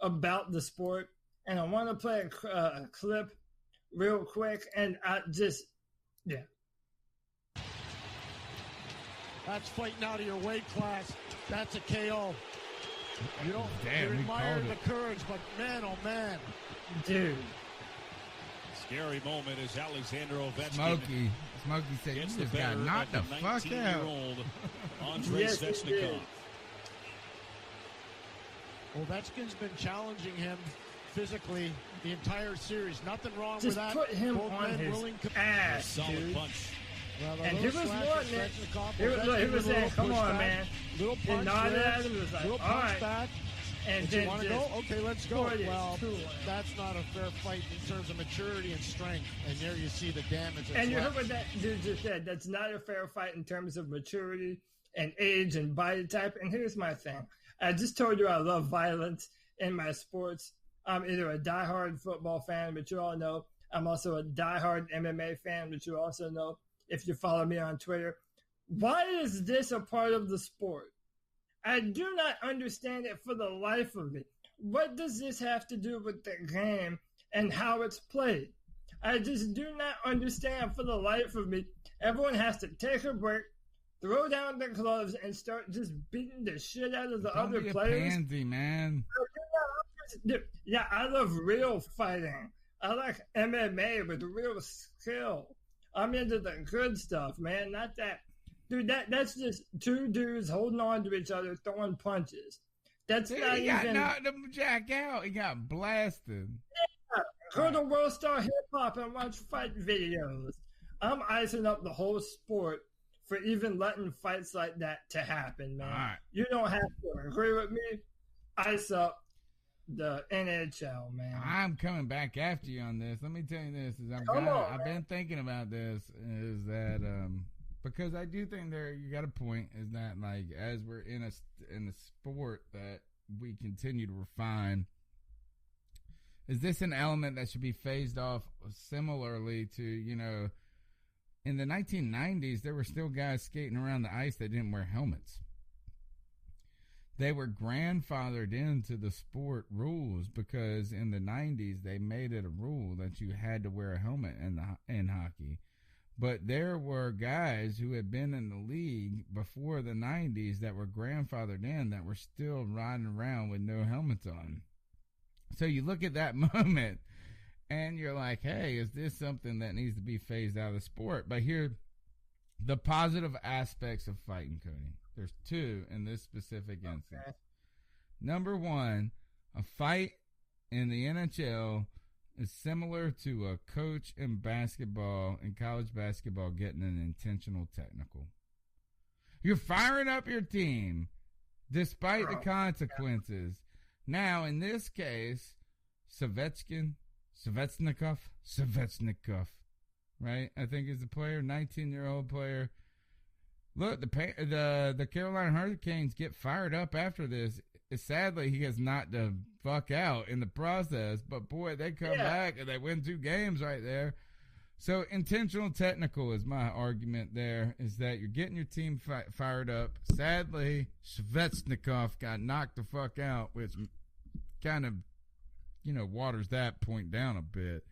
Speaker 5: about the sport. And I want to play a clip real quick. And yeah.
Speaker 6: That's fighting out of your weight class. That's a KO. You don't
Speaker 1: Damn,
Speaker 6: you
Speaker 1: we
Speaker 6: admire
Speaker 1: called
Speaker 6: the
Speaker 1: it.
Speaker 6: courage, but man, oh man.
Speaker 5: Dude.
Speaker 4: Scary moment as Alexander Ovechkin
Speaker 1: Smokey said, you
Speaker 4: gets
Speaker 1: just
Speaker 4: the
Speaker 1: got
Speaker 4: better
Speaker 1: knocked
Speaker 4: of
Speaker 1: the
Speaker 4: the
Speaker 1: fuck out.
Speaker 4: 19-year-old Andrei
Speaker 5: Yes, he
Speaker 4: Svechnikov.
Speaker 5: did.
Speaker 6: Ovechkin's been challenging him physically the entire series. Nothing wrong
Speaker 5: Just
Speaker 6: with that.
Speaker 5: put him
Speaker 6: Both
Speaker 5: on
Speaker 6: men
Speaker 5: his
Speaker 6: willing to
Speaker 5: ass,
Speaker 8: Solid
Speaker 5: dude.
Speaker 8: punch.
Speaker 6: Well,
Speaker 5: And he was wanting it. He was saying, come on, man.
Speaker 6: Little
Speaker 5: He
Speaker 6: punch
Speaker 5: nodded
Speaker 6: there,
Speaker 5: at him. He was like,
Speaker 6: little
Speaker 5: all
Speaker 6: punch
Speaker 5: right.
Speaker 6: back.
Speaker 5: And
Speaker 6: You
Speaker 5: then
Speaker 6: want to
Speaker 5: just
Speaker 6: go? Okay, let's go.
Speaker 5: put it
Speaker 6: Well,
Speaker 5: to him.
Speaker 6: that's not a fair fight in terms of maturity and strength. And there you see the damage.
Speaker 5: And you heard what that dude just said. That's not a fair fight in terms of maturity and age and body type. And here's my thing. I just told you I love violence in my sports. I'm either a diehard football fan, which you all know. I'm also a diehard MMA fan, which you also know if you follow me on Twitter. Why is this a part of the sport? I do not understand it for the life of me. What does this have to do with the game and how it's played? I just do not understand for the life of me. Everyone has to take a break, throw down their gloves, and start just beating the shit out of the
Speaker 1: Don't
Speaker 5: other
Speaker 1: be a
Speaker 5: players.
Speaker 1: pansy, man.
Speaker 5: Yeah, I love real fighting. I like MMA with real skill. I'm into the good stuff, man. Not that. Dude, that's just two dudes holding on to each other, throwing punches. That's
Speaker 1: Dude,
Speaker 5: not
Speaker 1: he got
Speaker 5: even.
Speaker 1: knocked the jack out. He got blasted.
Speaker 5: Yeah, go to World Star Hip Hop and watch fight videos. I'm icing up the whole sport for even letting fights like that to happen, man.
Speaker 1: Right.
Speaker 5: You don't have to agree with me. Ice up the NHL, man.
Speaker 1: I'm coming back after you on this. Let me tell you this: I've been thinking about this. Is that because I do think you got a point. Is that like as we're in a sport that we continue to refine. Is this an element that should be phased off similarly to, in the 1990s, there were still guys skating around the ice that didn't wear helmets. They were grandfathered into the sport rules because in the 90s, they made it a rule that you had to wear a helmet in hockey. But there were guys who had been in the league before the 90s that were grandfathered in that were still riding around with no helmets on. So you look at that moment and you're like, hey, is this something that needs to be phased out of the sport? But here, the positive aspects of fighting, Cody. There's two in this specific instance. Okay. Number one, a fight in the NHL is similar to a coach in basketball, in college basketball, getting an intentional technical. You're firing up your team despite the consequences. Now, in this case, Svechnikov, right? I think is the player, 19-year-old player. Look, the Carolina Hurricanes get fired up after this. Sadly, he has knocked the fuck out in the process, but boy, they come back and they win 2 games right there. So intentional technical is my argument there, is that you're getting your team fired up. Sadly, Svechnikov got knocked the fuck out, which kind of, waters that point down a bit.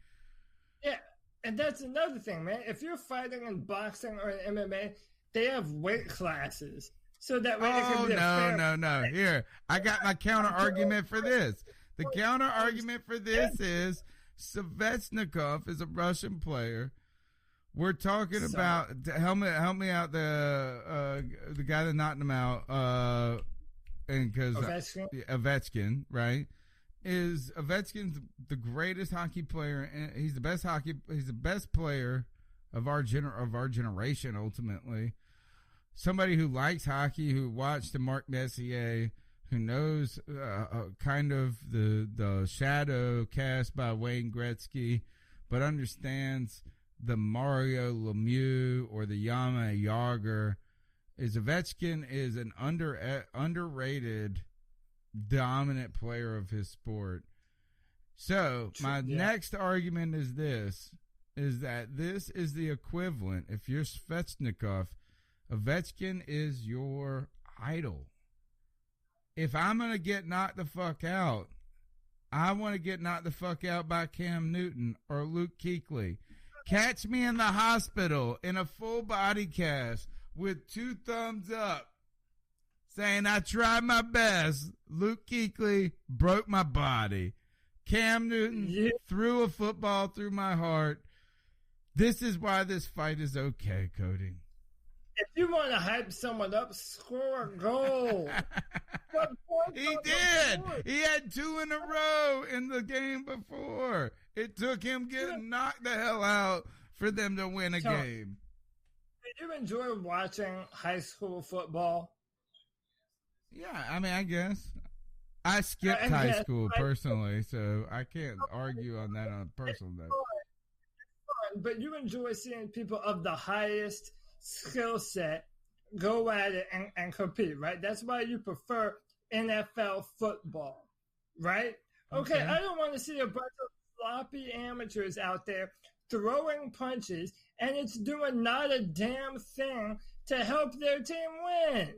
Speaker 5: Yeah, and that's another thing, man. If you're fighting in boxing or in MMA, they have weight classes. So that way it can be
Speaker 1: no. Here, I got my counter argument for this. The counter argument for this is Svechnikov is a Russian player. We're talking about help me out the guy that knocked him out and because Ovechkin, right? Is Ovechkin's the greatest hockey player, and he's the best player of our generation ultimately. Somebody who likes hockey, who watched the Marc Messier, who knows kind of the shadow cast by Wayne Gretzky, but understands the Mario Lemieux or the Jaromir Jagr. Ovechkin is an underrated, dominant player of his sport. So my next argument is this: is that this is the equivalent. If you're Svechnikov, Ovechkin is your idol. If I'm going to get knocked the fuck out, I want to get knocked the fuck out by Cam Newton or Luke Kuechly. Catch me in the hospital in a full body cast with 2 thumbs up saying I tried my best. Luke Kuechly broke my body. Cam Newton threw a football through my heart. This is why this fight is okay, Cody.
Speaker 5: If you want to hype someone up, score a goal.
Speaker 1: He did. He had 2 in a row in the game before. It took him getting knocked the hell out for them to win a game.
Speaker 5: Did you enjoy watching high school football?
Speaker 1: Yeah, I mean, I guess. I skipped high school personally, so I can't argue on that on a personal note.
Speaker 5: But you enjoy seeing people of the highest skill set go at it and compete, right? That's why you prefer NFL football, right? Okay, I don't want to see a bunch of sloppy amateurs out there throwing punches, and it's doing not a damn thing to help their team win.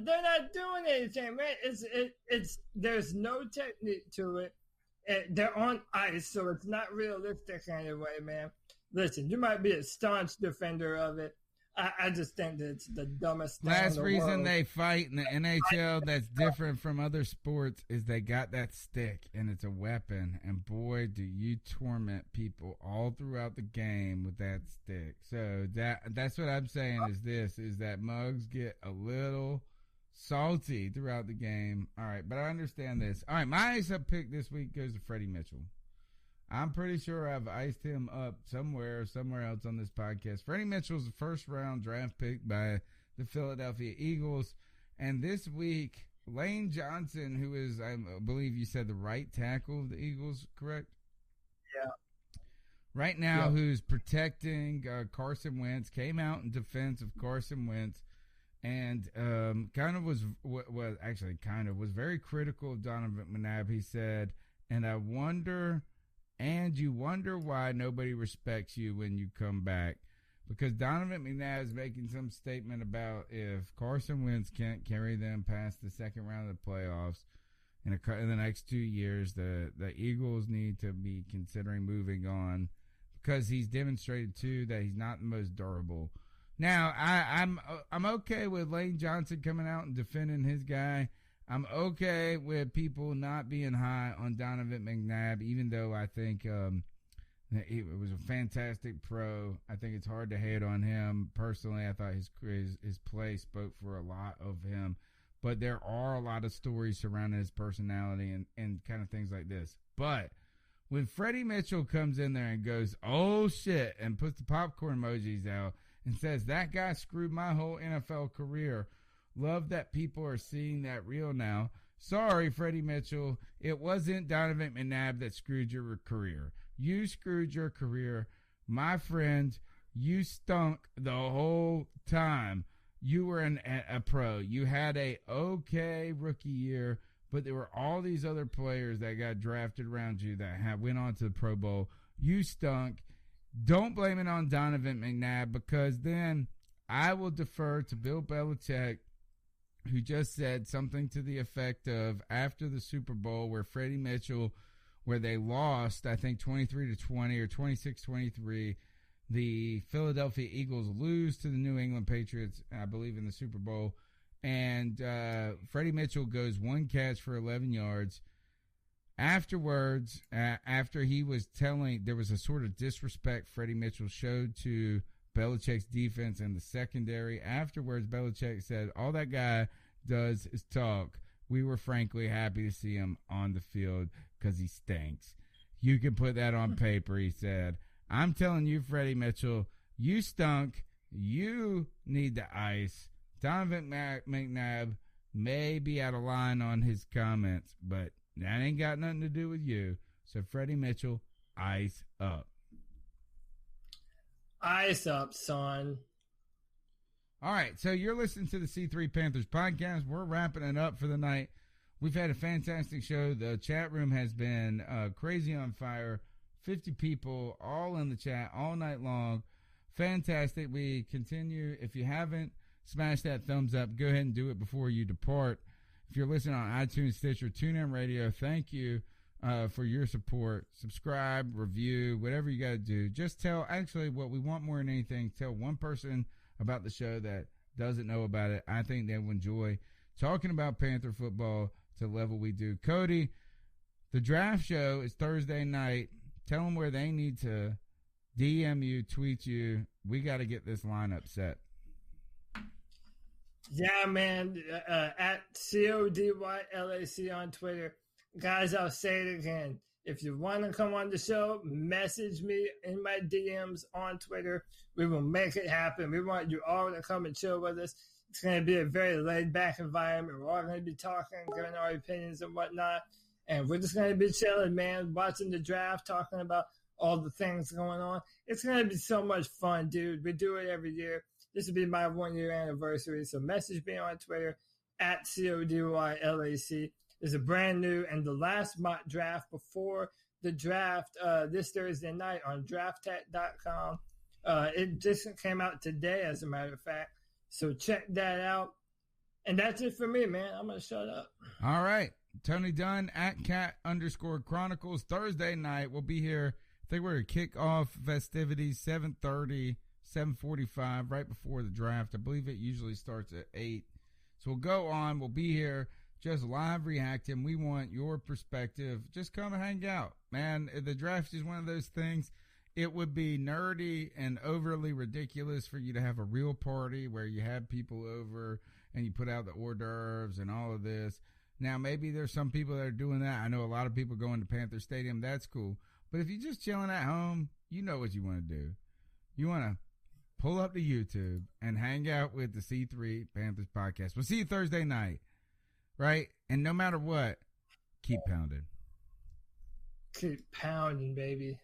Speaker 5: They're not doing anything, man. It's there's no technique to it. They're on ice, so it's not realistic anyway, man. Listen, you might be a staunch defender of it. I just think that it's the dumbest thing
Speaker 1: Last
Speaker 5: in the
Speaker 1: reason
Speaker 5: world.
Speaker 1: they fight in the NHL that's different from other sports is they got that stick, and it's a weapon. And boy, do you torment people all throughout the game with that stick. So that's what I'm saying is that mugs get a little salty throughout the game. All right, but I understand this. All right, my ice-up pick this week goes to Freddie Mitchell. I'm pretty sure I've iced him up somewhere else on this podcast. Freddie Mitchell's the first-round draft pick by the Philadelphia Eagles. And this week, Lane Johnson, who is, I believe you said, the right tackle of the Eagles, correct?
Speaker 5: Yeah.
Speaker 1: Right now, who's protecting Carson Wentz, came out in defense of Carson Wentz and was very critical of Donovan McNabb. He said, and you wonder why nobody respects you when you come back. Because Donovan McNabb is making some statement about if Carson Wentz can't carry them past the second round of the playoffs in the next 2 years, the Eagles need to be considering moving on because he's demonstrated, too, that he's not the most durable. Now, I'm okay with Lane Johnson coming out and defending his guy. I'm okay with people not being high on Donovan McNabb, even though I think it was a fantastic pro. I think it's hard to hate on him. Personally, I thought his play spoke for a lot of him. But there are a lot of stories surrounding his personality and kind of things like this. But when Freddie Mitchell comes in there and goes, oh, shit, and puts the popcorn emojis out and says, that guy screwed my whole NFL career, love that people are seeing that real now. Sorry, Freddie Mitchell. It wasn't Donovan McNabb that screwed your career. You screwed your career. My friend, you stunk the whole time. You were a pro. You had a okay rookie year, but there were all these other players that got drafted around you that went on to the Pro Bowl. You stunk. Don't blame it on Donovan McNabb, because then I will defer to Bill Belichick, who just said something to the effect of, after the Super Bowl where Freddie Mitchell, where they lost, I think 23-20 or 26-23, the Philadelphia Eagles lose to the New England Patriots, I believe, in the Super Bowl. And Freddie Mitchell goes one catch for 11 yards. Afterwards, after he was telling, there was a sort of disrespect Freddie Mitchell showed to Belichick's defense and the secondary. Afterwards, Belichick said, all that guy does is talk. We were frankly happy to see him on the field because he stinks. You can put that on paper, he said. I'm telling you, Freddie Mitchell, you stunk. You need the ice. Donovan McNabb may be out of line on his comments, but that ain't got nothing to do with you. So, Freddie Mitchell, ice up.
Speaker 5: Ice up, son.
Speaker 1: All right, so you're listening to the C3 Panthers podcast. We're wrapping it up for the night. We've had a fantastic show. The chat room has been crazy on fire. 50 people all in the chat all night long. Fantastic. We continue. If you haven't smashed that thumbs up, go ahead and do it before you depart. If you're listening on iTunes, Stitcher, TuneIn Radio, thank you for your support. Subscribe, review, whatever you got to do. Just tell, actually, what we want more than anything, tell one person about the show that doesn't know about it. I think they will enjoy talking about Panther football to the level we do. Cody, the draft show is Thursday night. Tell them where they need to DM you, tweet you. We got to get this lineup set.
Speaker 5: Yeah, man. At CODYLAC on Twitter. Guys, I'll say it again. If you want to come on the show, message me in my DMs on Twitter. We will make it happen. We want you all to come and chill with us. It's going to be a very laid-back environment. We're all going to be talking, giving our opinions and whatnot. And we're just going to be chilling, man, watching the draft, talking about all the things going on. It's going to be so much fun, dude. We do it every year. This will be my 1-year anniversary. So message me on Twitter at CODYLAC. It's a brand new and the last mock draft before the draft this Thursday night on drafttech.com. It just came out today, as a matter of fact. So check that out. And that's it for me, man. I'm going to shut up.
Speaker 1: All right. Tony Dunn at @cat_chronicles. Thursday night, we'll be here. I think we're going to kick off festivities 7:30, 7:45, right before the draft. I believe it usually starts at 8. So we'll go on. We'll be here just live reacting. We want your perspective. Just come and hang out. Man, the draft is one of those things. It would be nerdy and overly ridiculous for you to have a real party where you have people over and you put out the hors d'oeuvres and all of this. Now, maybe there's some people that are doing that. I know a lot of people going to Panther Stadium. That's cool. But if you're just chilling at home, you know what you want to do. You want to pull up to YouTube and hang out with the C3 Panthers podcast. We'll see you Thursday night, right? And no matter what, keep pounding.
Speaker 5: Keep pounding, baby.